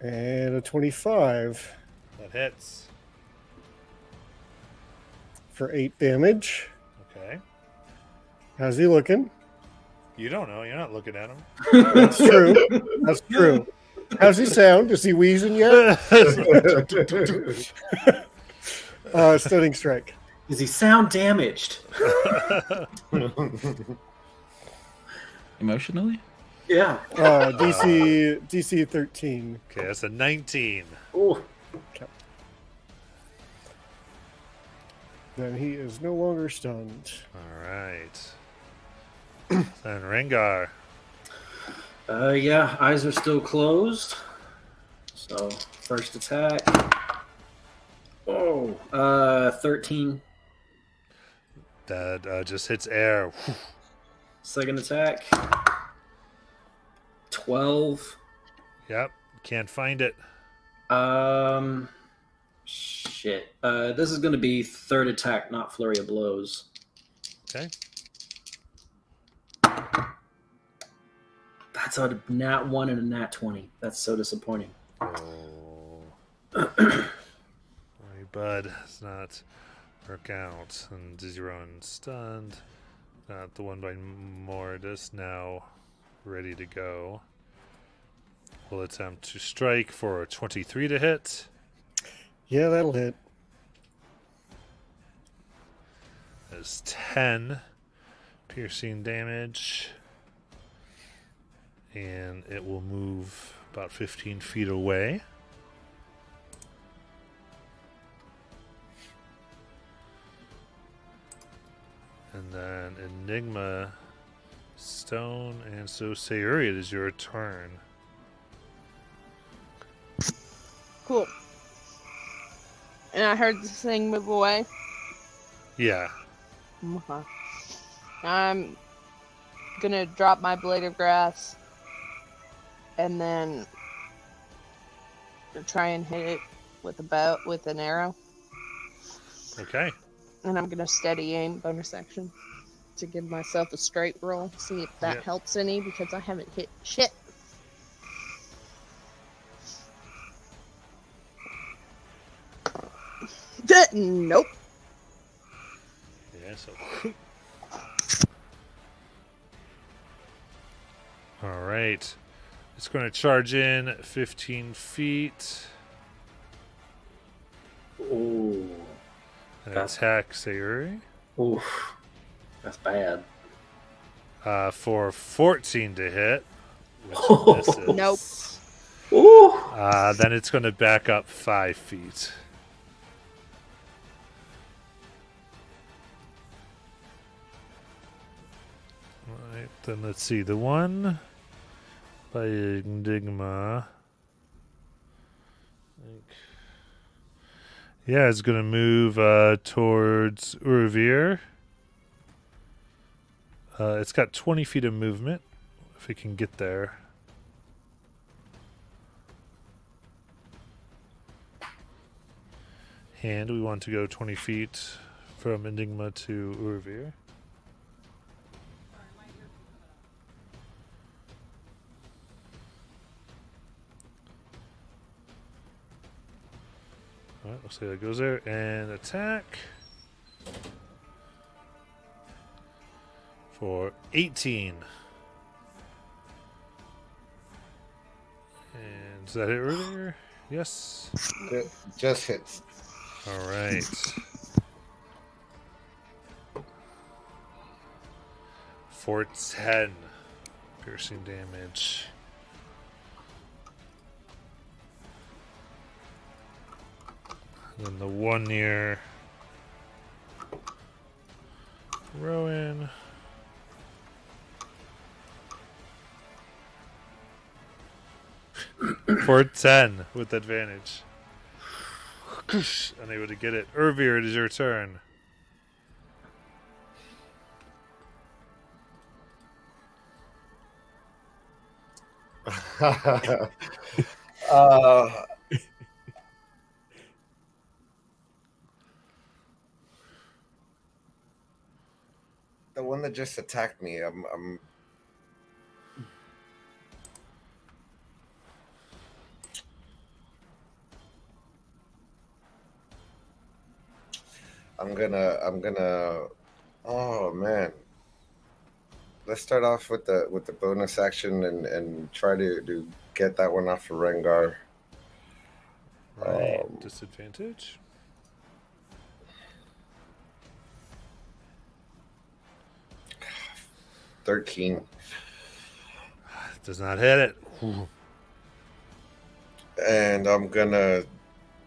and a 25
That hits.
for 8 damage.
Okay.
How's he looking?
You don't know. You're not looking at him.
That's true. That's true. How's he sound? Is he wheezing yet? Stunning strike.
Does he sound damaged?
Emotionally?
Yeah.
DC 13.
Okay, that's a 19.
Oh,
Then he is no longer stunned.
All right. Then Rengar.
yeah. Eyes are still closed. So first attack. Oh, 13.
That just hits air.
Second attack. 12.
Yep. Can't find it.
Shit. This is going to be third attack, not flurry of blows.
Okay.
That's a nat 1 and a nat 20. That's so disappointing.
Oh. Sorry, bud. It's not work out. And Zizeron stunned. The one by Mortis now ready to go. Will attempt to strike for a 23 to hit.
Yeah, that'll hit.
That's 10. piercing damage. And it will move about 15 feet away. And then Enigma, Stone, and so Sayuri, it is your turn.
Cool. And I heard this thing move away.
Yeah.
Okay. I'm gonna drop my blade of grass and then try and hit it with a bow with an arrow.
Okay.
And I'm gonna steady aim bonus action to give myself a straight roll. See if that
Yep.
helps any because I haven't hit shit. Nope.
Yeah, so. All right. It's going to charge in 15 feet
Ooh.
and
That's-
attack Sayuri
Oof. That's bad.
for 14 to hit. Which misses.
Nope.
Ooh.
Then it's going to back up 5 feet. All right, then let's see. The one by Enigma. Yeah, it's going to move towards Urvir. It's got 20 feet of movement, if it can get there. And we want to go 20 feet from Enigma to Urvir. Alright, looks like that goes there. And attack for 18. And does that hit earlier? Yes.
Just hits.
Alright. For 10 piercing damage. And then the one near Rowan. For 10 with advantage. Unable to get it. Urvir, it is your turn.
uh, the one that just attacked me, I'm gonna. Oh man. Let's start off with the bonus action and try to get that one off of Rengar.
Right. Disadvantage.
$13.
Does not hit it.
And I'm gonna,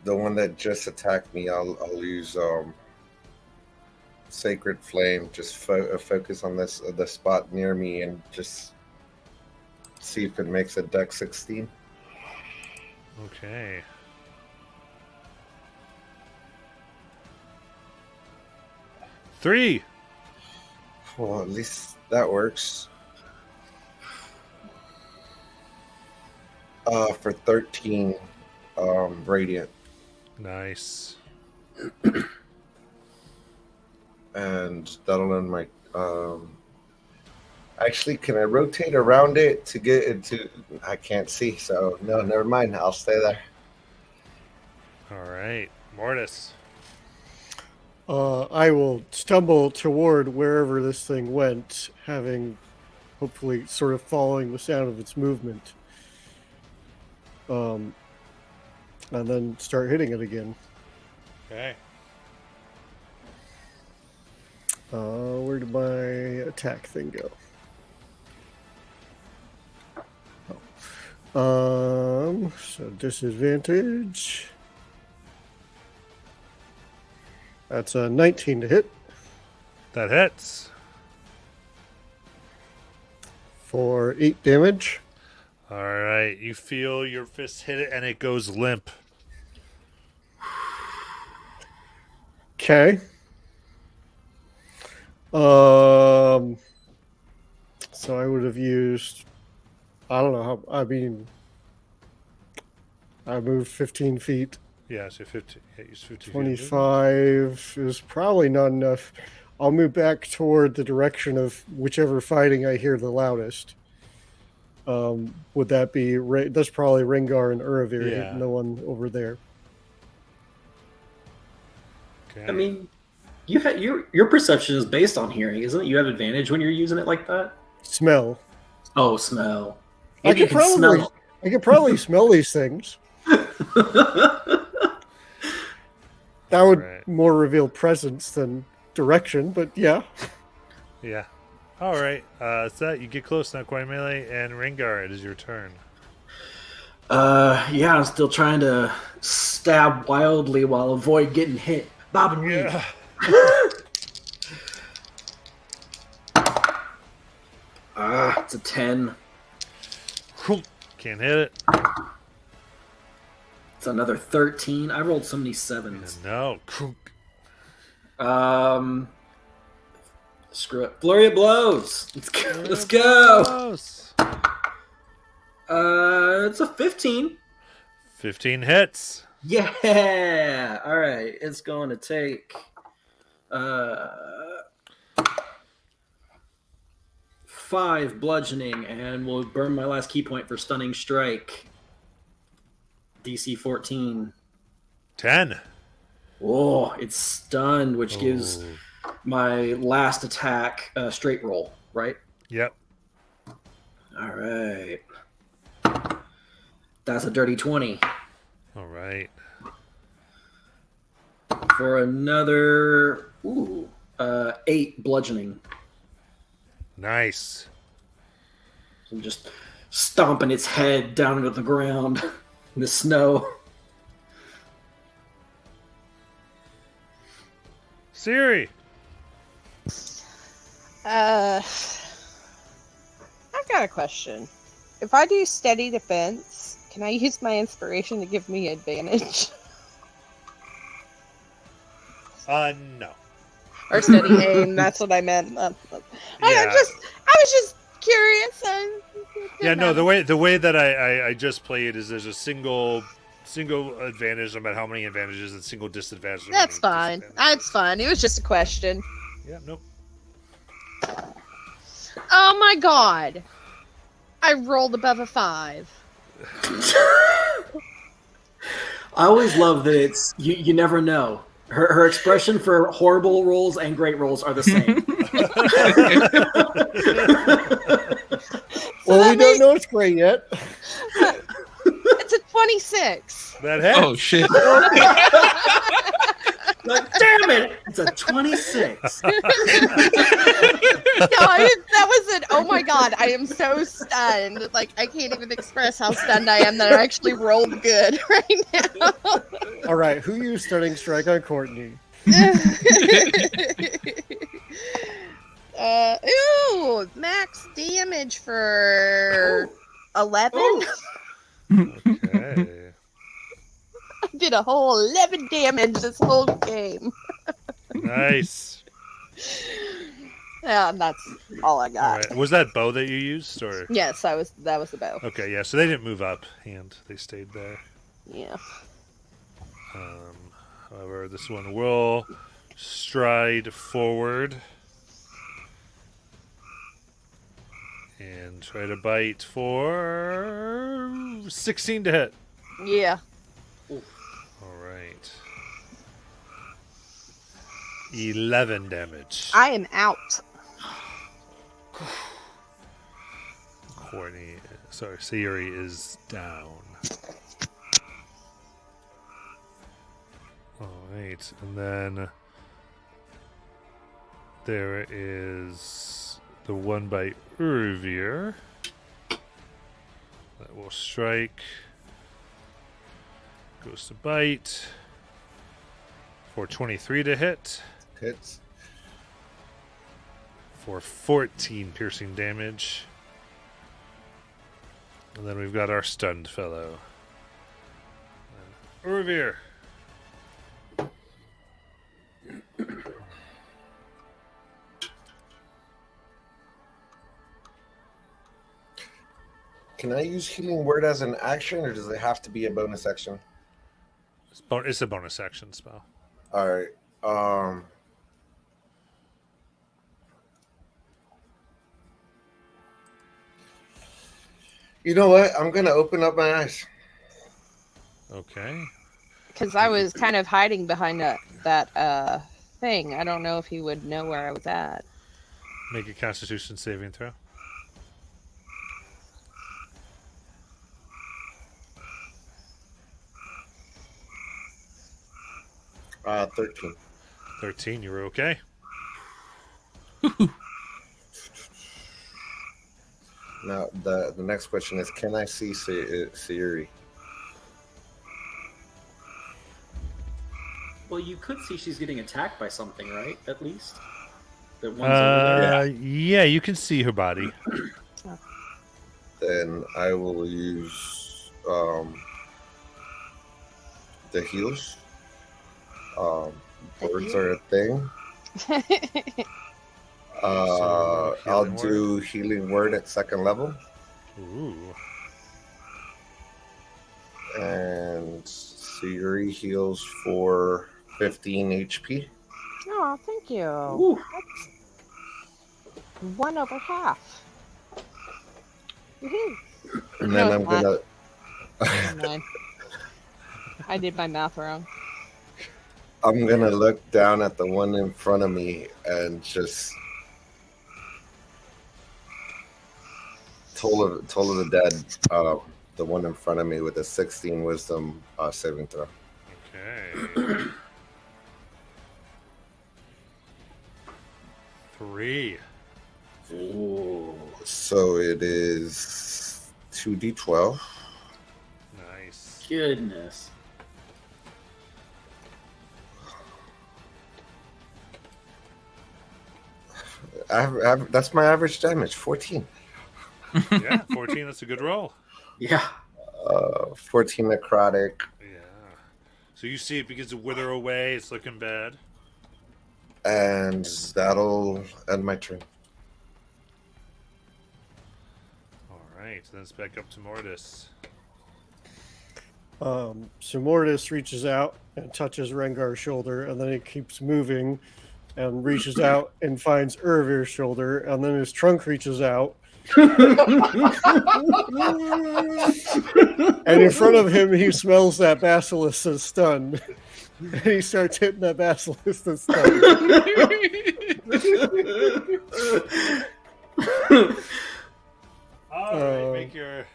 the one that just attacked me, I'll use Sacred Flame. Just focus on the spot near me and just see if it makes a Dex 16.
Okay. Three.
Well, at least that works. For 13, Radiant.
Nice.
And that'll end my actually, can I rotate around it to get into? I can't see, so no, never mind. I'll stay there.
All right. Mortis.
I will stumble toward wherever this thing went, having hopefully sort of following the sound of its movement. And then start hitting it again.
Okay.
Where did my attack thing go? So disadvantage. That's a 19 to hit
That hits.
for 8 damage.
All right. You feel your fist hit it, and it goes limp.
Okay. So I would have used. I don't know how. I mean, I moved 15 feet.
Yeah, so 15. Yeah, use 15 feet.
25 is probably not enough. I'll move back toward the direction of whichever fighting I hear the loudest. Would that be? That's probably Rengar and Uravir.
Yeah.
No one over there.
Okay.
I mean, your perception is based on hearing, isn't it? You have advantage when you're using it like that.
Smell.
Oh, smell.
I
Maybe you
could
can
probably.
smell.
I could probably smell these things. That would
Right.
more reveal presence than direction, but yeah.
Yeah. All right. So you get close now, quite melee, and Rengar, it is your turn.
Yeah, I'm still trying to stab wildly while avoid getting hit. Bob and weave.
Yeah.
It's a 10.
Can't hit it.
It's another 13. I rolled so many sevens.
No.
Screw it. Flurry of blows. Let's go. Let's go.
Close.
It's a 15.
15 hits.
Yeah. All right. It's going to take 5 bludgeoning, and we'll burn my last key point for stunning strike. DC 14.
10.
Oh, it's stunned, which gives
Oh.
my last attack a straight roll, right?
Yep.
All right. That's a dirty 20
All right.
for another 8 bludgeoning.
Nice.
I'm just stomping its head down into the ground in the snow.
Siri.
I've got a question. If I do steady defense, can I use my inspiration to give me advantage?
No.
Or steady aim, that's what I meant. I was just curious.
Yeah, no, the way that I just play it is there's a single advantage no matter how many advantages and single disadvantage. no
That's
matter
fine.
disadvantage.
That's fine. It was just a question.
Yeah, nope.
Oh my god. I rolled above a 5.
I always love that it's you never know. Her expression for horrible rolls and great rolls are the same.
Well, we don't know it's great yet.
It's a 26.
That hits.
Oh shit!
Like, damn it! It's a 26.
No, that was an oh my god, I am so stunned. Like, I can't even express how stunned I am that I actually rolled good right now.
All right, who used Stunning Strike on Courtney?
Ooh, max damage for 11.
Okay.
I did a whole 11 damage this whole game.
Nice.
Yeah, and that's all I
All
got.
right. Was that bow that you used, or?
Yes, that was the bow.
Okay, yeah. So they didn't move up, and they stayed there.
Yeah.
However, this one will stride forward and try to bite for 16 to hit.
Yeah.
All right. 11 damage.
I am out.
Siri is down. All right, and then There is the one by Urvir. That will strike. Goes to bite. For 23 to hit.
Hits.
For 14 piercing damage. And then we've got our stunned fellow. Urvir.
Can I use Healing Word as an action, or does it have to be a bonus action?
It's a bonus action spell.
All right. You know what? I'm gonna open up my eyes.
Okay.
Because I was kind of hiding behind that thing. I don't know if he would know where I was at.
Make a Constitution saving throw.
13.
13, you were okay?
Now, the next question is, can I see Sayuri?
Well, you could see she's getting attacked by something, right? At least. That one's over there.
Yeah, you can see her body.
Then I will use the heals. Birds are a thing. I'll do Healing Word at second level.
Ooh.
And Sayuri heals for 15 HP.
Oh, thank you.
Ooh.
That's 1 over half. Woohoo.
And
No,
then
it's
I'm
not.
gonna
Never mind. I did my math wrong.
I'm gonna look down at the one in front of me and just Toll of the Dead, the one in front of me with a 16 Wisdom saving throw.
Okay. 3.
Ooh.
So it is 2d12.
Nice.
Goodness.
That's my average damage, 14.
Yeah, 14, that's a good roll.
Yeah.
14 necrotic.
Yeah. So you see it begins to wither away. It's looking bad.
And that'll end my turn.
All right, then it's back up to Mortis.
So Mortis reaches out and touches Rengar's shoulder, and then he keeps moving and reaches out and finds Urvir's shoulder, and then his trunk reaches out. And in front of him, he smells that basilisk is stunned. And he starts hitting that basilisk that's stunned.
All right, make your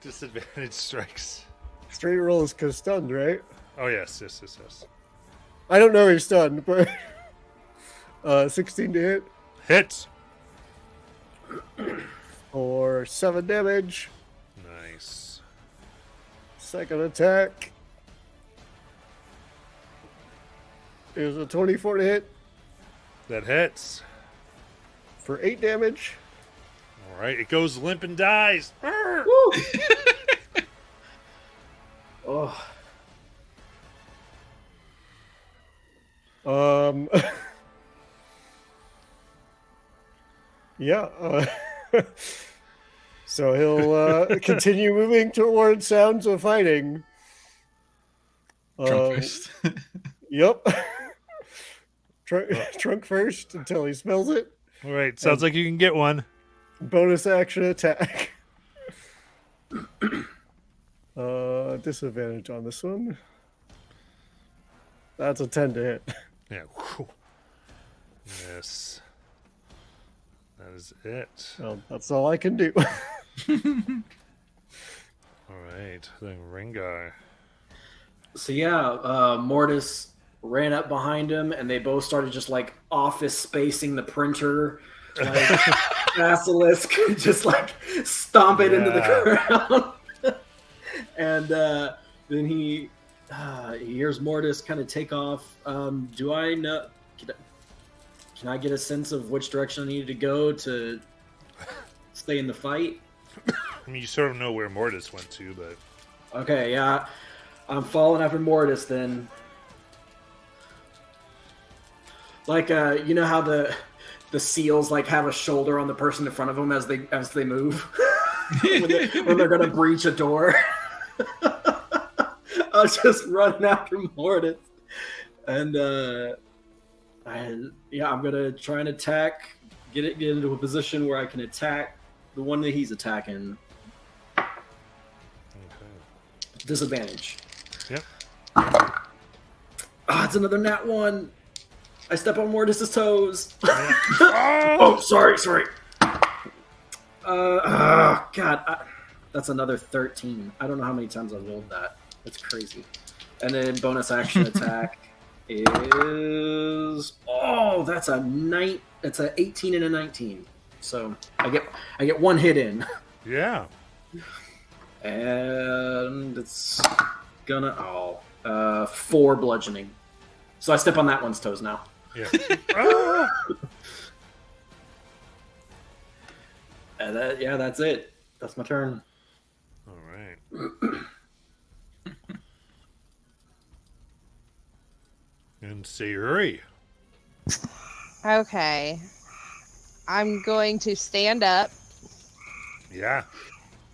disadvantage strikes.
Straight rolls because stunned, right?
Oh, yes.
I don't know he's stunned, but 16 to hit
Hits.
for 7 damage.
Nice.
Second attack is a 24 to hit
That hits.
for 8 damage.
All right, it goes limp and dies.
Oh.
Yeah. So he'll continue moving towards sounds of fighting.
Trump first.
Yep. Trunk first until he smells it.
All right, sounds like you can get one.
Bonus action attack. Disadvantage on this one. That's a 10 to hit.
Yeah. Whew. Yes. That is it.
Well, that's all I can do.
All right, then Rengar.
So yeah, Mortis ran up behind him, and they both started just like office spacing the printer, like basilisk, just like stomp it into the ground. And then he hears Mortis kind of take off. Do I know? Can I get a sense of which direction I needed to go to stay in the fight?
I mean, you sort of know where Mortis went to, but
Okay, yeah, I'm following after Mortis then. Like, you know how the seals like have a shoulder on the person in front of them as they move when they're gonna breach a door. I was just running after Mortis, and I'm gonna try and attack, get into a position where I can attack the one that he's attacking.
okay.
Disadvantage.
Yep.
It's another nat 1. I step on Mortis's toes.
Oh!
Oh, sorry. God, that's another 13. I don't know how many times I rolled that. That's crazy. And then bonus action attack is that's a 18 and a 19. So I get one hit in,
Yeah.
and it's gonna 4 bludgeoning. So I step on that one's toes now.
Yeah. Ah!
And that's it. That's my turn.
All right. And Sayuri.
Okay. I'm going to stand up,
Yeah.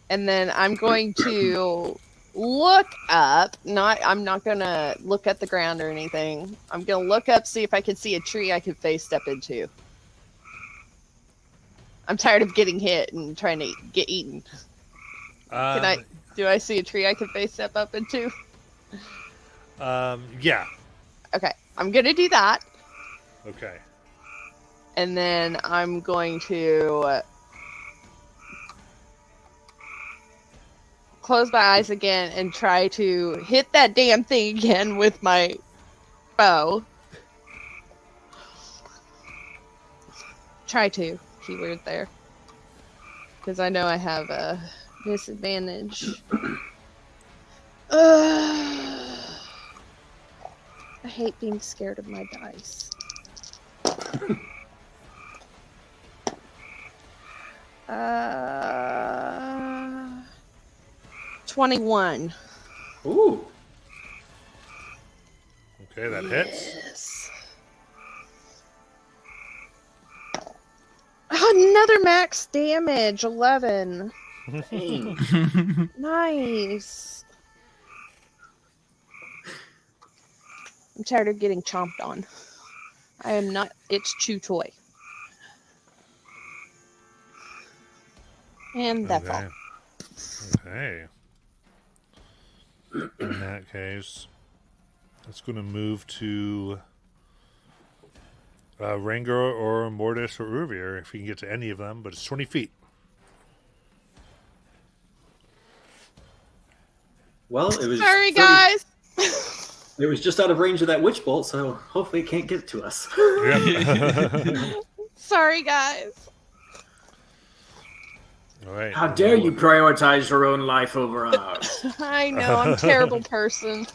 and then I'm going to look up. I'm not gonna look at the ground or anything. I'm gonna look up, see if I can see a tree I can face step into. I'm tired of getting hit and trying to get eaten. Do I see a tree I can face step up into?
Yeah.
Okay, I'm gonna do that,
Okay.
and then I'm going to close my eyes again and try to hit that damn thing again with my bow. Try to. Keyword there. Because I know I have a disadvantage. I hate being scared of my dice. 21.
Ooh.
Okay, that hits.
Yes. Another max damage, 11. Nice. I'm tired of getting chomped on. I am not its chew toy. And that's all.
Okay. In that case, it's going to move to Rengar or Mortis or Urvir if you can get to any of them, but it's 20 feet.
Well, it was.
Sorry, guys.
It was just out of range of that witch bolt, so hopefully it can't get to us.
Yeah.
Sorry, guys.
All right.
How dare you prioritize your own life over ours?
I know, I'm a terrible person.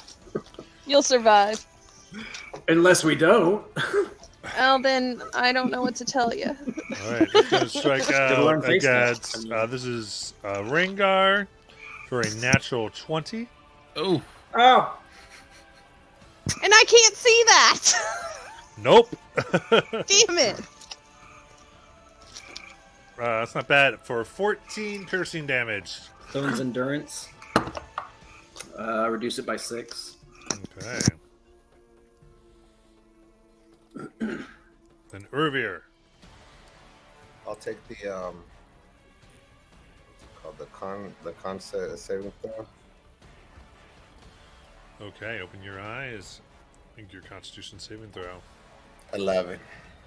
You'll survive.
Unless we don't.
Well, then I don't know what to tell you.
All right. It's going to strike
learn
out
face
against.
mask.
This is Rengar for a natural 20.
Oh,
Oh,
And I can't see that.
Nope.
Damn it.
That's not bad for 14 piercing damage.
Stone's endurance. Reduce it by 6.
Okay. Then Urvir.
I'll take the what's it called, the con saving throw.
Okay, open your eyes. I think your Constitution saving throw.
11.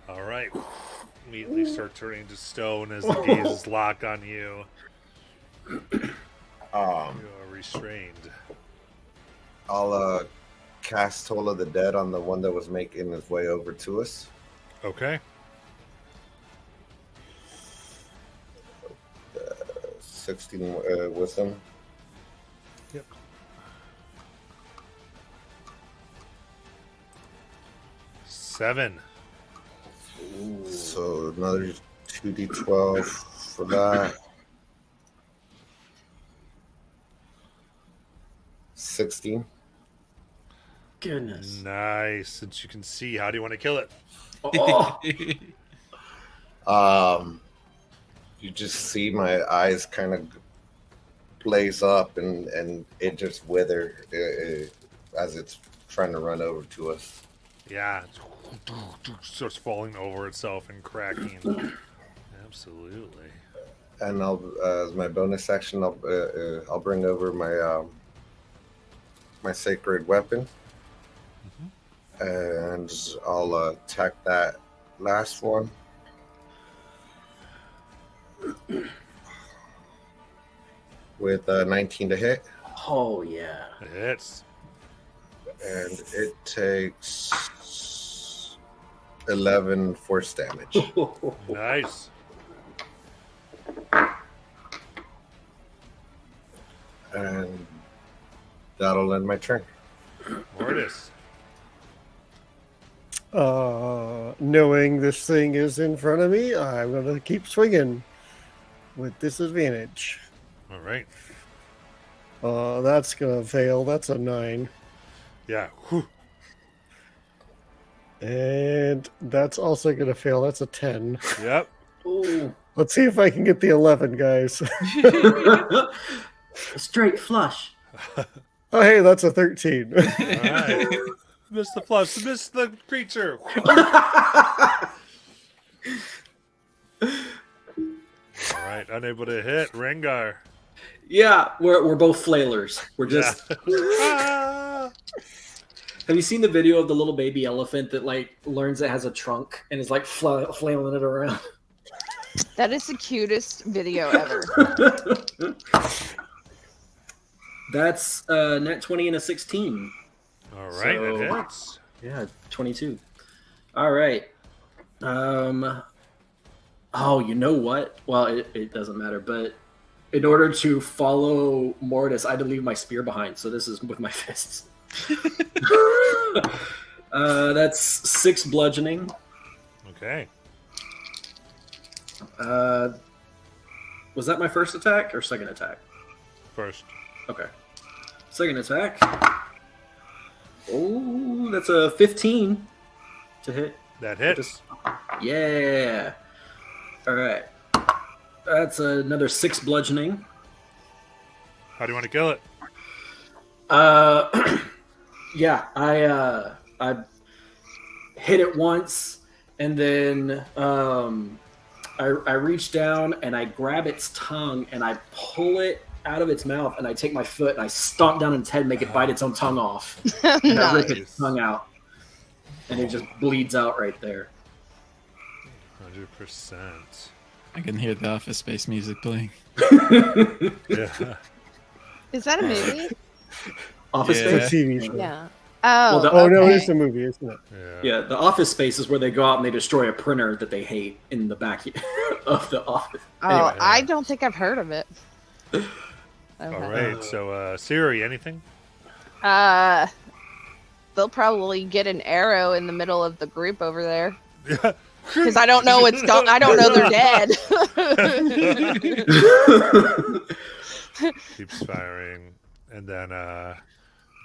All right. Immediately start turning to stone as the gazes lock on you. You are restrained.
I'll cast Toll of the Dead on the one that was making his way over to us.
Okay.
16 wisdom.
Yep. Seven.
So another 2d12 for that. 16.
Goodness.
Nice. Since you can see, how do you want to kill it?
Oh,
You just see my eyes kind of blaze up and it just wither as it's trying to run over to us.
Yeah. Starts falling over itself and cracking. Absolutely.
And I'll, as my bonus action, I'll bring over my my sacred weapon, and I'll attack that last one. With 19 to hit,
oh yeah.
It hits.
and it takes 11 force damage.
Nice.
And that'll end my turn.
Mortis.
Knowing this thing is in front of me, I'm going to keep swinging with disadvantage.
All right.
That's going to fail. That's a 9.
Yeah. Whew.
And that's also going to fail. That's a 10.
Yep.
Ooh.
Let's see if I can get the 11, guys.
A straight flush.
Oh, hey, that's a 13.
All right. Miss the flush. Miss the creature. All right. Unable to hit. Rengar.
Yeah, we're both flailers. We're just.
Ah!
Have you seen the video of the little baby elephant that like learns it has a trunk and is like flailing it around?
That is the cutest video ever.
That's net 20 and a 16.
All right.
So-
It hits.
Yeah, 22. All right. Oh, you know what? Well, it doesn't matter, but in order to follow Mortis, I had to leave my spear behind, so this is with my fists. That's 6 bludgeoning.
Okay.
Was that my first attack or second attack?
First.
Okay. Second attack. Oh, that's a 15 to hit.
That hits.
Yeah. All right. That's another 6 bludgeoning.
How do you want to kill it?
Yeah, I hit it once, and then I reach down and I grab its tongue and I pull it out of its mouth, and I take my foot and I stomp down its head, make it bite its own tongue off, and I rip
Nice.
its tongue out, and it just bleeds out right there.
100%.
I can hear the Office Space music playing.
Yeah.
Is that a movie?
Office
Yeah.
It's a
Space.
TV show.
Yeah. Oh,
the-
Oh, no,
okay.
it's a movie, isn't it?
Yeah.
Yeah, the Office Space is where they go out and they destroy a printer that they hate in the back of the office.
Oh,
Anyway.
I don't think I've heard of it.
All right. So, Siri, anything?
They'll probably get an arrow in the middle of the group over there
Yeah.
because I don't know what's going. I don't know they're dead.
Keeps firing. And then,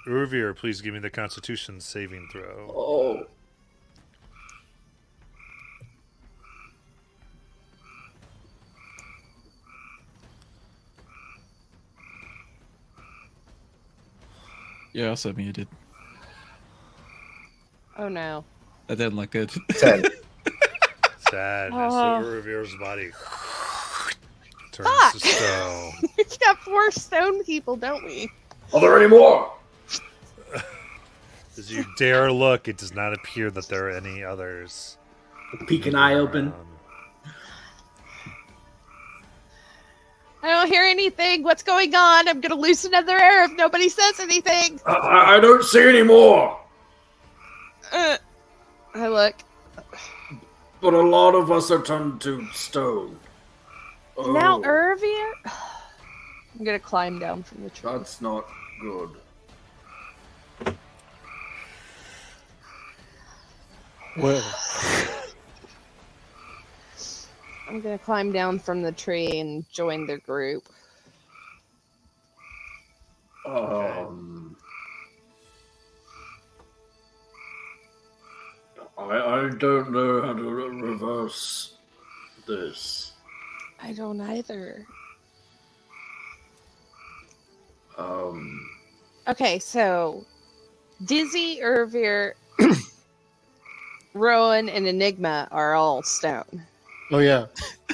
Urvir, please give me the Constitution saving throw.
Oh.
You're also muted.
Oh no.
That didn't look good.
10.
Sad.
Oh.
So Urvir's body turns
Fuck.
to stone.
We've got 4 stone people, don't we?
Are there any more?
As you dare look, it does not appear that there are any others.
Peek an eye open.
I don't hear anything. What's going on? I'm gonna lose another air if nobody says anything.
I don't see any more.
I look.
But a lot of us are turned to stone.
Now, Irvier. I'm gonna climb down from the tree.
That's not good.
Well,
I'm gonna climb down from the tree and join their group.
I don't know how to reverse this.
I don't either. Okay, so Dizzy, Irvier, Rowan, and Enigma are all stone.
oh yeah,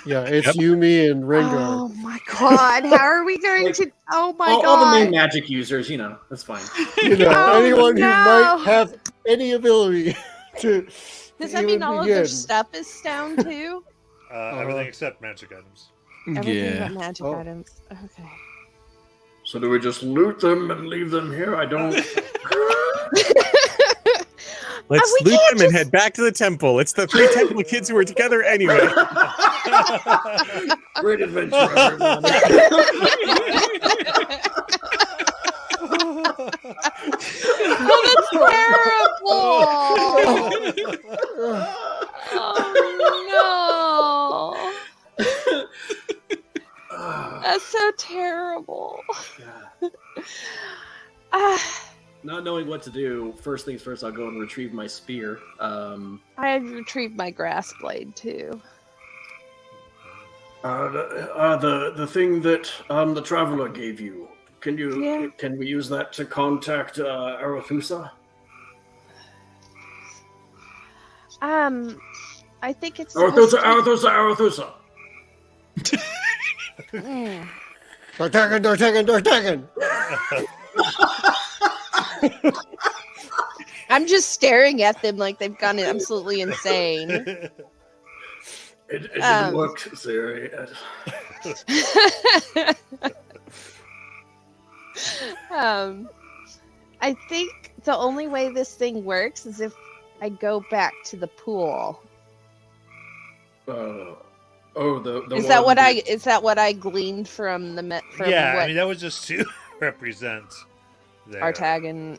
it's Yumi and Rengar.
Oh my god, how are we going to? Oh my god.
All the main magic users, that's fine.
Anyone who
no.
might have any ability to.
Does that
even
mean all of their
begin.
stuff is stone too?
Everything except magic items.
Everything but magic
Oh.
items. Okay.
So do we just loot them and leave them here? I don't.
Let's
we
loot
can't
them and head back to the temple. It's the 3 temple kids who were together anyway.
Great adventure, everyone.
Oh, that's terrible. Oh no. That's so terrible.
Not knowing what to do, first things first, I'll go and retrieve my spear.
I retrieved my grass blade too.
The thing that the traveler gave you. Can we use that to contact Arethusa?
I think it's
Arethusa.
Mm.
They're taken.
I'm just staring at them like they've gone absolutely insane.
It didn't work, Siri.
I think the only way this thing works is if I go back to the pool.
The
Is that what I gleaned from the
Yeah,
what
I mean that was just to represent
our tag and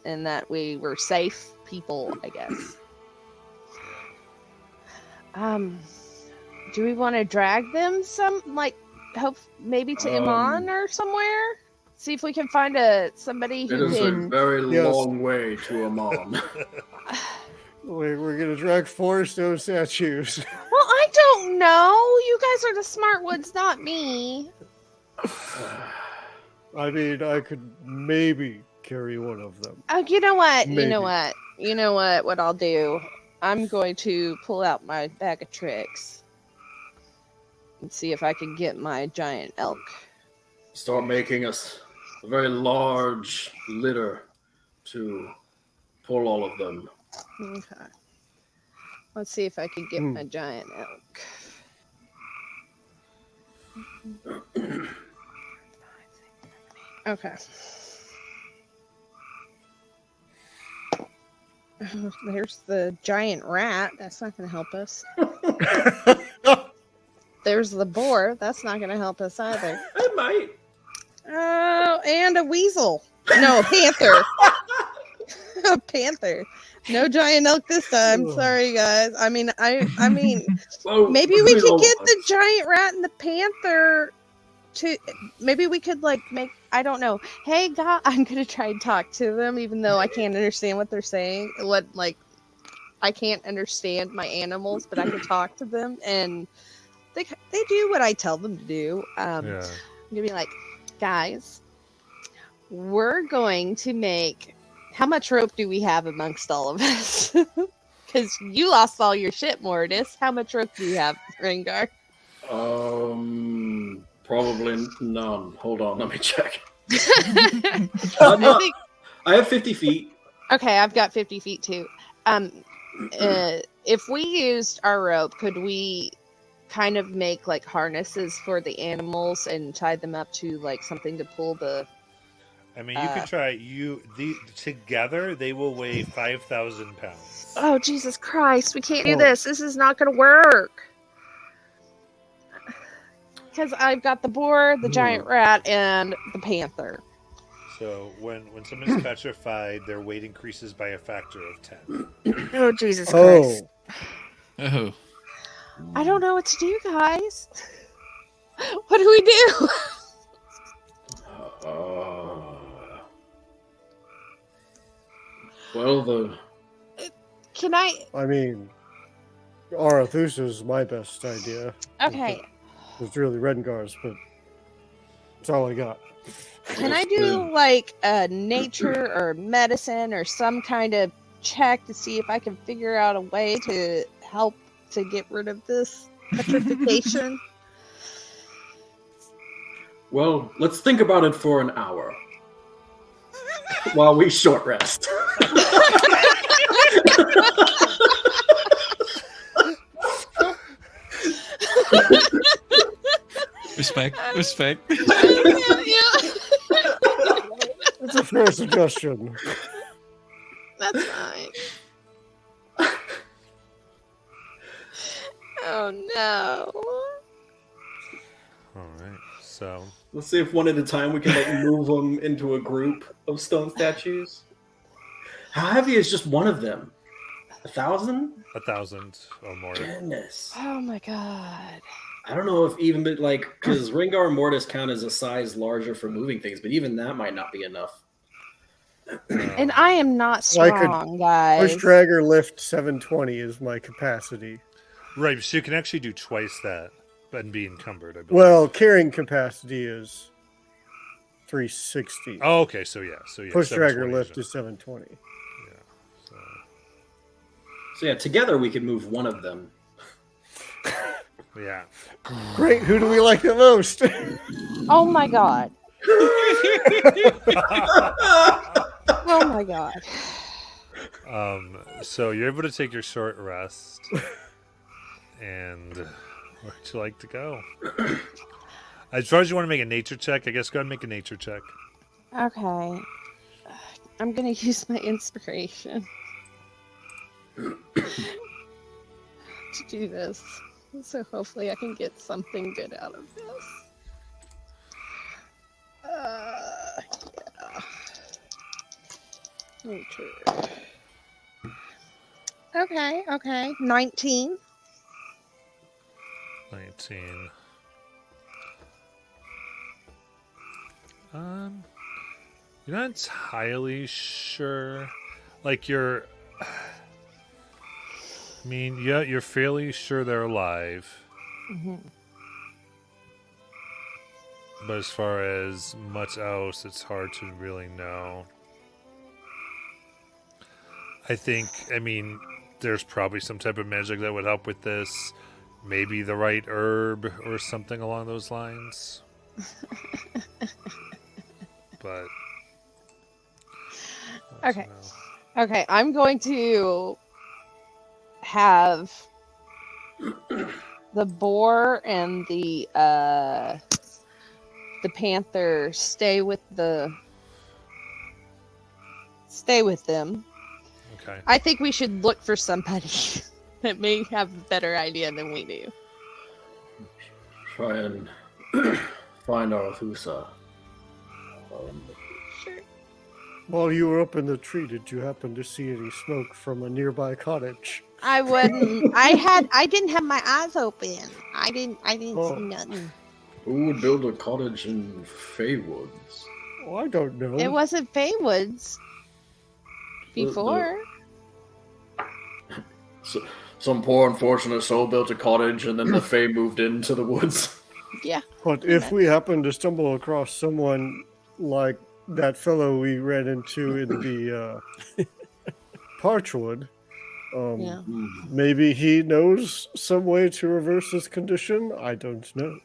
that we were safe people, I guess. Do we want to drag them hope maybe to Iman or somewhere? See if we can find somebody who
It is
can.
a very
Yes.
long way to Amon.
We're gonna drag 4 stone statues.
Well, I don't know. You guys are the smart ones, not me.
I mean, I could maybe carry one of them.
Oh, you know what?
Maybe.
You know what? What I'll do? I'm going to pull out my bag of tricks and see if I can get my giant elk.
Start making us a very large litter to pull all of them.
Okay. Let's see if I can get my giant elk. Okay. There's the giant rat. That's not going to help us. There's the boar. That's not going to help us either.
It might.
Oh, and a weasel. No, a panther. A panther. No giant elk this time. Sorry, guys. I mean,
Well,
maybe we
between
could
all
get
of
the
us.
giant rat and the panther to. Maybe we could make. I don't know. Hey, God, I'm gonna try and talk to them, even though I can't understand what they're saying. I can't understand my animals, but I can talk to them, and they do what I tell them to do. I'm gonna be like, guys, we're going to make. How much rope do we have amongst all of us? Because you lost all your shit, Mortis. How much rope do you have, Rengar?
Probably none. Hold on, let me check.
I think,
I have 50 feet.
okay, I've got 50 feet too. If we used our rope, could we kind of make like harnesses for the animals and tie them up to like something to pull the.
I mean, you could try. Together they will weigh 5,000 pounds.
Oh Jesus Christ! We can't do this. This is not going to work. Because I've got the boar, the giant rat, and the panther.
So when someone's petrified, their weight increases by a factor of 10.
Oh Jesus Christ!
Oh.
I don't know what to do, guys. What do we do?
Well,
Can I?
I mean, Arethusa is my best idea.
Okay.
It's really Rengar's, but that's all I got.
Can I do like a nature or medicine or some kind of check to see if I can figure out a way to help to get rid of this petrification?
well, let's think about it for an hour while we short rest.
Respect.
It's a fair suggestion.
That's fine. Oh no.
All right. So
Let's see if one at a time we can like move them into a group of stone statues. How heavy is just one of them? 1,000?
1,000 or more.
Goodness.
Oh my god.
I don't know if even like because Rengar and Mortis count as a size larger for moving things, but even that might not be enough.
And I am not
Well, I could
strong, guys.
Push drag or lift 720 is my capacity.
Right. So you can actually do twice that and be encumbered. I believe.
Well, carrying capacity is 360.
Oh, okay. So yeah.
Push drag or
720
lift is 720.
Yeah.
So yeah, together we could move one of them.
Yeah.
Great. Who do we like the most?
Oh my god. Oh my god.
So you're able to take your short rest. And where would you like to go? As far as you want to make a nature check, I guess go ahead and make a nature check.
Okay. I'm gonna use my inspiration to do this. So hopefully I can get something good out of this. Yeah. Nature. Okay. 19.
19. You're not entirely sure. Like you're I mean, yeah, you're fairly sure they're alive.
Mm-hmm.
But as far as much else, it's hard to really know. I mean, there's probably some type of magic that would help with this. Maybe the right herb or something along those lines. But
Okay. Okay, I'm going to have the boar and the panther stay with them.
Okay.
I think we should look for somebody that may have a better idea than we do.
Try and find Arethusa.
Sure.
While you were up in the tree, did you happen to see any smoke from a nearby cottage?
I wouldn't. I didn't have my eyes open. I didn't see nothing.
Who would build a cottage in Feywoods?
Oh, I don't know.
It wasn't Feywoods before.
So, some poor unfortunate soul built a cottage and then the Fey moved into the woods.
Yeah.
But if we happen to stumble across someone like that fellow we ran into in the Parchwood,
Yeah.
maybe he knows some way to reverse this condition. I don't know.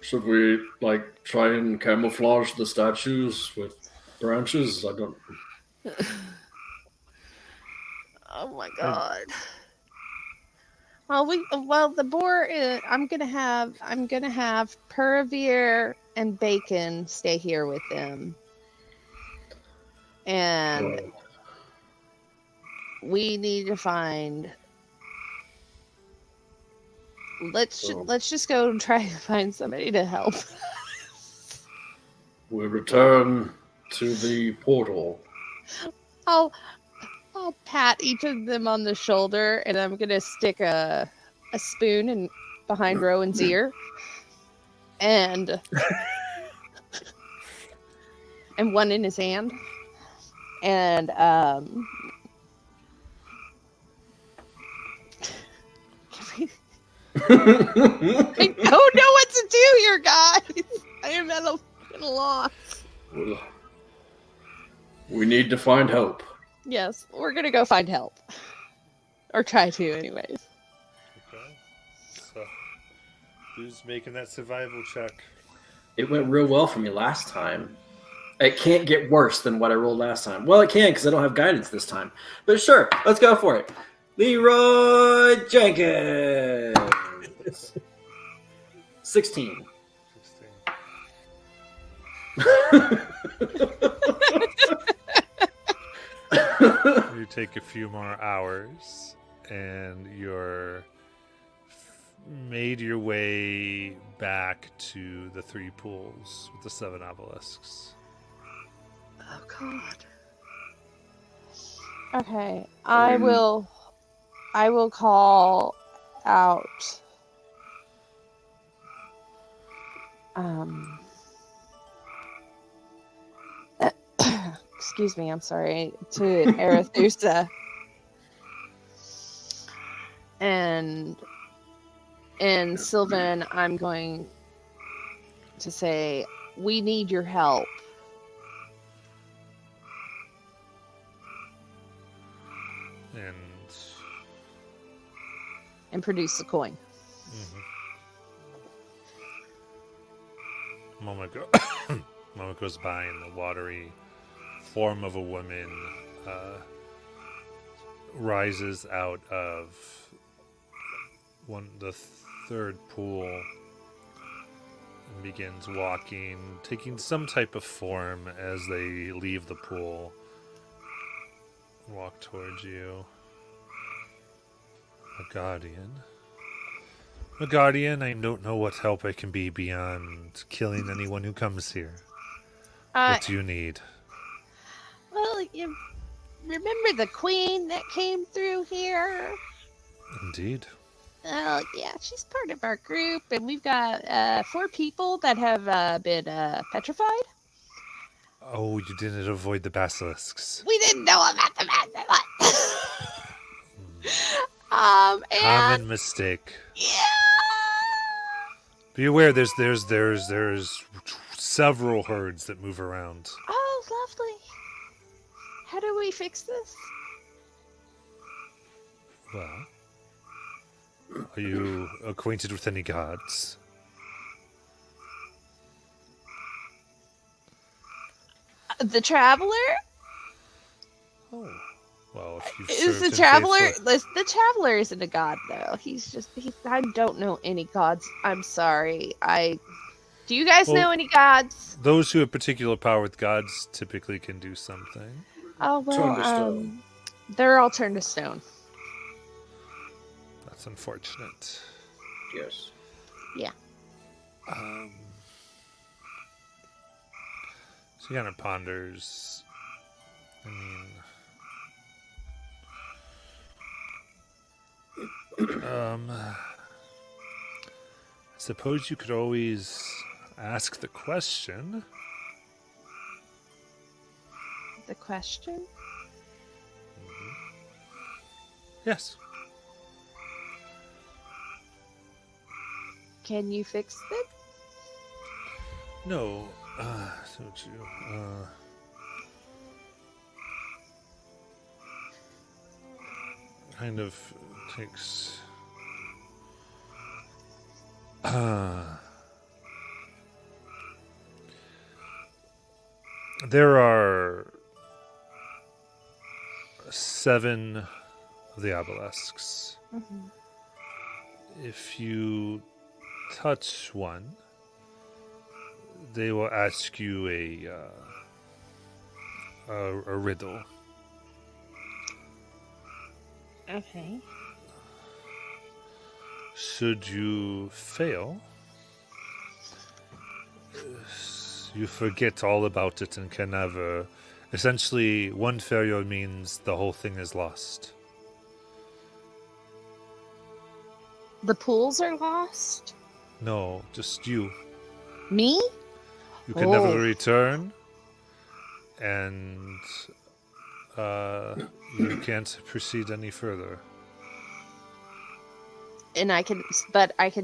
Should we, like, try and camouflage the statues with branches? I don't...
Oh my god. Well, the boar is, I'm gonna have Peravere and Bacon stay here with them, and we need to find. Let's just go and try to find somebody to help.
We return to the portal.
I'll pat each of them on the shoulder, and I'm gonna stick a spoon in behind Rowan's ear, and one in his hand, and I don't know what to do here, guys. I am at a loss.
We need to find help.
Yes, we're gonna go find help, or try to, anyways.
Okay. So, who's making that survival check?
It went real well for me last time. It can't get worse than what I rolled last time. Well, it can because I don't have guidance this time. But sure, let's go for it. Leroy Jenkins. 16.
You take a few more hours, and you're made your way back to the 3 pools with the 7 obelisks.
Oh God. Okay, I will call out. Excuse me, I'm sorry, to Arethusa. And Sylvan, I'm going to say, we need your help. And produce the coin.
A moment goes by, and the watery form of a woman rises out of the 3rd pool and begins walking, taking some type of form as they leave the pool and walk towards you. A guardian. A guardian, I don't know what help I can be beyond killing anyone who comes here. What do you need?
Well, you remember the queen that came through here?
Indeed.
Oh, yeah, she's part of our group, and we've got 4 people that have been petrified.
Oh, you didn't avoid the basilisks.
We didn't know about the basilisks.
Common mistake.
Yeah.
Be aware, there's several herds that move around.
Oh, lovely. How do we fix this?
Well, are you acquainted with any gods?
The Traveler?
Oh, well, if you've
Is
served
the
him
Traveler?
faithfully-
The Traveler isn't a god, though. I don't know any gods. I'm sorry. Do you guys know any gods?
Those who have particular power with gods typically can do something.
Oh,
Turn to
well,
stone.
they're all turned to stone.
That's unfortunate.
Yes.
Yeah.
So he kind of ponders. I mean, I suppose you could always ask the question.
The question?
Yes.
Can you fix it?
No. Don't you? Kind of takes. There are 7 the obelisks.
Mhm.
If you touch one, they will ask you a riddle.
Okay.
Should you fail, you forget all about it and can never. Essentially, one failure means the whole thing is lost.
The pools are lost?
No, just you.
Me?
You can
Oh.
never return, and you can't proceed any further.
And I can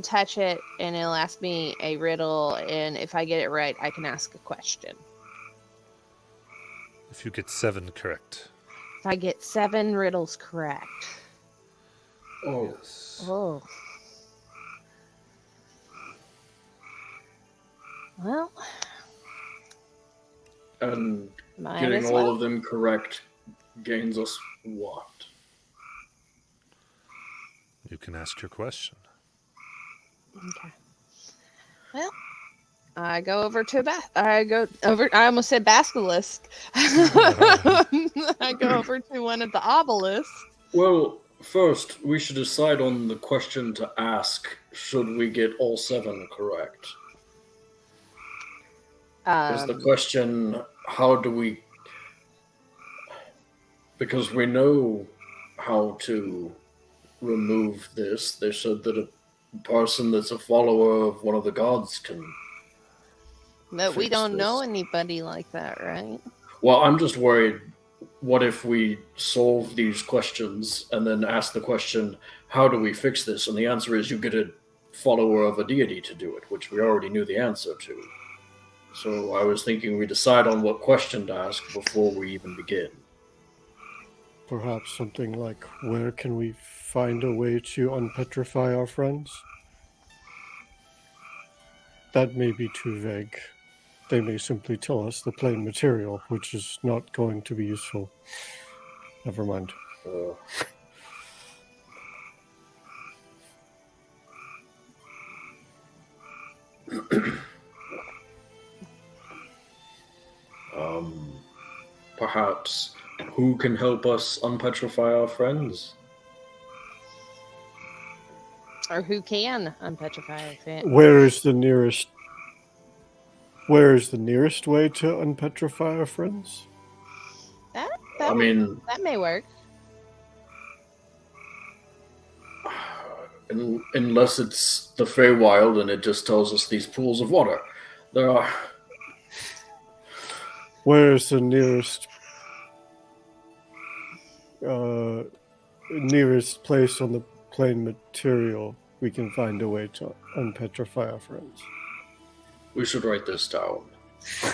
touch it and it'll ask me a riddle, and if I get it right, I can ask a question.
If you get 7 correct.
If I get 7 riddles correct.
Oh,
Yes.
Oh. Well,
and
might
getting
as
all
well.
of them correct gains us what?
You can ask your question.
Okay. Well, I go over to I almost said basilisk. I go over to one of the obelisks.
Well, first, we should decide on the question to ask should we get all 7 correct. Is the question, how do we... Because we know how to remove this. They said that a person that's a follower of one of the gods can...
But we
fix
don't know
this.
anybody like that, right?
Well, I'm just worried, what if we solve these questions and then ask the question, how do we fix this? And the answer is you get a follower of a deity to do it, which we already knew the answer to. So I was thinking we decide on what question to ask before we even begin.
Perhaps something like, where can we find a way to unpetrify our friends? That may be too vague. They may simply tell us the plain material, which is not going to be useful. Never mind.
Perhaps who can help us unpetrify our friends?
Or who can unpetrify it?
Where is the nearest way to unpetrify our friends?
I mean,
That may work.
unless it's the Feywild and it just tells us these pools of water. There are...
Where is the nearest place on the plane material we can find a way to unpetrify our friends?
We should write this down.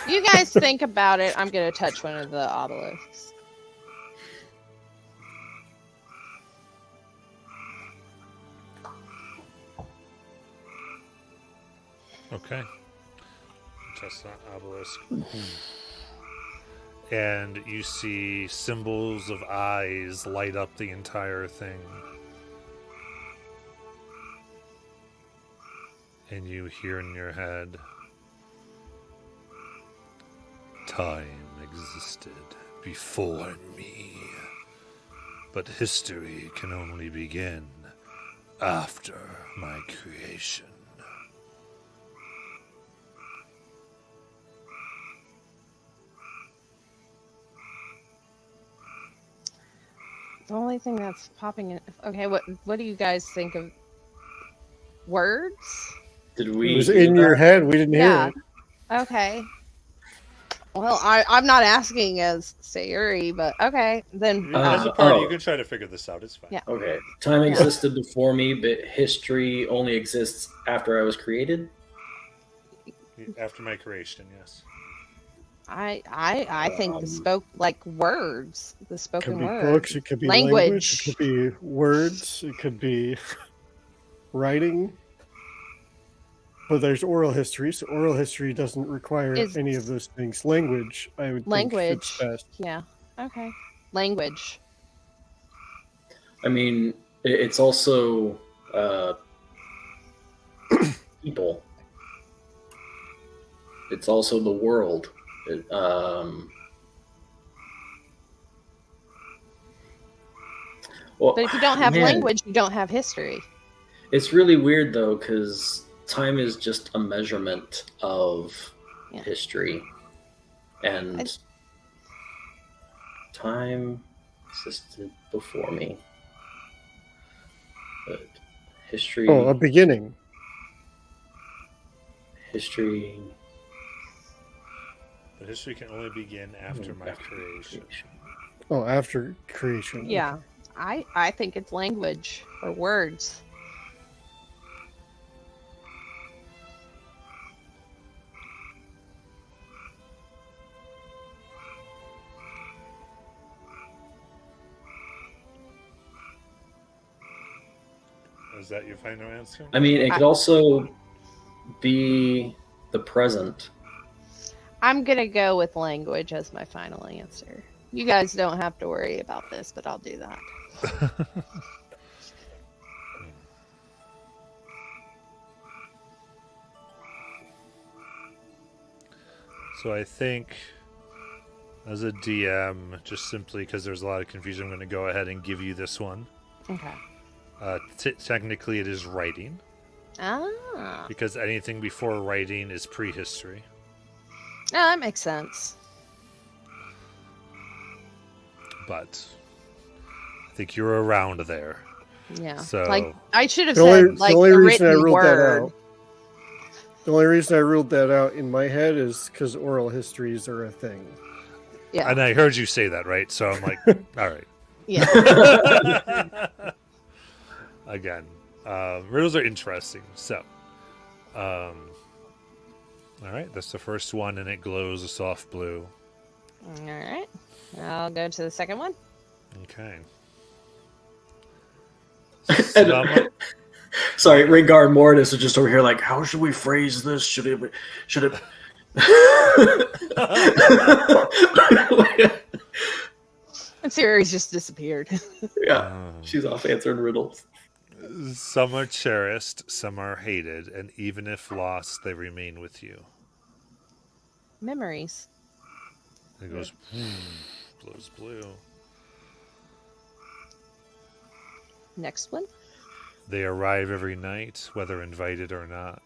You guys think about it. I'm going to touch one of the obelisks.
Okay. Test that obelisk. And you see symbols of eyes light up the entire thing. And you hear in your head, time existed before me, but history can only begin after my creation.
The only thing that's popping in. Okay, what do you guys think of words?
Did we?
It was in your head. We didn't hear
Yeah.
it.
Okay. Well, I'm not asking as Sayuri, but okay then.
As a party,
oh.
you can try to figure this out. It's fine.
Yeah.
Okay. Time existed before me, but history only exists after I was created?
After my creation, yes.
I think the words, the
It
spoken
could be
word.
books. It could be language. It could be words. It could be writing. But there's oral history, so oral history doesn't require any of those things. Language, I would think fits best.
Yeah. Okay. Language.
I mean, it's also people. It's also the world. Well,
But if you don't have
man,
language, you don't have history.
it's really weird though, because time is just a measurement of history, and time existed before me, but history.
Oh, a beginning.
History.
But history can only begin after my creation.
Oh, after creation.
Yeah, I think it's language or words.
Is that your final answer?
I mean, it could also be the present.
I'm gonna go with language as my final answer. You guys don't have to worry about this, but I'll do that.
So I think, as a DM, just simply because there's a lot of confusion, I'm going to go ahead and give you this one.
Okay.
Technically, it is writing.
Ah.
Because anything before writing is prehistory.
Oh, that makes sense.
But I think you're around there.
Yeah.
So
like I should have
The only,
said like
the only
a
reason I
written
ruled
word.
that out. The only reason I ruled that out in my head is because oral histories are a thing.
Yeah.
And I heard you say that, right? So I'm like, all right.
Yeah.
Again, riddles are interesting. So, all right, that's the first one, and it glows a soft blue.
All right. I'll go to the second one.
Okay.
Sorry, Ringar Mortis is just over here like, how should we phrase this? Should it
And Siri's just disappeared.
Yeah, she's off answering riddles.
Some are cherished, some are hated, and even if lost, they remain with you.
Memories.
It goes, glows blue.
Next one.
They arrive every night, whether invited or not.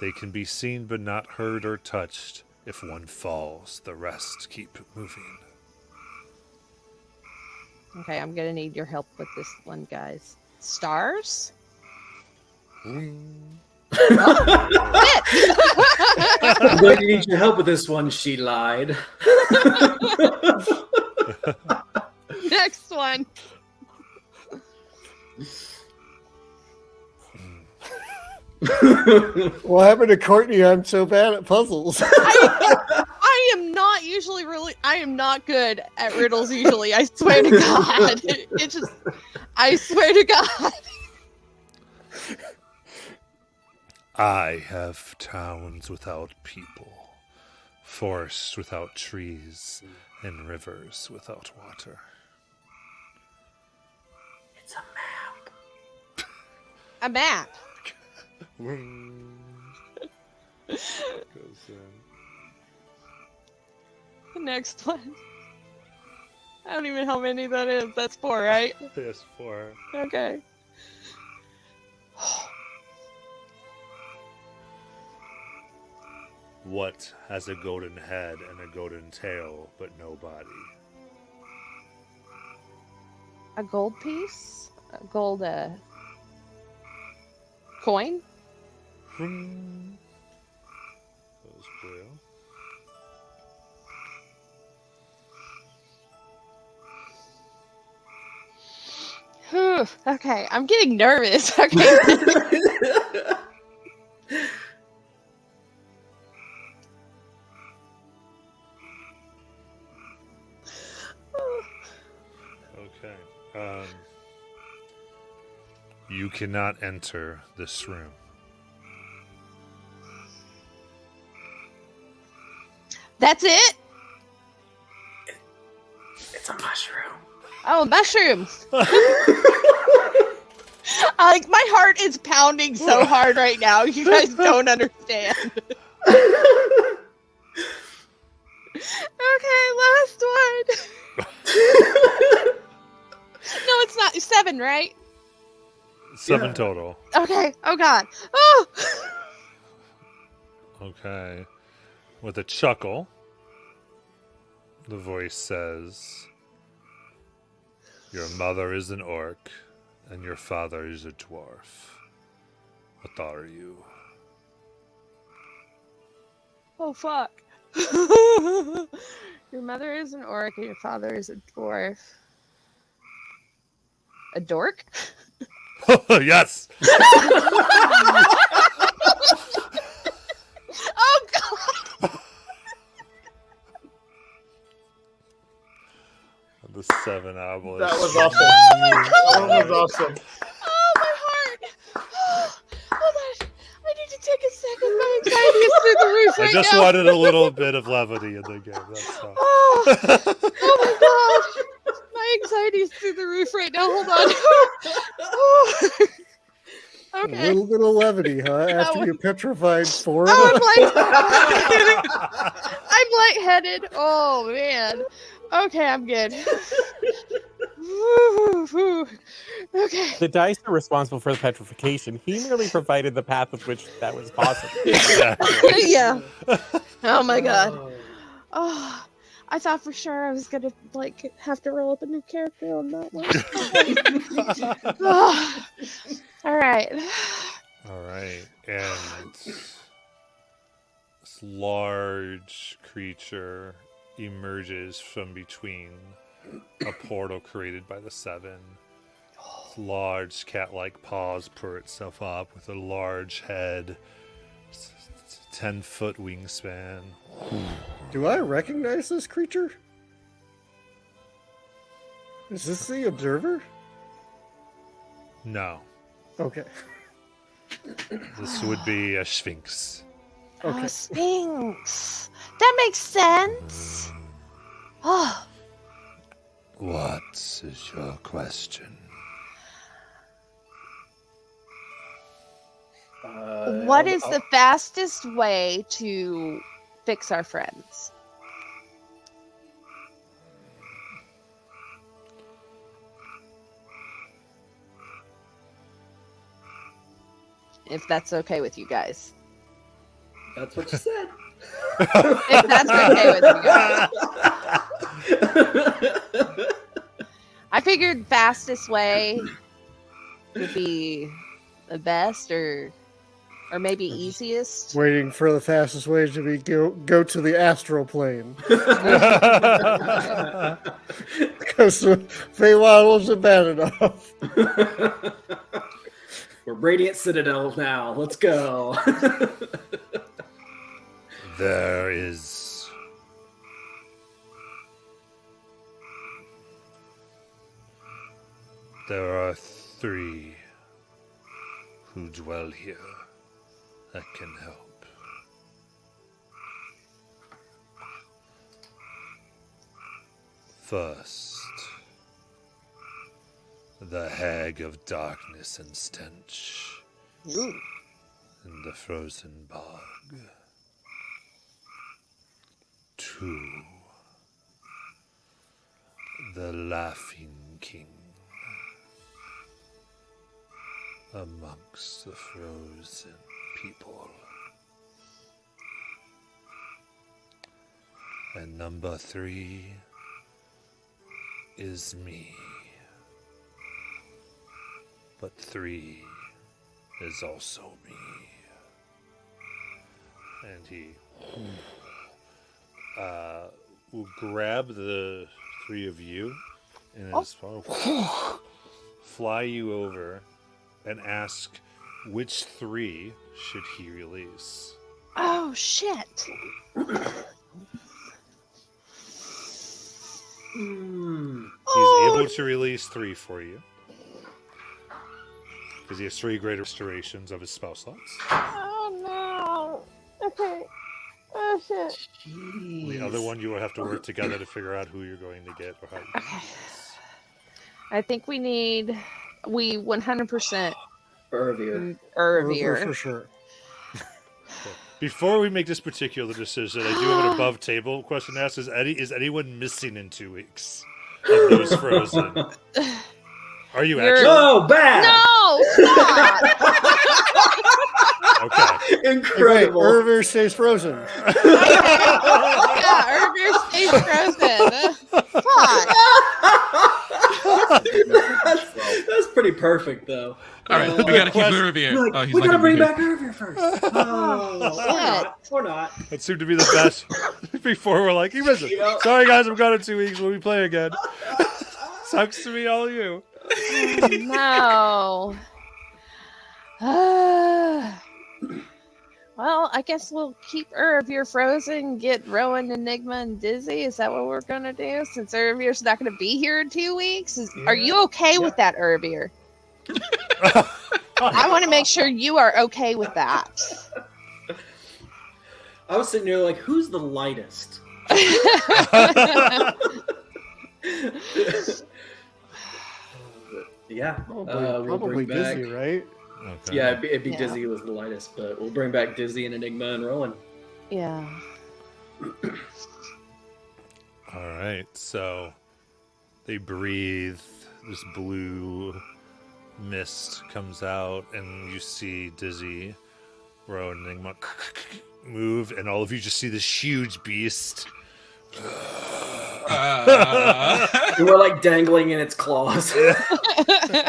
They can be seen but not heard or touched. If one falls, the rest keep moving.
Okay, I'm gonna need your help with this one, guys. Stars?
I'm going to need your help with this one, she lied.
Next one.
What happened to Courtney? I'm so bad at puzzles.
I am not usually I am not good at riddles usually. I swear to God. It's just, I swear to God.
I have towns without people, forests without trees, and rivers without water.
It's a map.
A map. The next one. I don't even know how many that is. That's 4, right?
Yes, 4.
Okay.
What has a golden head and a golden tail, but no body?
A gold piece? A gold coin?
Goes blue.
Whew, okay, I'm getting nervous. Okay.
Okay. You cannot enter this room.
That's it?
It's a mushroom.
Oh, mushroom. Like my heart is pounding so hard right now. You guys don't understand. Okay, last one. No, it's not. 7, right?
7
Yeah.
total.
Okay. Oh God. Oh.
Okay. With a chuckle, the voice says, "Your mother is an orc, and your father is a dwarf. What are you?"
Oh fuck. Your mother is an orc and your father is a dwarf. A dork?
Yes!
Oh God.
The 7 obelisk.
That was awesome.
Oh my
That
God.
one was awesome.
Oh my heart. Hold on. I need to take a second. My anxiety is through the roof
I
right
just
now.
wanted a little bit of levity in the game. That's all.
Oh my God. My anxiety is through the roof right now. Hold on.
A
Okay.
little bit of levity, huh? After
one-
you petrified 4 of
Oh,
them?
I'm lightheaded. Oh man. Okay, I'm good. Woo, woo. Okay.
The dice are responsible for the petrification. He merely provided the path with which that was possible.
Exactly.
Yeah. Oh my God. Oh, I thought for sure I was gonna like have to roll up a new character on that one. Oh. All right.
All right. And this large creature emerges from between a portal created by the 7. This large cat-like paws purr itself up with a large head, 10-foot wingspan.
Do I recognize this creature? Is this the observer?
No,
Okay.
this would be a sphinx.
Okay.
Oh, Sphinx. That makes sense. Oh,
What is your question?
what is the fastest way to fix our friends? If that's okay with you guys.
That's what you said.
If that's okay with you guys. I figured fastest way would be the best or maybe easiest.
Waiting for the fastest way to be go to the astral plane. Because Feywild wasn't bad enough.
We're Radiant Citadel now. Let's go.
There are 3 who dwell here that can help. First, the Hag of Darkness and Stench in the Frozen Bog. 2, the Laughing King amongst the frozen people. And number 3 is me. But 3 is also me. And he will grab the 3 of you and fly you over and ask which 3 should he release.
Oh shit.
He's able to release 3 for you. Because he has 3 greater restorations of his spell slots.
Oh no. Okay. Oh shit.
The other one you will have to work together to figure out who you're going to get or how you can
Okay.
use.
I think we 100%
Irvir.
Irvir.
For sure.
Before we make this particular decision, I do have an above table question to ask. Is anyone missing in 2 weeks of those frozen? Are you
You're-
actually?
No, bad.
No, stop!
Okay.
Incredible.
Wait, Irvir stays frozen.
Yeah, Irvir stays frozen. Fuck.
That's pretty perfect, though.
All right, we gotta keep Irvir.
We're like,
Oh, he's
we
not
gotta
gonna
bring
be here.
back Irvir first. Oh, or not.
That seemed to be the best. Before we're like, you missing.
You know?
Sorry, guys, I'm gone in 2 weeks. When we play again. Sucks to be all you.
No. Well, I guess we'll keep Irvir frozen, get Rowan, Enigma, and Dizzy. Is that what we're gonna do? Since Irvir's not gonna be here in 2 weeks, are you okay with that, Irvir? I want to make sure you are okay with that.
I was sitting there like, who's the lightest? Yeah. We'll
Probably
bring back.
Disney, right?
Okay.
Yeah, it'd be
Yeah.
Dizzy was the lightest, but we'll bring back Dizzy and Enigma and Rowan.
Yeah.
All right. So they breathe. This blue mist comes out, and you see Dizzy, Rowan, and Enigma move, and all of you just see this huge beast.
And we're like dangling in its claws.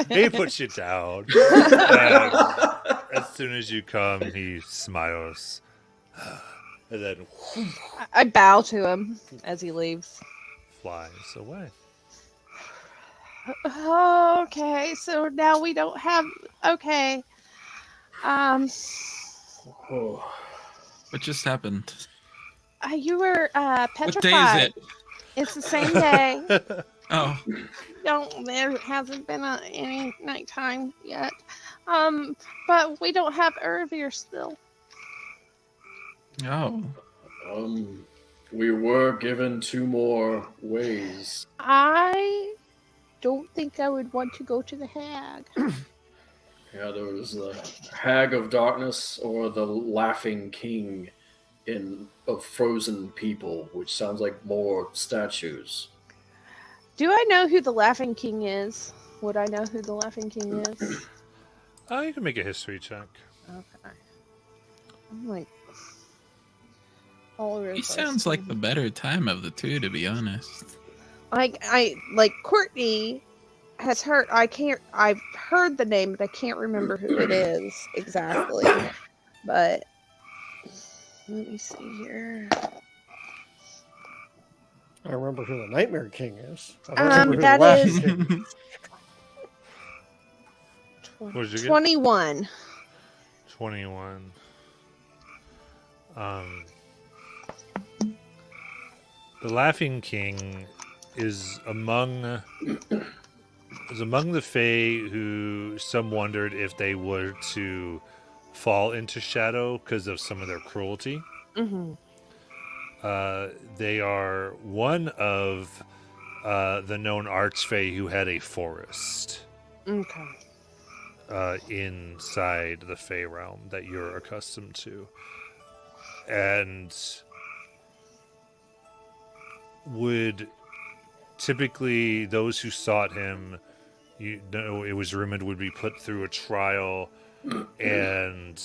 He puts you down. And as soon as you come, he smiles. And then
I bow to him as he leaves.
flies away.
Okay, so now we don't have. Okay.
Oh.
What just happened?
You were petrified.
What day is it?
It's the same day.
Oh,
There hasn't been any nighttime yet. But we don't have Irvir still.
oh.
We were given 2 more ways.
I don't think I would want to go to the Hag.
Yeah, there was the Hag of Darkness or the Laughing King of Frozen People, which sounds like more statues.
Do I know who the Laughing King is? Would I know who the Laughing King is?
Oh, you can make a history check.
Okay. I'm like all over the
He
place.
sounds like the better time of the two, to be honest.
I like Courtney has heard. I've heard the name, but I can't remember who it is exactly. But let me see here.
I remember who the Nightmare King is. I don't remember who
That
the Laughing
is-
King is.
What did you get?
21.
21. The Laughing King is among the Fae who some wondered if they were to fall into shadow because of some of their cruelty.
Mm-hmm.
They are one of the known archfey who had a forest
Okay.
inside the Fey realm that you're accustomed to, and would typically those who sought him, you know, it was rumored would be put through a trial, and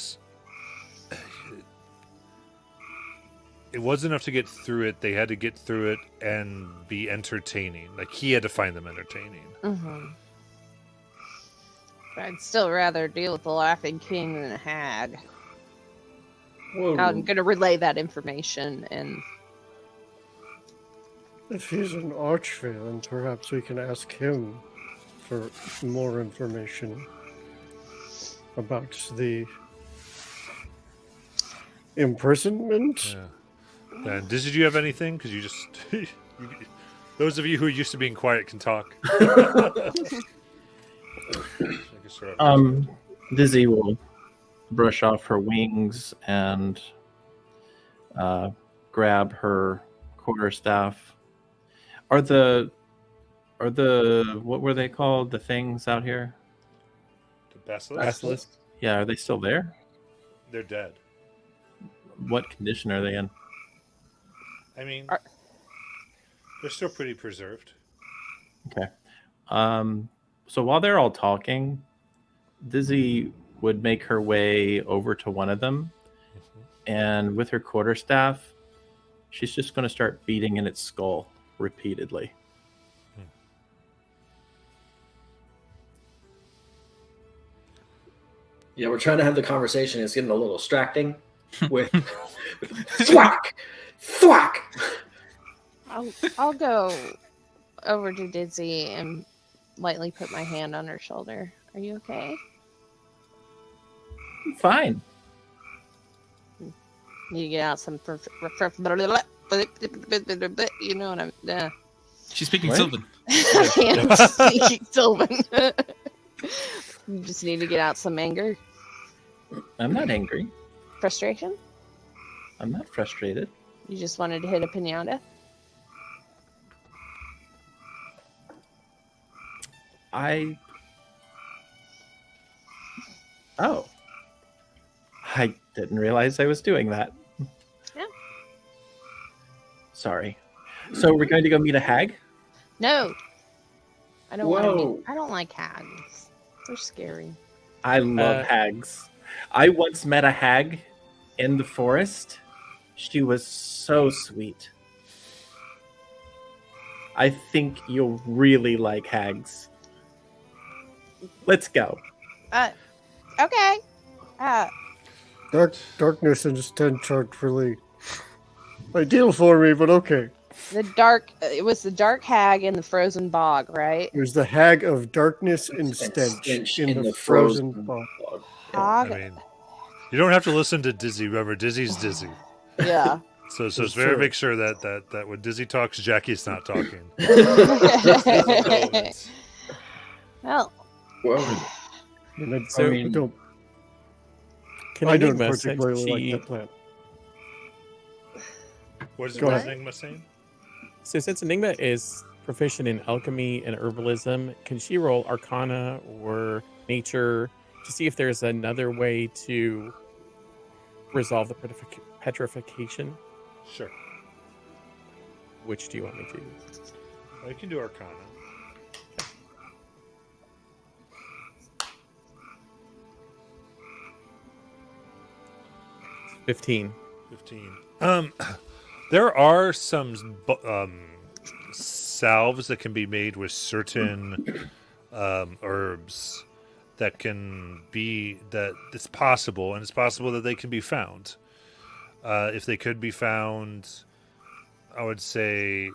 it wasn't enough to get through it. They had to get through it and be entertaining. Like, he had to find them entertaining.
Mm-hmm. But I'd still rather deal with the Laughing King than a Hag.
Whoa.
I'm going to relay that information and.
If he's an archfey, then perhaps we can ask him for more information about the imprisonment.
Yeah. And did you have anything? Because you just those of you who are used to being quiet can talk.
Dizzy will brush off her wings and grab her quarterstaff. Are the Or the what were they called? The things out here?
The basilisk.
Basilisk.
Yeah, are they still there?
They're dead.
What condition are they in?
I mean,
Are-
they're still pretty preserved.
Okay. So while they're all talking, Dizzy would make her way over to one of them, and with her quarterstaff, she's just going to start beating in its skull repeatedly.
Yeah, we're trying to have the conversation. It's getting a little distracting with thwack, thwack.
I'll go over to Dizzy and lightly put my hand on her shoulder. Are you okay?
Fine.
Need to get out some. You know what I'm.
She's speaking
What?
Sylvan.
I am speaking Sylvan. You just need to get out some anger,
I'm not angry.
frustration.
I'm not frustrated.
You just wanted to hit a pinata.
Oh. I didn't realize I was doing that.
Yeah.
Sorry. So we're going to go meet a hag?
No, I don't want to.
Whoa.
I don't like hags. They're scary.
I love hags. I once met a hag in the forest. She was so sweet. I think you'll really like hags. Let's go.
Okay.
Darkness and stench aren't really ideal for me, but okay.
The dark. It was the dark hag in the frozen bog, right?
There's the hag of darkness and stench in the frozen bog.
Hog.
I mean, you don't have to listen to Dizzy. Remember, Dizzy's Dizzy.
Yeah.
So
It's
it's very
true.
make sure that when Dizzy talks, Jackie's not talking.
Well,
Well,
And I,
So-
I mean, don't,
Can
I don't
Enigma, since
particularly
she,
like that plan.
What is
Go
what
ahead.
Enigma saying?
so since Enigma is proficient in alchemy and herbalism, can she roll Arcana or Nature to see if there's another way to resolve the petrification?
Sure.
Which do you want me to?
I can do Arcana.
15.
15. There are some salves that can be made with certain herbs that can be that it's possible, and it's possible that they can be found. If they could be found, I would say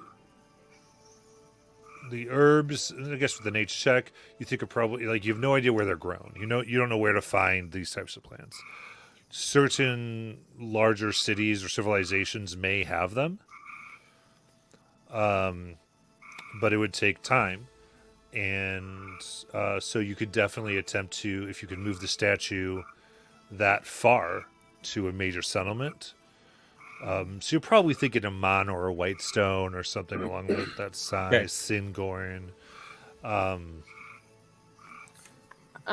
the herbs. I guess with the nature check, you think are probably like you have no idea where they're grown. You don't know where to find these types of plants. Certain larger cities or civilizations may have them, but it would take time, and so you could definitely attempt to, if you could move the statue that far to a major settlement. So you're probably thinking a Mon or a Whitestone or something along that size,
Okay.
Singorn.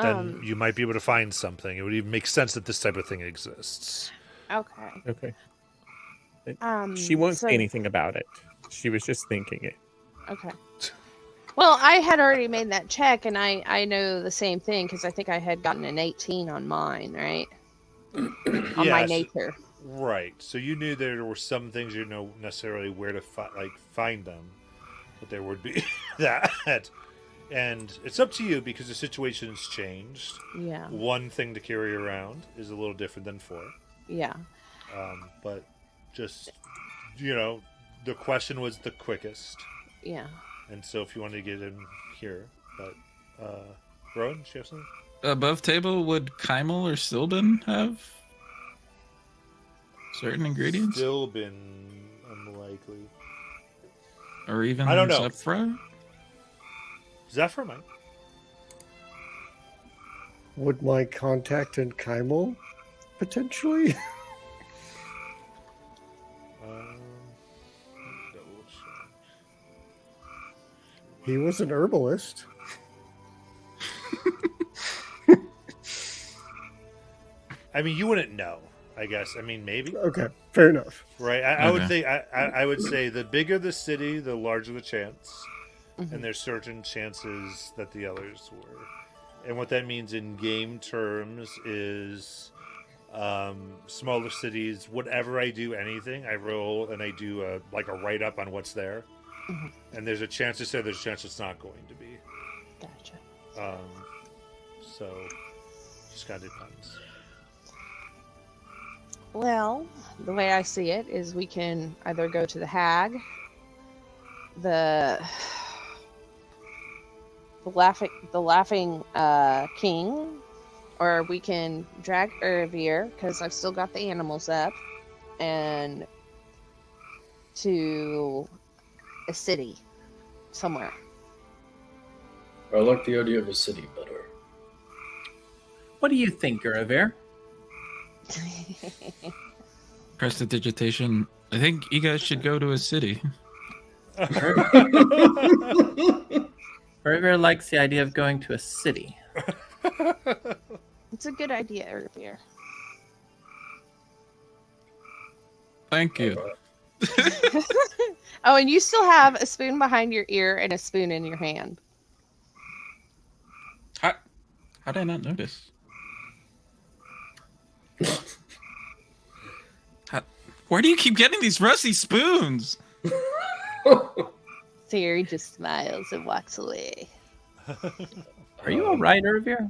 Then you might be able to find something. It would even make sense that this type of thing exists.
okay.
Okay.
Um,
She won't
so-
say anything about it. She was just thinking it.
Okay. Well, I had already made that check, and I know the same thing because I think I had gotten an 18 on mine, right? On my
Yes.
nature.
Right. So you knew there were some things you know necessarily where to find them, but there would be that. And it's up to you because the situation's changed.
Yeah.
One thing to carry around is a little different than four.
Yeah.
But just, the question was the quickest.
Yeah.
And so if you wanted to get in here, but, Rowan, do you have something?
Above table, would Kymel or Sylvan have certain ingredients?
Still been unlikely.
Or even
I don't know.
Zephyra?
Zephyr might.
Would my contact in Kymel potentially?
Double check.
He was an herbalist.
I mean, you wouldn't know, I guess. I mean, maybe.
Okay, fair enough.
Right. I would
Okay.
think I would say the bigger the city, the larger the chance.
Mhm.
And there's certain chances that the others were. And what that means in game terms is smaller cities, whatever I do, anything, I roll and I do a write up on what's there.
Mhm.
And there's a chance to say there's a chance it's not going to be.
Gotcha.
So just kind of depends.
Well, the way I see it is we can either go to the hag, the laughing king, or we can drag Ervir, because I've still got the animals up, and to a city somewhere.
I like the idea of a city better.
What do you think, Guravir?
Prestidigitation. I think you guys should go to a city.
Guravir likes the idea of going to a city.
It's a good idea, Ervir.
Thank you.
Oh, and you still have a spoon behind your ear and a spoon in your hand.
How did I not notice? Where do you keep getting these rusty spoons?
Siri just smiles and walks away.
Are you all right, Guravir?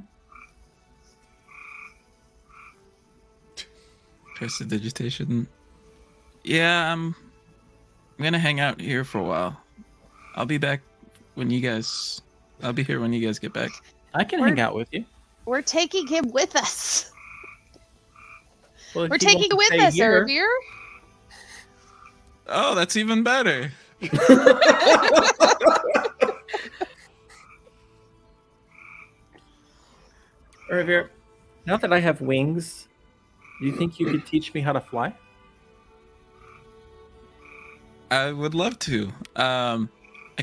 Prestidigitation. Yeah, I'm gonna hang out here for a while. I'll be back when you guys. I'll be here when you guys get back.
I can hang out with you.
We're taking him with us.
Well, if
We're
you want
taking
to
him with
stay
us,
here-
Ervir.
Oh, that's even better.
Guravir, now that I have wings, do you think you could teach me how to fly?
I would love to. I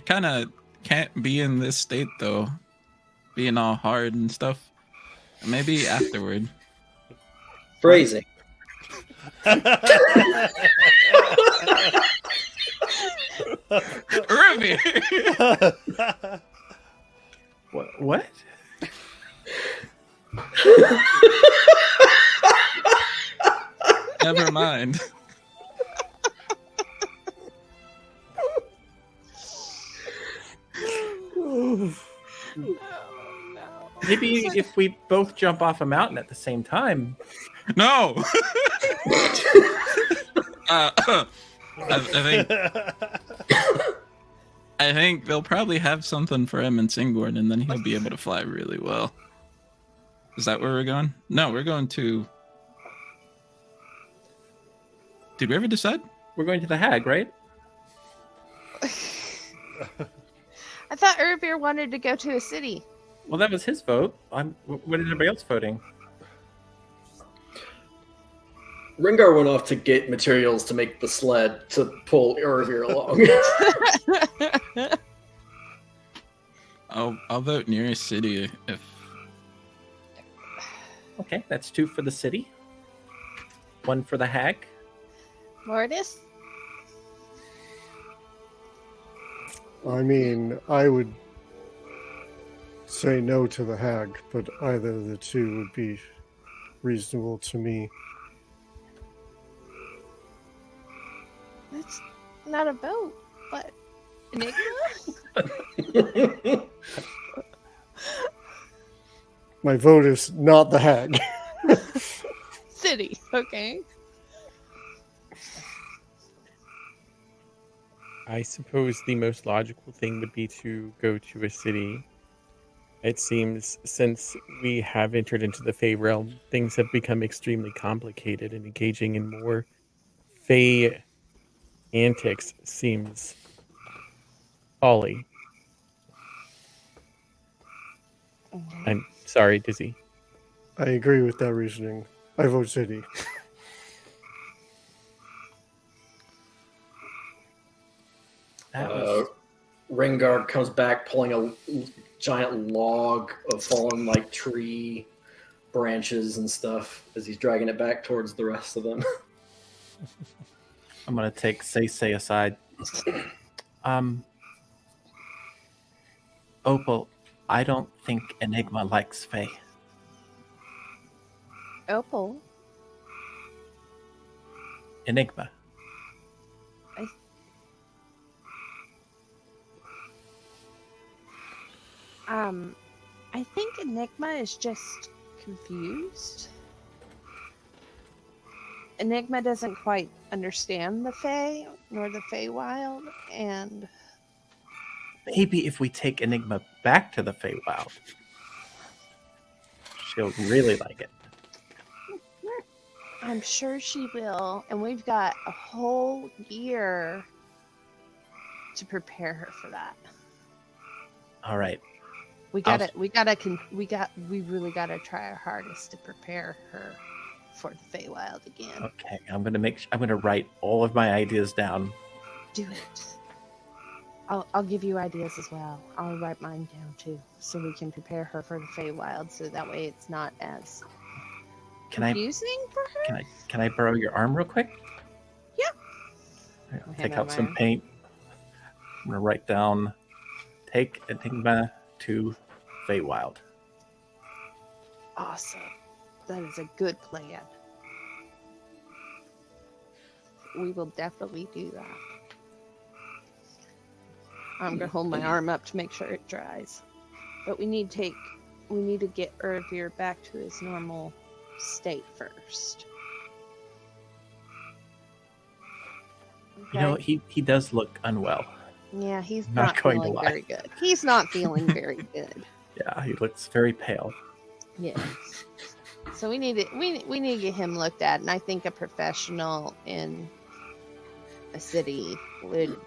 kind of can't be in this state though, being all hard and stuff. Maybe afterward.
Phrasing.
Ruby.
What?
Never mind.
Maybe if we both jump off a mountain at the same time.
No. I think I think they'll probably have something for him in Singborn, and then he'll be able to fly really well. Is that where we're going? No, we're going to. Did we ever decide?
We're going to the hag, right?
I thought Ervir wanted to go to a city.
Well, that was his vote. What is everybody else voting?
Rengar went off to get materials to make the sled to pull Ervir along.
I'll vote near a city if.
Okay, that's 2 for the city. 1 for the hag.
Mortis?
I mean, I would say no to the hag, but either of the two would be reasonable to me.
That's not a vote, but Enigma?
My vote is not the hag.
City, okay.
I suppose the most logical thing would be to go to a city. It seems since we have entered into the Fey realm, things have become extremely complicated, and engaging in more Fey antics seems folly. I'm sorry, Dizzy.
I agree with that reasoning. I vote city.
That was
Rengar comes back pulling a giant log of fallen like tree branches and stuff as he's dragging it back towards the rest of them.
I'm gonna take Say aside. Opal, I don't think Enigma likes Fae.
Opal.
Enigma.
I think Enigma is just confused. Enigma doesn't quite understand the Fae nor the Feywild, and
Maybe if we take Enigma back to the Feywild, she'll really like it.
I'm sure she will. And we've got a whole year to prepare her for that.
All right.
We really gotta try our hardest to prepare her for the Feywild again.
Okay. I'm gonna write all of my ideas down.
Do it. I'll give you ideas as well. I'll write mine down too, so we can prepare her for the Feywild, so that way it's not as confusing for her.
Can I borrow your arm real quick?
Yeah.
I'll
I'll
take
hand
out
out
some
my arm.
paint. I'm gonna write down, take Enigma to Feywild.
Awesome. That is a good plan. We will definitely do that. I'm gonna hold my arm up to make sure it dries. But we need to get Ervir back to his normal state first.
You know,
Okay?
he does look unwell.
Yeah, he's
Not
not
going to
feeling
lie.
very good. He's not feeling very good.
Yeah, he looks very pale.
Yeah. So we need to get him looked at, and I think a professional in a city would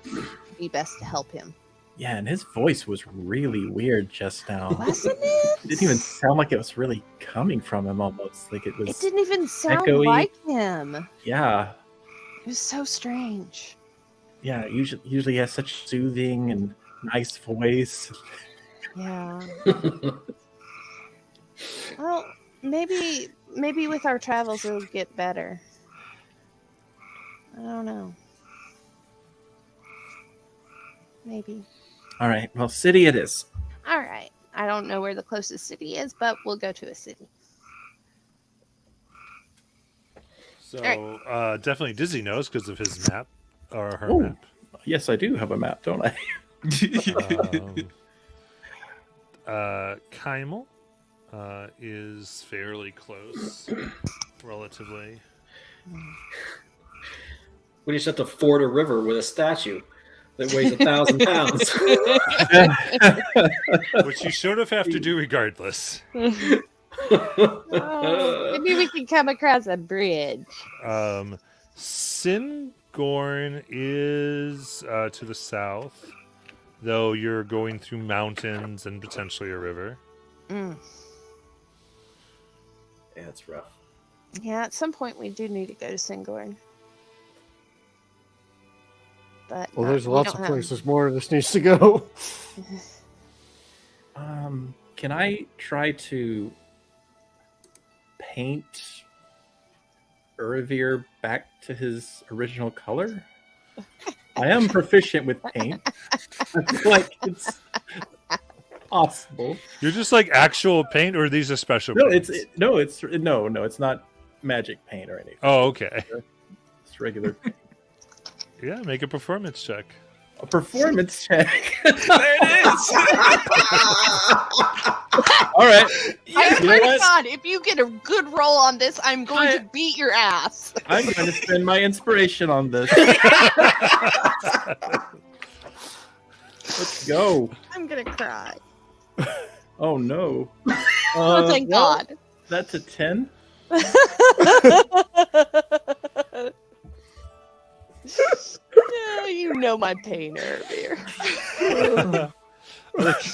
be best to help him.
Yeah, and his voice was really weird just now.
Wasn't
It
it?
didn't even sound like it was really coming from him almost. Like it was
It didn't even sound
echoey.
like him.
Yeah.
It was so strange.
Yeah, usually he has such soothing and nice voice.
Yeah. Well, maybe with our travels it'll get better. I don't know. Maybe.
All right, well, city it is.
All right. I don't know where the closest city is, but we'll go to a city.
So
Alright.
definitely Dizzy knows because of his map or her
Oh.
map.
Yes, I do have a map, don't I?
Kymel is fairly close, relatively.
We just have to ford a river with a statue that weighs 1,000 pounds.
Which you sort of have to do regardless.
Oh, maybe we can come across a bridge.
Singorn is to the south, though you're going through mountains and potentially a river.
Mm.
Yeah, it's rough.
Yeah, at some point we do need to go to Singorn. But
Well, there's
we
lots
don't
of
have-
places more this needs to go.
Can I try to paint Ervir back to his original color? I am proficient with paint. I feel like it's possible.
You're just like actual paint, or these are special
No,
paints?
it's not magic paint or anything.
Oh, okay.
It's regular paint.
Yeah, make a performance check.
A performance check.
There it is.
All right.
I
You know
swear to
what?
God, if you get a good roll on this, I'm going
I-
to beat your ass.
I'm going to spend my inspiration on this. Let's go.
I'm gonna cry.
Oh no.
Oh, thank
well,
God.
That's a 10.
Yeah, you know my pain earlier.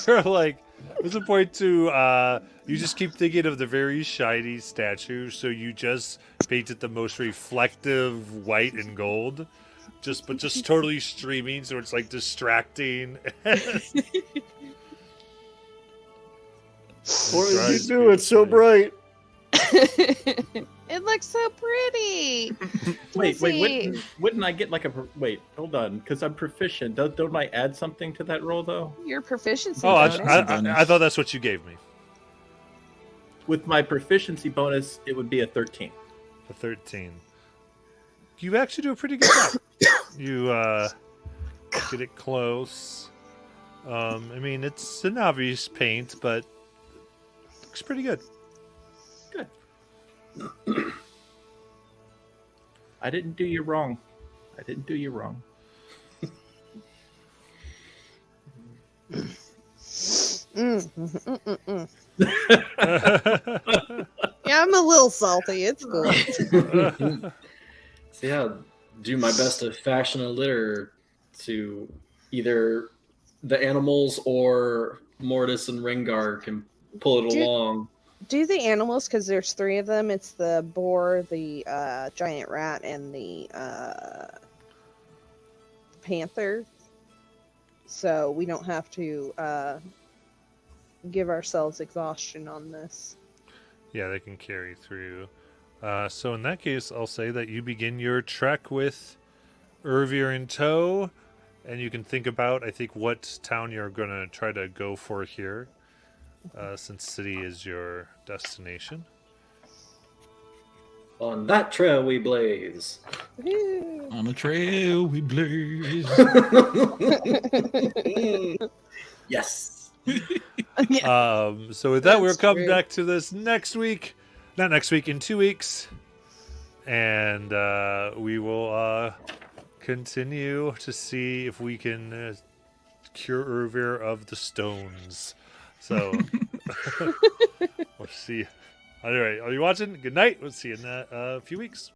You're like, there's a point to you just keep thinking of the very shiny statue, so you just painted the most reflective white and gold. just totally streaming, so it's like distracting.
What did you do? It's so bright.
It looks so pretty.
Wait,
Dizzy.
wouldn't I get like a wait? Hold on, because I'm proficient. Don't I add something to that roll though?
Your proficiency.
Oh,
bonus.
I thought that's what you gave me.
With my proficiency bonus, it would be a 13.
A 13. You actually do a pretty good job. You get it close. I mean, it's an obvious paint, but looks pretty good.
Good. I didn't do you wrong. I didn't do you wrong.
Yeah, I'm a little salty. It's cool.
So yeah, do my best to fashion a litter to either the animals or Mortis and Rengar can pull it along.
Do the animals, because there's 3 of them. It's the boar, the giant rat, and the panther. So we don't have to give ourselves exhaustion on this.
Yeah, they can carry through. So in that case, I'll say that you begin your trek with Irvir in tow, and you can think about, I think, what town you're going to try to go for here, since city is your destination.
On that trail we blaze.
On the trail we blaze.
Yes.
So with that, we'll
That's
come
true.
back to this next week. Not next week, in 2 weeks. And we will continue to see if we can cure Irvir of the stones. So we'll see. All right, are you watching? Good night. We'll see you in a few weeks.